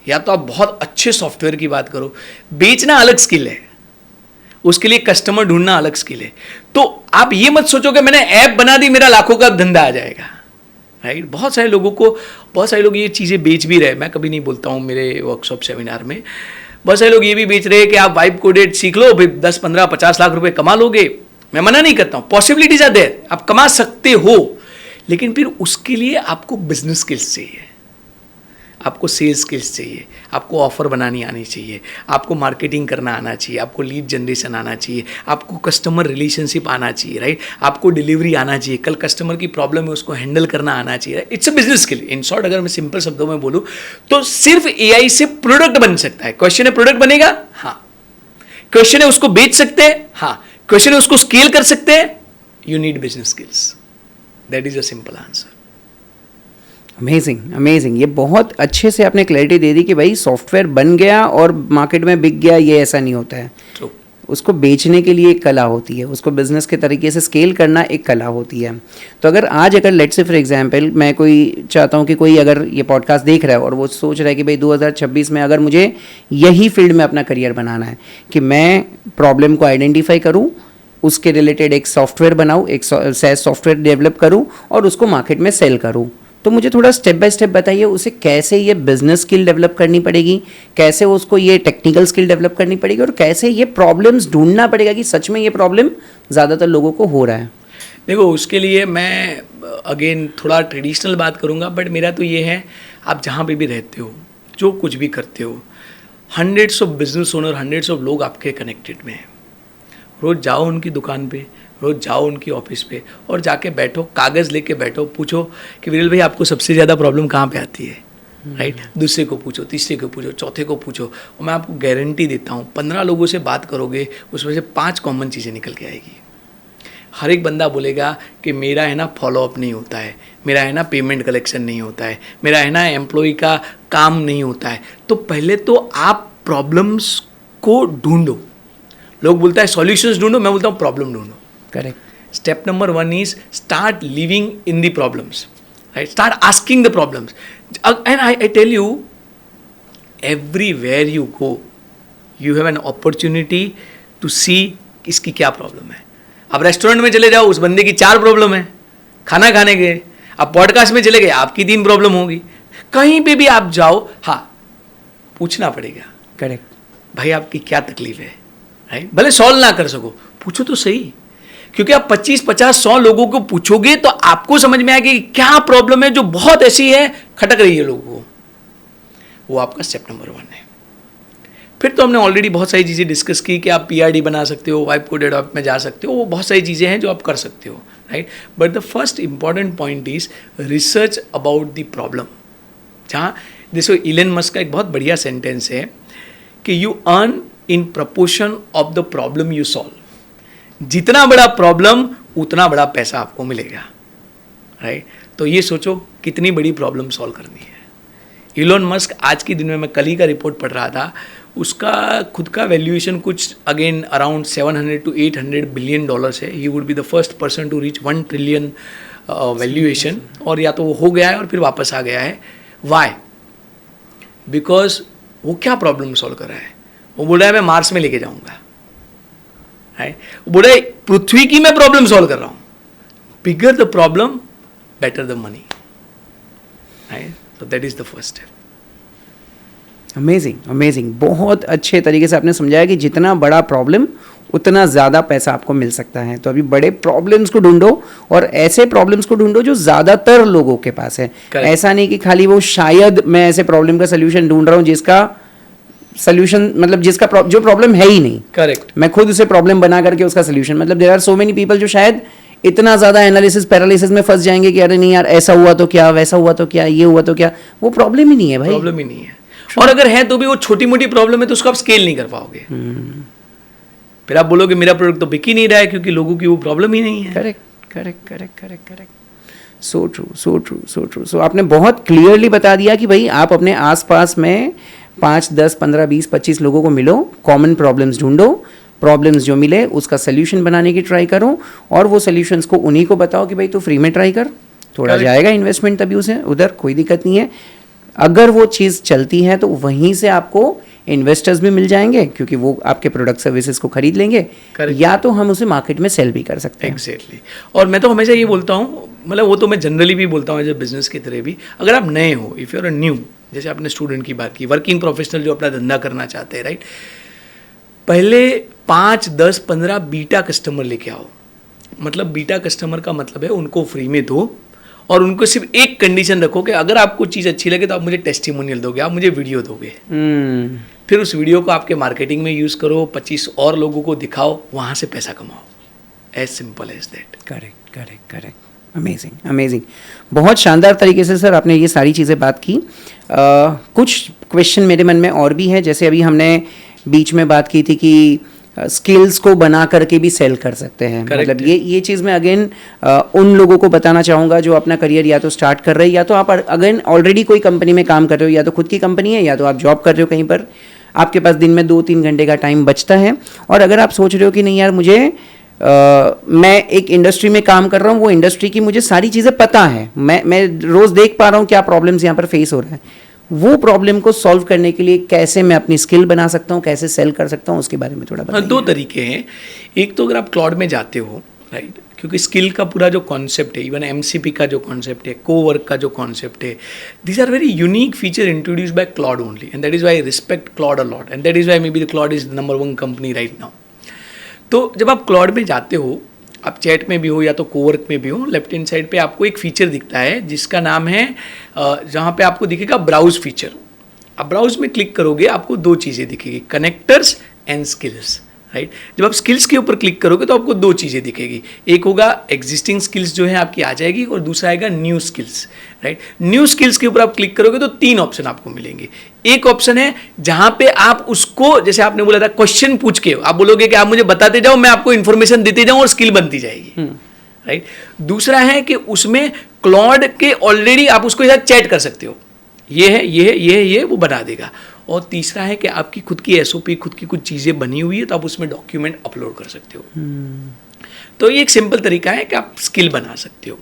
या तो आप बहुत अच्छे सॉफ्टवेयर की बात करो, बेचना अलग स्किल है, उसके लिए कस्टमर ढूंढना अलग स्किल है। तो आप ये मत सोचो कि मैंने ऐप बना दी मेरा लाखों का धंधा आ जाएगा, राइट। बहुत सारे लोग ये चीज़ें बेच भी रहे, मैं कभी नहीं बोलता हूँ मेरे वर्कशॉप सेमिनार में, बहुत सारे लोग ये भी बेच रहे हैं कि आप वाइब कोडेड सीख लो, फिर 10, 15, 50 लाख रुपए कमा लोगे। मैं मना नहीं करता हूँ, पॉसिबिलिटीज आर देयर, आप कमा सकते हो, लेकिन फिर उसके लिए आपको बिजनेस स्किल्स चाहिए, आपको सेल्स स्किल्स चाहिए, आपको ऑफर बनानी आनी चाहिए, आपको मार्केटिंग करना आना चाहिए, आपको लीड जनरेशन आना चाहिए, आपको कस्टमर रिलेशनशिप आना चाहिए, राइट। आपको डिलीवरी आना चाहिए, कल कस्टमर की प्रॉब्लम है उसको हैंडल करना आना चाहिए। It's a business skill. In short अगर मैं सिंपल शब्दों में बोलूँ तो सिर्फ एआई से प्रोडक्ट बन सकता है। क्वेश्चन है प्रोडक्ट बनेगा? हाँ। क्वेश्चन है उसको बेच सकते हैं? हाँ। क्वेश्चन है उसको स्केल कर सकते हैं? You need business skills. That is a simple answer. Amazing. ये बहुत अच्छे से आपने क्लैरिटी दे दी कि भाई सॉफ्टवेयर बन गया और मार्केट में बिक गया, ये ऐसा नहीं होता है। True. उसको बेचने के लिए एक कला होती है, उसको बिजनेस के तरीके से स्केल करना एक कला होती है। तो अगर लेट्स से फॉर एग्जांपल मैं कोई चाहता हूँ कि कोई अगर ये पॉडकास्ट देख रहा है और वो सोच रहा है कि भाई 2026 में अगर मुझे यही फील्ड में अपना करियर बनाना है कि मैं प्रॉब्लम को आइडेंटिफाई करूँ, उसके रिलेटेड एक सॉफ्टवेयर बनाऊँ, एक SaaS सॉफ्टवेयर डेवलप करूँ और उसको मार्केट में सेल करूँ, तो मुझे थोड़ा स्टेप बाय स्टेप बताइए उसे कैसे ये बिजनेस स्किल डेवलप करनी पड़ेगी, कैसे उसको ये टेक्निकल स्किल डेवलप करनी पड़ेगी और कैसे ये प्रॉब्लम्स ढूंढना पड़ेगा कि सच में ये प्रॉब्लम ज़्यादातर लोगों को हो रहा है। देखो, उसके लिए मैं अगेन थोड़ा ट्रेडिशनल बात करूँगा, बट मेरा तो ये है, आप जहाँ पे भी रहते हो, जो कुछ भी करते हो, hundreds of business owner, hundreds of लोग आपके कनेक्टेड में हैं। रोज़ जाओ उनकी दुकान पे, रोज़ जाओ उनकी ऑफिस पे और जाके बैठो, कागज़ लेके बैठो, पूछो कि विरल भाई आपको सबसे ज़्यादा प्रॉब्लम कहाँ पे आती है, राइट। दूसरे को पूछो, तीसरे को पूछो, चौथे को पूछो, और मैं आपको गारंटी देता हूँ 15 लोगों से बात करोगे, उसमें से 5 कॉमन चीज़ें निकल के आएगी। हर एक बंदा बोलेगा कि मेरा है ना फॉलोअप नहीं होता है, मेरा है ना पेमेंट कलेक्शन नहीं होता है, मेरा है ना एम्प्लॉय का काम नहीं होता है। तो पहले तो आप प्रॉब्लम्स को ढूंढो। लोग बोलता है सॉल्यूशंस ढूंढो, मैं बोलता हूँ प्रॉब्लम ढूंढो। Correct. Step number 1 is start living in the problems, right. Start asking the problems, and I tell you, everywhere you go you have an opportunity to see इसकी क्या प्रॉब्लम है। आप रेस्टोरेंट में चले जाओ, उस बंदे की 4 प्रॉब्लम है, खाना खाने गए। आप पॉडकास्ट में चले गए, आपकी 3 प्रॉब्लम होगी। कहीं पे भी आप जाओ, हाँ, पूछना पड़ेगा, करेक्ट। भाई आपकी क्या तकलीफ है, राइट। भले सॉल्व ना कर सको, पूछो तो सही, क्योंकि आप 25, 50, 100 लोगों को पूछोगे तो आपको समझ में आएगा कि क्या प्रॉब्लम है जो बहुत ऐसी है, खटक रही है लोगों को। वो आपका स्टेप नंबर 1 है। फिर तो हमने ऑलरेडी बहुत सारी चीज़ें डिस्कस की कि आप PRD बना सकते हो, वाइब कोडेड ऐप में जा सकते हो, वो बहुत सारी चीज़ें हैं जो आप कर सकते हो, right. But the first important point is research about the problem. जहाँ देखो इलन मस्क का एक बहुत बढ़िया सेंटेंस है कि you earn in proportion of the problem you solve. जितना बड़ा प्रॉब्लम उतना बड़ा पैसा आपको मिलेगा, राइट. तो ये सोचो कितनी बड़ी प्रॉब्लम सॉल्व करनी है. इलोन मस्क आज की दिन में मैं कल ही का रिपोर्ट पढ़ रहा था, उसका खुद का वैल्यूएशन कुछ again around 700 to 800 billion dollars है. He would be the first person to reach 1 trillion valuation. और या तो वो हो गया है और फिर वापस आ गया है. वाई? बिकॉज वो क्या प्रॉब्लम सॉल्व कर रहा है. वो बोल रहा है मैं मार्स में लेके जाऊंगा, है. वो बोल रहा है पृथ्वी की मैं प्रॉब्लम सॉल्व कर रहा हूँ. Bigger the problem better the money, है. So that is the first step. Amazing, amazing. बहुत अच्छे तरीके से आपने समझाया कि जितना बड़ा प्रॉब्लम उतना ज़्यादा पैसा आपको मिल सकता है. तो अभी बड़े प्रॉब्लम्स को ढूंढो और ऐसे प्रॉब्लम्स को ढूंढो जो ज़्यादातर लोगों के पास है. Correct. ऐसा नहीं कि खाली वो शायद मैं ऐसे प्रॉब्लम का सोल्यूशन ढूंढ रहा हूँ जिसका सोल्यूशन मतलब जिसका जो प्रॉब्लम है ही नहीं. करेक्ट. मैं खुद उसे प्रॉब्लम बना करके उसका सोल्यूशन मतलब there are so many people जो शायद इतना ज़्यादा एनालिसिस पैरालिसिस में फंस जाएंगे कि अरे नहीं यार ऐसा हुआ तो क्या, वैसा हुआ तो क्या, ये हुआ तो क्या. वो प्रॉब्लम ही नहीं है भाई. प्रॉब्लम ही नहीं है. और अगर है तो भी वो छोटी मोटी प्रॉब्लम है तो उसको आप स्केल नहीं कर पाओगे. फिर आप बोलोगे मेरा प्रोडक्ट तो बिक ही नहीं रहा है क्योंकि लोगों की वो प्रॉब्लम ही नहीं है. Correct, correct, correct, correct, correct. So true, so true, so true. So आपने बहुत क्लियरली बता दिया कि भाई आप अपने आसपास में 5, 10, 15, 20, 25 लोगों को मिलो, कॉमन प्रॉब्लम्स ढूंढो, प्रॉब्लम्स जो मिले उसका सोल्यूशन बनाने की ट्राई करो और वो सोल्यूशंस को उन्हीं को बताओ कि भाई तू फ्री में ट्राई कर. थोड़ा जाएगा इन्वेस्टमेंट तभी उसे उधर, कोई दिक्कत नहीं है. अगर वो चीज़ चलती है तो वहीं से आपको इन्वेस्टर्स भी मिल जाएंगे क्योंकि वो आपके प्रोडक्ट सर्विसेज को खरीद लेंगे. Correct. या तो हम उसे मार्केट में सेल भी कर सकते हैं. एग्जैक्टली. और मैं तो हमेशा ये बोलता हूँ, मतलब वो तो मैं जनरली भी बोलता हूँ एज ए बिजनेस की तरह भी, अगर आप नए हो, if you are a new, जैसे आपने स्टूडेंट की बात की, वर्किंग प्रोफेशनल जो अपना धंधा करना चाहते हैं, राइट. पहले 5, 10, 15 बीटा कस्टमर लेके आओ. मतलब बीटा कस्टमर का मतलब है उनको फ्री में दो और उनको सिर्फ एक कंडीशन रखो कि अगर आपको चीज़ अच्छी लगे तो आप मुझे टेस्टिमोनियल दोगे, आप मुझे वीडियो दोगे. फिर उस वीडियो को आपके मार्केटिंग में यूज़ करो, 25 और लोगों को दिखाओ, वहाँ से पैसा कमाओ. As simple as that. Correct, correct, correct. Amazing, amazing. बहुत शानदार तरीके से सर आपने ये सारी चीज़ें बात की. कुछ क्वेश्चन मेरे मन में और भी है. जैसे अभी हमने बीच में बात की थी कि स्किल्स को बना करके भी सेल कर सकते हैं. मतलब ये चीज़ मैं अगेन उन लोगों को बताना चाहूँगा जो अपना करियर या तो स्टार्ट कर रहे हैं या तो आप अगेन ऑलरेडी कोई कंपनी में काम कर रहे हो, या तो खुद की कंपनी है या तो आप जॉब कर रहे हो कहीं पर, आपके पास दिन में 2-3 घंटे का टाइम बचता है. और अगर आप सोच रहे हो कि नहीं यार मुझे मैं एक इंडस्ट्री में काम कर रहा हूँ, वो इंडस्ट्री की मुझे सारी चीज़ें पता है, मैं रोज़ देख पा रहा हूँ क्या प्रॉब्लम्स यहाँ पर फेस हो रहा है, वो प्रॉब्लम को सॉल्व करने के लिए कैसे मैं अपनी स्किल बना सकता हूँ, कैसे सेल कर सकता हूँ, उसके बारे में थोड़ा बताइए. 2 तरीके हैं. एक तो अगर आप क्लाउड में जाते हो, राइट, क्योंकि स्किल का पूरा जो कॉन्सेप्ट है, इवन MCP का जो कॉन्सेप्ट है, कोवर्क का जो कॉन्सेप्ट है, these are very unique feature introduce by Claude only, and that is why I respect Claude a lot, and that is why maybe the Claude is number 1 company right now. तो जब आप cloud में जाते हो, आप chat में भी हो या तो कोवर्क में भी हो, लेफ्ट हैंड साइड पे आपको एक फीचर दिखता है जिसका नाम है, जहाँ पे आपको दिखेगा ब्राउज फीचर. आप ब्राउज में क्लिक करोगे आपको 2 चीज़ें दिखेगी, कनेक्टर्स एंड स्किल्स, राइट. जब आप स्किल्स के ऊपर क्लिक करोगे तो आपको 2 चीज़ें दिखेगी. एक होगा एग्जिस्टिंग स्किल्स जो है आपकी आ जाएगी और दूसरा आएगा new skills, right. New skills के ऊपर आप क्लिक करोगे तो 3 ऑप्शन आपको मिलेंगे. एक ऑप्शन है जहां पे आप उसको, जैसे आपने बोला था, क्वेश्चन पूछ के आप बोलोगे कि आप मुझे बताते जाओ, मैं आपको इन्फॉर्मेशन देते जाऊं और स्किल बनती जाएगी, राइट. दूसरा है कि उसमें क्लाउड के ऑलरेडी आप उसको साथ चैट कर सकते हो, ये है, ये है, ये है, ये वो बना देगा. और तीसरा है कि आपकी खुद की SOP, खुद की कुछ चीज़ें बनी हुई है तो आप उसमें डॉक्यूमेंट अपलोड कर सकते हो. तो ये एक सिंपल तरीका है कि आप स्किल बना सकते हो.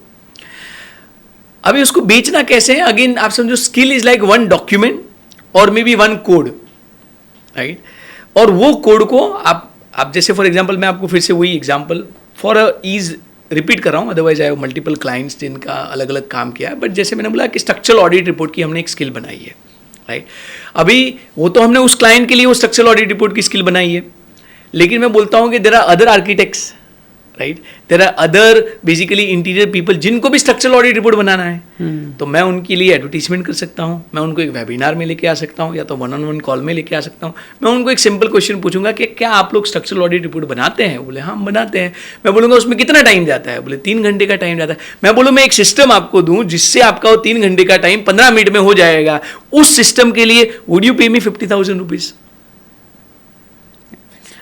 अभी उसको बेचना कैसे है, अगेन आप समझो स्किल इज लाइक 1 डॉक्यूमेंट और मे बी 1 कोड, राइट. और वो कोड को आप जैसे फॉर एग्जांपल, मैं आपको फिर से वही एग्जांपल फॉर ईज रिपीट कर रहा हूँ, otherwise I have multiple clients जिनका अलग अलग काम किया है. बट जैसे मैंने बोला कि स्ट्रक्चरल ऑडिट रिपोर्ट की हमने एक स्किल बनाई है, राइट. अभी वो तो हमने उस क्लाइंट के लिए वो स्ट्रक्चरल ऑडिट रिपोर्ट की स्किल बनाई है, लेकिन मैं बोलता हूँ कि there are other architects, right. There are other basically interior people जिनको भी स्ट्रक्चरल ऑडिट रिपोर्ट बनाना है, तो मैं उनके लिए एडवर्टीजमेंट कर सकता हूँ, मैं उनको एक वेबिनार में लेके आ सकता हूँ, या तो 1-on-1 कॉल में लेके आ सकता हूँ. मैं उनको एक सिंपल क्वेश्चन पूछूंगा कि क्या आप लोग स्ट्रक्चरल ऑडिट रिपोर्ट बनाते हैं? बोले हाँ हम बनाते हैं. मैं बोलूँगा उसमें कितना टाइम जाता है? बोले 3 घंटे का टाइम जाता है. मैं बोलूँ मैं एक सिस्टम आपको दूँ जिससे आपका वो 3 घंटे का टाइम 15 मिनट में हो जाएगा. उस सिस्टम के लिए वुड यू पे मी 50,000 रुपीज?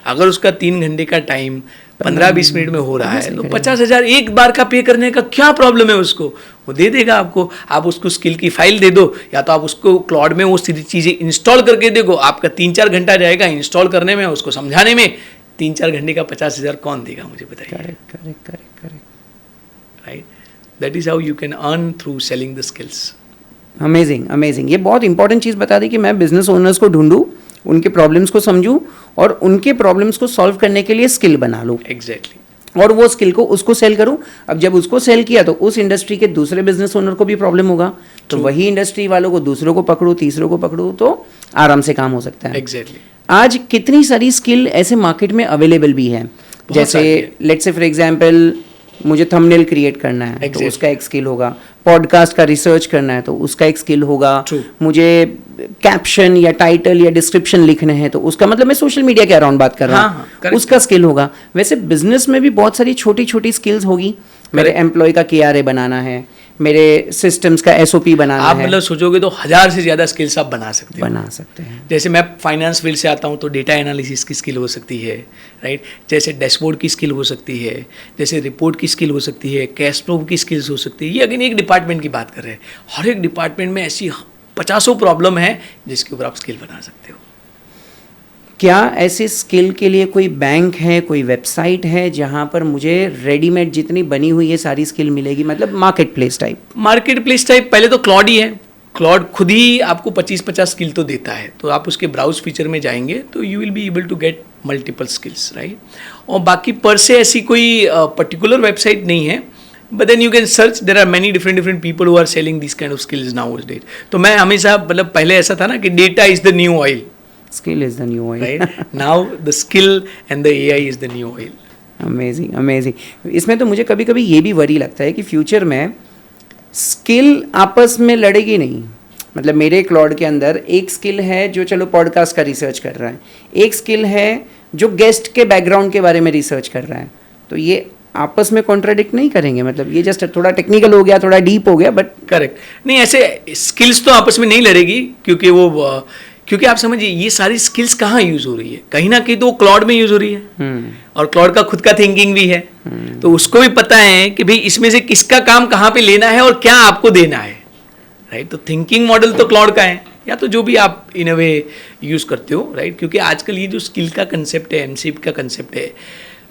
अगर उसका 3 घंटे का टाइम 15-20 मिनट में हो रहा है तो 50,000 एक बार का पे करने का क्या प्रॉब्लम है? उसको वो दे देगा आपको. आप उसको स्किल की फाइल दे दो, या तो आप उसको क्लाउड में वो सारी चीज़ें इंस्टॉल करके देखो. आपका 3-4 घंटा जाएगा इंस्टॉल करने में, उसको समझाने में. 3-4 घंटे का 50,000 कौन देगा मुझे बताइए? Correct. Right. That is how you can earn through selling the skills. Amazing. ये बहुत इंपॉर्टेंट चीज़ बता दी कि मैं बिजनेस ओनर्स को ढूंढूं, उनके प्रॉब्लम्स को समझूं और उनके प्रॉब्लम्स को सॉल्व करने के लिए स्किल बना लूं. एग्जैक्टली. और वो स्किल को उसको सेल करूं. अब जब उसको सेल किया तो उस इंडस्ट्री के दूसरे बिजनेस ओनर को भी प्रॉब्लम होगा, तो वही इंडस्ट्री वालों को दूसरों को पकड़ो, तीसरों को पकड़ो, तो आराम से काम हो सकता है. एग्जैक्टली. आज कितनी सारी स्किल ऐसे मार्केट में अवेलेबल भी है. जैसे लेट्स से फॉर एग्जांपल मुझे थंबनेल क्रिएट करना है तो उसका एक स्किल होगा. पॉडकास्ट का रिसर्च करना है तो उसका एक स्किल होगा. मुझे कैप्शन या टाइटल या डिस्क्रिप्शन लिखने हैं तो उसका, मतलब मैं सोशल मीडिया के अराउंड बात कर रहा हूँ, उसका स्किल होगा. वैसे बिजनेस में भी बहुत सारी छोटी छोटी स्किल्स होगी. मेरे एम्प्लॉय का KRA बनाना है, मेरे सिस्टम्स का SOP बनाना आप है. मतलब सोचोगे तो 1000 से ज़्यादा स्किल्स आप बना सकते हैं. जैसे मैं फाइनेंस फील्ड से आता हूँ तो डेटा एनालिसिस की स्किल हो सकती है, राइट. जैसे डैशबोर्ड की स्किल हो सकती है, जैसे रिपोर्ट की स्किल हो सकती है, कैश फ्लो की स्किल्स हो सकती है. ये अगेन एक डिपार्टमेंट की बात कर रहे हैं. हर एक डिपार्टमेंट में ऐसी 50 प्रॉब्लम है जिसके ऊपर आप स्किल बना सकते हो. क्या ऐसे स्किल के लिए कोई बैंक है, कोई वेबसाइट है जहां पर मुझे रेडीमेड जितनी बनी हुई है सारी स्किल मिलेगी, मतलब मार्केट प्लेस टाइप? पहले तो क्लॉड ही है. क्लॉड खुद ही आपको 25-50 स्किल तो देता है. तो आप उसके ब्राउज फीचर में जाएंगे तो you will be able to get multiple skills, right. और बाकी पर से ऐसी कोई पर्टिकुलर वेबसाइट नहीं है. But then you can search. There are many different people who are selling these kind of skills nowadays. तो मैं हमेशा, मतलब पहले ऐसा था ना कि data is the new oil. Skill is the new oil. Right? Now the skill and the AI is the new oil. Amazing. इसमें तो मुझे कभी कभी ये भी वरी लगता है कि फ्यूचर में स्किल आपस में लड़ेगी नहीं. मतलब मेरे क्लाउड के अंदर एक स्किल है जो चलो पॉडकास्ट का रिसर्च कर रहा है, एक स्किल है जो गेस्ट के बैकग्राउंड के बारे में रिसर्च कर रहा है. तो ये आपस में कॉन्ट्राडिक्ट नहीं करेंगे? मतलब ये जस्ट थोड़ा टेक्निकल हो गया, थोड़ा डीप हो गया, बट करेक्ट नहीं. ऐसे स्किल्स तो आपस में नहीं लड़ेगी क्योंकि आप समझिए ये सारी स्किल्स कहाँ यूज हो रही है? कहीं ना कहीं तो वो क्लाउड में यूज हो रही है. और क्लाउड का खुद का थिंकिंग भी है. तो उसको भी पता है कि भाई इसमें से किसका काम कहाँ पे लेना है और क्या आपको देना है, राइट. तो थिंकिंग मॉडल तो क्लाउड का है, या तो जो भी आप इन अ वे यूज करते हो, राइट. क्योंकि आजकल ये जो स्किल का कंसेप्ट है, MCP का कंसेप्ट है,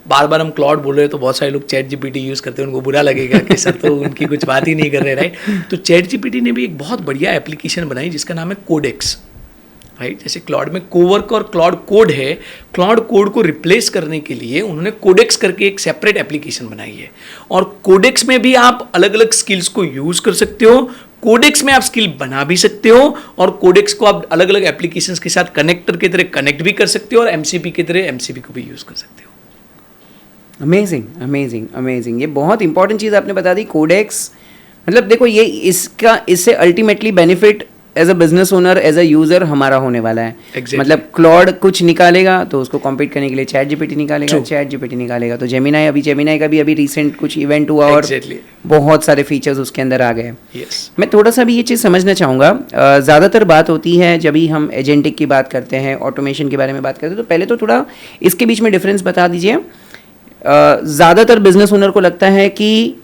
बार बार हम क्लाउड बोल रहे हैं तो बहुत सारे लोग ChatGPT यूज़ करते हैं. उनको बुरा लगेगा कि सर तो उनकी कुछ बात ही नहीं कर रहे, राइट. तो ChatGPT ने भी एक बहुत बढ़िया एप्लीकेशन बनाई जिसका नाम है कोडेक्स, राइट. जैसे क्लाउड में कोवर्क और क्लाउड कोड है, क्लाउड कोड को रिप्लेस करने के लिए उन्होंने कोडेक्स करके एक सेपरेट एप्लीकेशन बनाई है. और कोडेक्स में भी आप अलग अलग स्किल्स को यूज़ कर सकते हो. कोडेक्स में आप स्किल बना भी सकते हो और कोडेक्स को आप अलग अलग एप्लीकेशंस के साथ कनेक्टर की तरह कनेक्ट भी कर सकते हो और MCP की तरह MCP को भी यूज़ कर सकते हो. अमेजिंग. ये बहुत इंपॉर्टेंट चीज़ आपने बता दी, कोडेक्स. मतलब देखो ये इससे ultimately benefit as a business owner, as a user हमारा होने वाला है. मतलब क्लॉड कुछ निकालेगा तो उसको कॉम्पीट करने के लिए ChatGPT निकालेगा, ChatGPT निकालेगा तो जेमिनाई का भी अभी रिसेंट कुछ इवेंट हुआ और बहुत सारे फीचर्स उसके अंदर आ गए. मैं थोड़ा सा भी ये चीज़ समझना चाहूँगा. ज़्यादातर बात होती है जब भी हम एजेंटिक की बात करते हैं, ऑटोमेशन के बारे में बात करते हैं, तो पहले तो थोड़ा इसके बीच में डिफरेंस बता दीजिए. ज़्यादातर बिजनेस ओनर को लगता है कि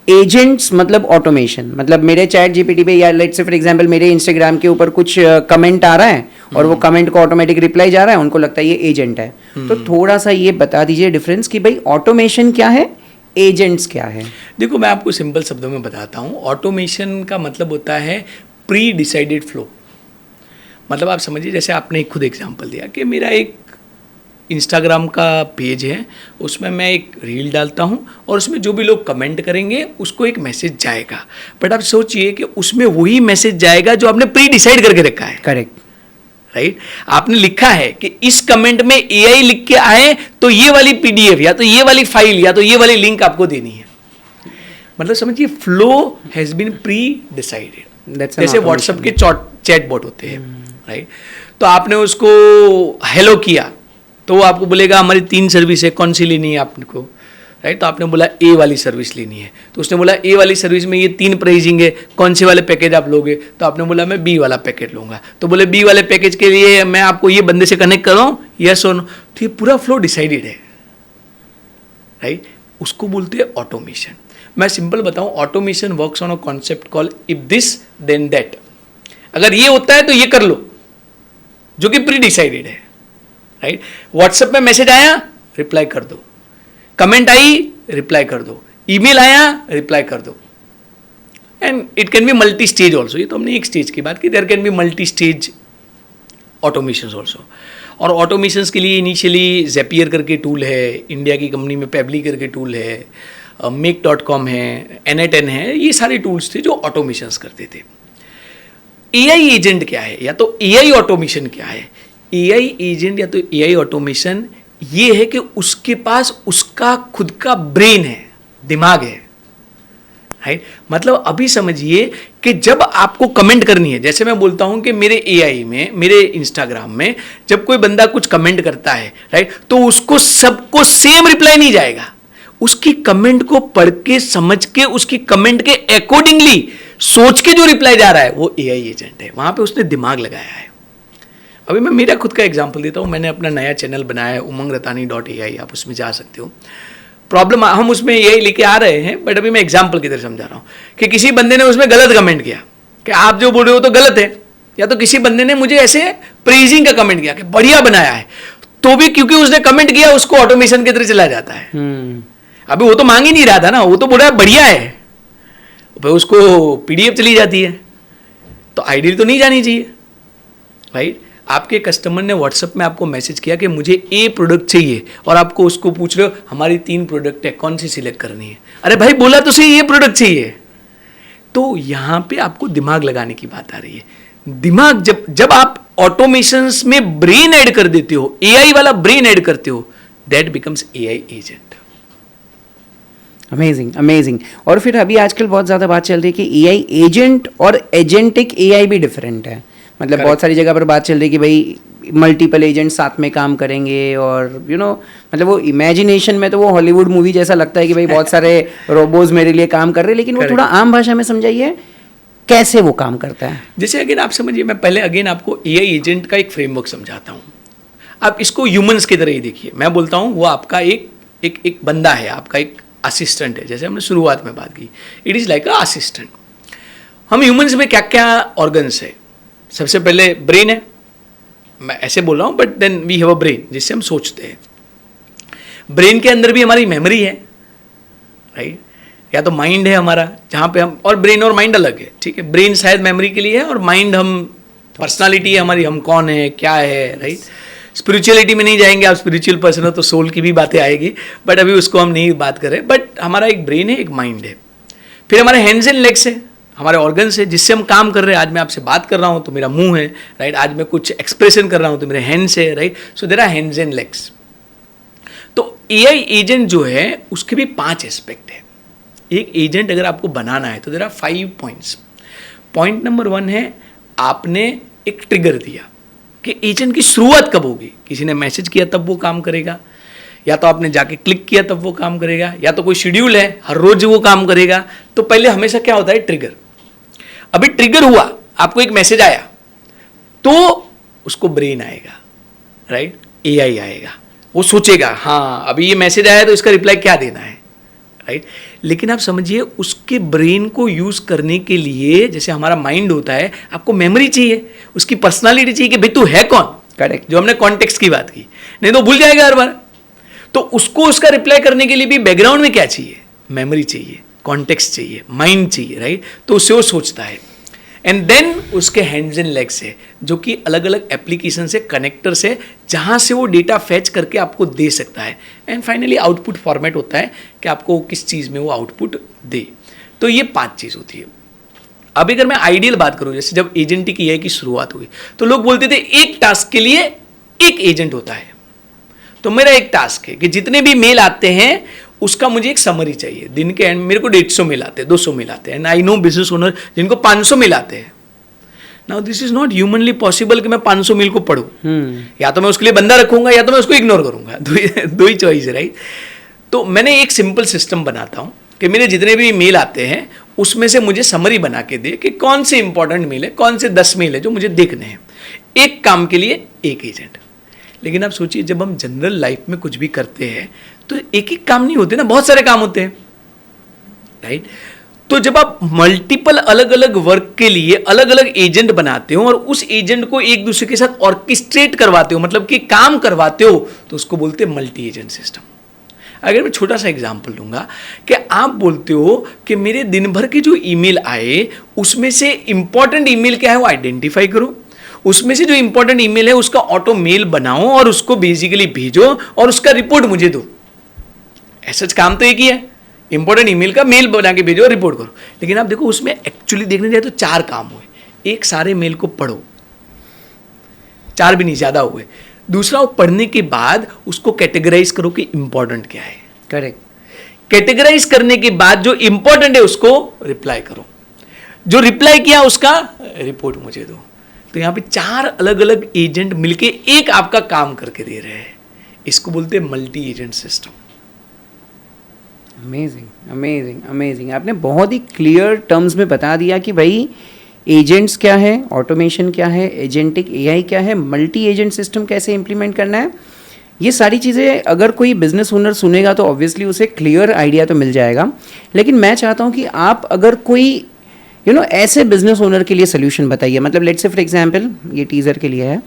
एजेंट्स मतलब ऑटोमेशन, मतलब मेरे ChatGPT पे या लेट्स से फॉर एग्जांपल मेरे इंस्टाग्राम के ऊपर कुछ कमेंट आ रहा है और वो कमेंट को ऑटोमेटिक रिप्लाई जा रहा है, उनको लगता है ये एजेंट है. तो थोड़ा सा ये बता दीजिए डिफरेंस कि भाई ऑटोमेशन क्या है, एजेंट्स क्या है. देखो मैं आपको सिंपल शब्दों में बताता हूँ. ऑटोमेशन का मतलब होता है प्री डिसाइडेड फ्लो. मतलब आप समझिए जैसे आपने खुद एग्जाम्पल दिया कि मेरा एक इंस्टाग्राम का पेज है, उसमें मैं एक रील डालता हूँ और उसमें जो भी लोग कमेंट करेंगे उसको एक मैसेज जाएगा. बट आप सोचिए कि उसमें वही मैसेज जाएगा जो आपने प्री डिसाइड करके रखा है. Correct, right. आपने लिखा है कि इस कमेंट में AI लिख के आए तो ये वाली PDF या तो ये वाली फाइल या तो ये वाली लिंक आपको देनी है। मतलब समझिए flow has been pre decided. जैसे व्हाट्सएप के चैट बॉट होते हैं, राइट? तो आपने उसको हेलो किया तो वो आपको बोलेगा हमारी 3 सर्विस है, कौन सी लेनी है आपको, राइट? तो आपने बोला ए वाली सर्विस लेनी है, तो उसने बोला ए वाली सर्विस में ये 3 प्राइसिंग है, कौन से वाले पैकेज आप लोगे? तो आपने बोला मैं बी वाला पैकेज लूंगा। तो बोले बी वाले पैकेज के लिए मैं आपको ये बंदे से कनेक्ट कराऊं, यस और नो? तो ये पूरा फ्लो डिसाइडेड है, राइट? उसको बोलते हैं ऑटोमेशन। मैं सिंपल बताऊं, automation works on a concept call if this then that. अगर ये होता है तो ये कर लो, जो कि प्री डिसाइडेड है, राइट? व्हाट्सएप में मैसेज आया, रिप्लाई कर दो। कमेंट आई, रिप्लाई कर दो। ईमेल आया, रिप्लाई कर दो। And it can be multi stage also. ये तो हमने एक स्टेज की बात की, there can be multi stage automation also. और ऑटोमेशंस के लिए इनिशियली ज़ेपियर करके टूल है, इंडिया की कंपनी में पेबली करके टूल है, make.com है, N8N है, ये सारे टूल्स थे जो ऑटोमेशंस करते थे। AI एजेंट क्या है या तो AI ऑटोमेशन क्या है? AI एजेंट या तो AI ऑटोमेशन ये है कि उसके पास उसका खुद का ब्रेन है, दिमाग है, राइट? मतलब अभी समझिए कि जब आपको कमेंट करनी है, जैसे मैं बोलता हूं कि मेरे AI में, मेरे इंस्टाग्राम में जब कोई बंदा कुछ कमेंट करता है, राइट, तो उसको सबको सेम रिप्लाई नहीं जाएगा। उसकी कमेंट को पढ़ के समझ के उसकी कमेंट के अकॉर्डिंगली सोच के जो रिप्लाई जा रहा है वो AI एजेंट है। वहां पे उसने दिमाग लगाया है। अभी मैं मेरा खुद का एग्जांपल देता हूँ। मैंने अपना नया चैनल बनाया है umangrataani.ai, आप उसमें जा सकते हो। प्रॉब्लम हम उसमें AI लेके आ रहे हैं, बट अभी मैं एग्जांपल की तरह समझा रहा हूँ कि किसी बंदे ने उसमें गलत कमेंट किया कि आप जो बोल रहे हो तो गलत है, या तो किसी बंदे ने मुझे ऐसे प्रेजिंग का कमेंट किया कि बढ़िया बनाया है, तो भी क्योंकि उसने कमेंट किया उसको ऑटोमेशन की तरह चला जाता है। अभी वो तो मांग ही नहीं रहा था ना, वो तो बोल रहा है बढ़िया है, भाई उसको PDF चली जाती है, तो आइडियल तो नहीं जानी चाहिए, राइट? आपके कस्टमर ने व्हाट्सएप में आपको मैसेज किया कि मुझे ए प्रोडक्ट चाहिए और आपको उसको पूछ रहे हो हमारी 3 प्रोडक्ट है, कौन सी सिलेक्ट करनी है? अरे भाई बोला तो सही ये प्रोडक्ट चाहिए। तो यहाँ पे आपको दिमाग लगाने की बात आ रही है। दिमाग जब आप ऑटोमेशंस में ब्रेन ऐड कर देते हो, AI वाला ब्रेन ऐड करते हो, that becomes AI agent. Amazing amazing. और फिर अभी आजकल बहुत ज़्यादा बात चल रही है कि AI एजेंट और एजेंटिक AI भी डिफरेंट है। मतलब बहुत सारी जगह पर बात चल रही है कि भाई मल्टीपल एजेंट साथ में काम करेंगे और मतलब वो इमेजिनेशन में तो वो हॉलीवुड मूवी जैसा लगता है कि भाई बहुत सारे रोबोज मेरे लिए काम कर रहे हैं, लेकिन वो थोड़ा आम भाषा में समझाइए कैसे वो काम करता है। जैसे अगेन आप समझिए, मैं पहले अगेन आपको AI एजेंट का एक फ्रेमवर्क समझाता हूँ। आप इसको ह्यूमंस की तरह ही देखिए। मैं बोलता हूँ वो आपका एक बंदा है, आपका एक असिस्टेंट है। जैसे हमने शुरुआत में बात की, it is like a assistant. हम ह्यूमंस में क्या क्या ऑर्गन्स है? सबसे पहले ब्रेन है, मैं ऐसे बोल रहा हूँ, but then we have a brain जिससे हम सोचते हैं। ब्रेन के अंदर भी हमारी मेमोरी है, राइट? या तो माइंड है हमारा, जहाँ पे हम, और ब्रेन और माइंड अलग है, ठीक है? ब्रेन शायद मेमोरी के लिए है और माइंड हम पर्सनालिटी है हमारी, हम कौन है क्या है, राइट? स्पिरिचुअलिटी में नहीं जाएंगे, आप स्पिरिचुअल पर्सन हो तो सोल की भी बातें आएगी, बट अभी उसको हम नहीं बात करें। बट हमारा एक ब्रेन है, एक माइंड है, फिर हमारे हैंड्स एंड लेग्स है, हमारे ऑर्गन्स है जिससे हम काम कर रहे हैं। आज मैं आपसे बात कर रहा हूँ तो मेरा मुंह है, राइट? आज मैं कुछ एक्सप्रेशन कर रहा हूँ तो मेरे हैंड्स है, right? So there are hands and legs. तो AI एजेंट जो है उसके भी 5 एस्पेक्ट है। एक एजेंट अगर आपको बनाना है तो there are 5 points. Point number 1 है, आपने एक ट्रिगर दिया कि एजेंट की शुरुआत कब होगी। किसी ने मैसेज किया तब वो काम करेगा, या तो आपने जाके क्लिक किया तब वो काम करेगा, या तो कोई शेड्यूल है हर रोज वो काम करेगा। तो पहले हमेशा क्या होता है? ट्रिगर। अभी ट्रिगर हुआ, आपको एक मैसेज आया तो उसको ब्रेन आएगा, राइट? AI आएगा, वो सोचेगा हाँ अभी ये मैसेज आया तो इसका रिप्लाई क्या देना है, राइट? लेकिन आप समझिए उसके ब्रेन को यूज करने के लिए, जैसे हमारा माइंड होता है, आपको मेमोरी चाहिए, उसकी पर्सनालिटी चाहिए कि भाई तू है कौन। करेक्ट। जो हमने कॉन्टेक्स्ट की बात की, नहीं तो भूल जाएगा हर बार। तो उसको उसका रिप्लाई करने के लिए भी बैकग्राउंड में क्या चाहिए? मेमोरी चाहिए, कॉन्टेक्स्ट चाहिए, माइंड चाहिए, राइट? तो उससे वो सोचता है। एंड देन उसके हैंड्स एंड लेग्स है, जो कि अलग अलग एप्लीकेशन से, कनेक्टर से, जहाँ से वो डेटा फैच करके आपको दे सकता है। एंड फाइनली आउटपुट फॉर्मेट होता है कि आपको किस चीज़ में वो आउटपुट दे। तो ये 5 चीज़ होती है। अब अगर मैं आइडियल बात करूँ, जैसे जब एजेंटिक AI की शुरुआत हुई तो लोग बोलते थे एक टास्क के लिए एक एजेंट होता है। तो मेरा एक टास्क है कि जितने भी मेल आते हैं उसका मुझे एक समरी चाहिए। दिन के एंड मेरे को 150 मेल आते हैं, 200 मेल आते हैं, and I know business owner जिनको 500 मेल आते हैं। Now this is not humanly possible कि मैं 500 मेल को पढूं। या तो मैं उसके लिए बंदा रखूंगा या तो मैं उसको इग्नोर करूंगा, दो ही चॉइस है, राइट। तो मैंने एक सिंपल सिस्टम बनाता हूं कि मेरे जितने भी मेल आते हैं उसमें से मुझे समरी बना के दे कि कौन से इंपॉर्टेंट मेल है, कौन से 10 मेल है जो मुझे देखने हैं। एक काम के लिए एक एजेंट। लेकिन आप सोचिए, जब हम जनरल लाइफ में कुछ भी करते हैं तो एक एक काम नहीं होते ना, बहुत सारे काम होते हैं, राइट। तो जब आप मल्टीपल अलग अलग वर्क के लिए अलग अलग एजेंट बनाते हो और उस एजेंट को एक दूसरे के साथ ऑर्केस्ट्रेट करवाते हो, मतलब कि काम करवाते हो, तो उसको बोलते हैं मल्टी एजेंट सिस्टम। अगर मैं छोटा सा एग्जांपल लूंगा कि आप बोलते हो कि मेरे दिन भर के जो ईमेल आए उसमें से इंपॉर्टेंट ईमेल क्या है वो आइडेंटिफाई करो, उसमें से जो इंपॉर्टेंट ईमेल है उसका ऑटो मेल बनाओ और उसको बेसिकली भेजो और उसका रिपोर्ट मुझे दो। ऐसा काम तो एक ही है, इंपॉर्टेंट ईमेल का मेल बना के भेजो और रिपोर्ट करो। लेकिन आप देखो उसमें एक्चुअली देखने जाए तो 4 काम हुए। एक, सारे मेल को पढ़ो, 4 भी नहीं, ज्यादा हुए। दूसरा, वो पढ़ने के बाद उसको कैटेगराइज करो कि इंपॉर्टेंट क्या है। करेक्ट। कैटेगराइज करने के बाद जो इंपॉर्टेंट है उसको रिप्लाई करो, जो रिप्लाई किया उसका रिपोर्ट मुझे दो। तो यहां पे 4 अलग अलग एजेंट मिलके एक आपका काम करके दे रहे हैं। इसको बोलते हैं multi agent system. Amazing, amazing, amazing. आपने बहुत ही क्लियर टर्म्स में बता दिया कि भाई एजेंट्स क्या है, ऑटोमेशन क्या है, एजेंटिक एआई क्या है, मल्टी एजेंट सिस्टम कैसे इंप्लीमेंट करना है। ये सारी चीज़ें अगर कोई बिजनेस ओनर सुनेगा तो ऑब्वियसली उसे क्लियर आइडिया तो मिल जाएगा। लेकिन मैं चाहता हूँ कि आप अगर कोई ऐसे बिजनेस ओनर के लिए सोल्यूशन बताइए। मतलब लेट्स से फॉर एग्जांपल, ये टीजर के लिए है,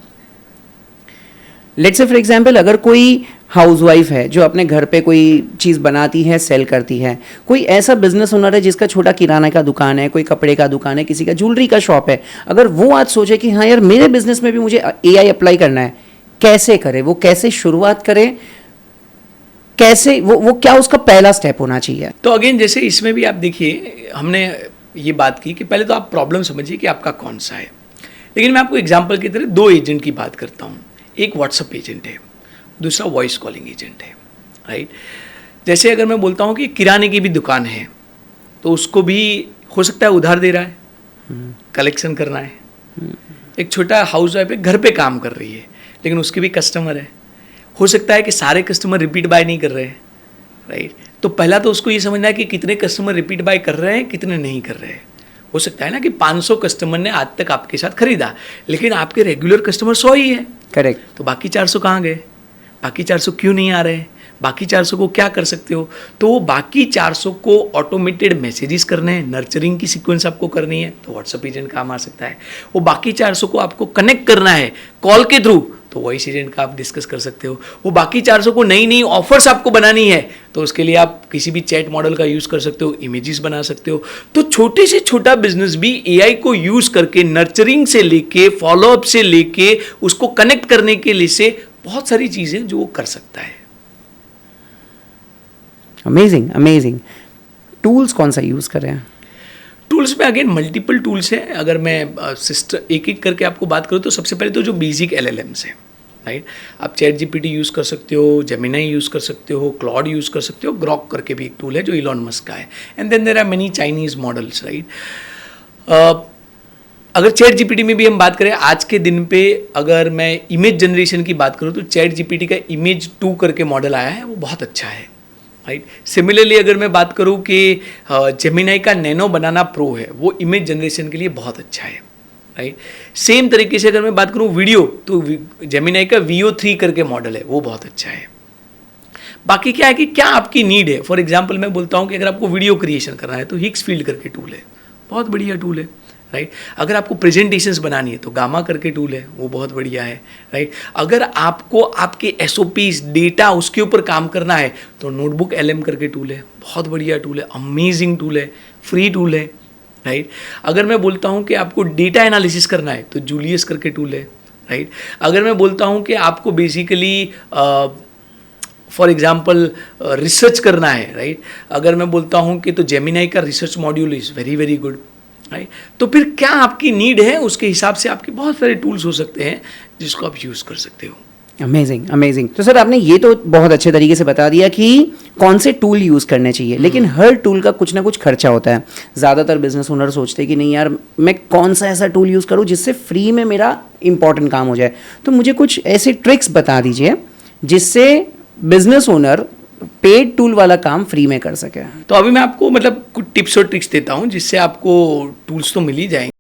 लेट्स से फॉर एग्जांपल अगर कोई हाउसवाइफ है जो अपने घर पे कोई चीज़ बनाती है, सेल करती है, कोई ऐसा बिजनेस ओनर है जिसका छोटा किराना का दुकान है, कोई कपड़े का दुकान है, किसी का ज्वेलरी का शॉप है, अगर वो आज सोचे कि हाँ यार मेरे बिजनेस में भी मुझे एआई अप्लाई करना है, कैसे करे, वो कैसे शुरुआत करे, कैसे वो क्या उसका पहला स्टेप होना चाहिए? तो अगेन जैसे इसमें भी आप देखिए, हमने ये बात की कि पहले तो आप प्रॉब्लम समझिए कि आपका कौन सा है। लेकिन मैं आपको एग्जांपल की तरह 2 एजेंट की बात करता हूँ। एक व्हाट्सएप एजेंट है, दूसरा वॉइस कॉलिंग एजेंट है, राइट। जैसे अगर मैं बोलता हूँ कि किराने की भी दुकान है तो उसको भी हो सकता है उधार दे रहा है, कलेक्शन करना है। एक छोटा हाउस वाइफ है, घर पे काम कर रही है, लेकिन उसके भी कस्टमर है। हो सकता है कि सारे कस्टमर रिपीट बाय नहीं कर रहे हैं, राइट। तो पहला तो उसको ये समझना है कि कितने कस्टमर रिपीट बाय कर रहे हैं, कितने नहीं कर रहे हैं। हो सकता है ना कि 500 कस्टमर ने आज तक आपके साथ खरीदा, लेकिन आपके रेगुलर कस्टमर 100 ही है। करेक्ट। तो बाकी 400 कहाँ गए? बाकी 400 क्यों नहीं आ रहे? बाकी 400 को क्या कर सकते हो? तो वो बाकी 400 को ऑटोमेटेड मैसेजेस करने हैं, नर्चरिंग की सीक्वेंस आपको करनी है, तो व्हाट्सएप एजेंट काम आ सकता है। वो बाकी 400 को आपको कनेक्ट करना है कॉल के थ्रू, तो वॉइस एजेंट का आप डिस्कस कर सकते हो। वो बाकी 400 को नई नई ऑफर्स आपको बनानी है, तो उसके लिए आप किसी भी चैट मॉडल का यूज़ कर सकते हो, इमेजेस बना सकते हो। तो छोटे से छोटा बिजनेस भी एआई को यूज़ करके नर्चरिंग से लेके फॉलोअप से लेके उसको कनेक्ट करने के लिए से बहुत सारी चीज़ें जो वो कर सकता है। Amazing, amazing. टूल्स कौन सा यूज़ कर रहे हैं? टूल्स में अगेन मल्टीपल टूल्स हैं। अगर मैं सिस्टम एक एक करके आपको बात करूँ तो सबसे पहले तो जो बेसिक LLMs हैं, राइट। आप चैट जीपीटी यूज़ कर सकते हो, जेमिनाई यूज़ कर सकते हो, क्लॉड यूज़ कर सकते हो, ग्रॉक करके भी एक टूल है जो इलॉन मस्क का है, and then there are many Chinese models, right. अगर चैट जीपीटी में भी हम बात करें आज के दिन पे, अगर मैं इमेज जनरेशन की बात करूँ तो चैट जीपीटी का इमेज 2 करके मॉडल आया है, वो बहुत अच्छा है, राइट। सिमिलरली अगर मैं बात करूँ कि जेमिनाई का नैनो बनाना प्रो है, वो इमेज जनरेशन के लिए बहुत अच्छा है, राइट। सेम तरीके से अगर मैं बात करूँ वीडियो, तो जेमिनाई का VO3 करके मॉडल है, वो बहुत अच्छा है। बाकी क्या है कि क्या आपकी नीड है। फॉर एग्जाम्पल मैं बोलता हूँ कि अगर आपको वीडियो क्रिएशन करना है तो हिक्स फील्ड करके टूल है, बहुत बढ़िया टूल है, राइट। अगर आपको प्रेजेंटेशंस बनानी है तो गामा करके टूल है, वो बहुत बढ़िया है, राइट। अगर आपको आपके SOPs डेटा उसके ऊपर काम करना है तो नोटबुक LM करके टूल है, बहुत बढ़िया टूल है, अमेजिंग टूल है, फ्री टूल है, राइट। अगर मैं बोलता हूँ कि आपको डेटा एनालिसिस करना है तो जूलियस करके टूल है, राइट। अगर मैं बोलता हूँ कि आपको बेसिकली फॉर एग्जाम्पल रिसर्च करना है, राइट। अगर मैं बोलता हूँ कि तो जेमिनाई का research module is very very good, right. तो फिर क्या आपकी नीड है उसके हिसाब से आपके बहुत सारे टूल्स हो सकते हैं जिसको आप यूज़ कर सकते हो। Amazing amazing. तो सर आपने ये तो बहुत अच्छे तरीके से बता दिया कि कौन से टूल यूज़ करने चाहिए, लेकिन हर टूल का कुछ ना कुछ खर्चा होता है। ज़्यादातर बिजनेस ओनर सोचते हैं कि नहीं यार, मैं कौन सा ऐसा टूल यूज़ करूँ जिससे फ्री में मेरा इंपॉर्टेंट काम हो जाए। तो मुझे कुछ ऐसे ट्रिक्स बता दीजिए जिससे बिजनेस ओनर पेड टूल वाला काम फ्री में कर सके। तो अभी मैं आपको मतलब कुछ टिप्स और ट्रिक्स देता हूँ जिससे आपको टूल्स तो मिल ही जाएंगे।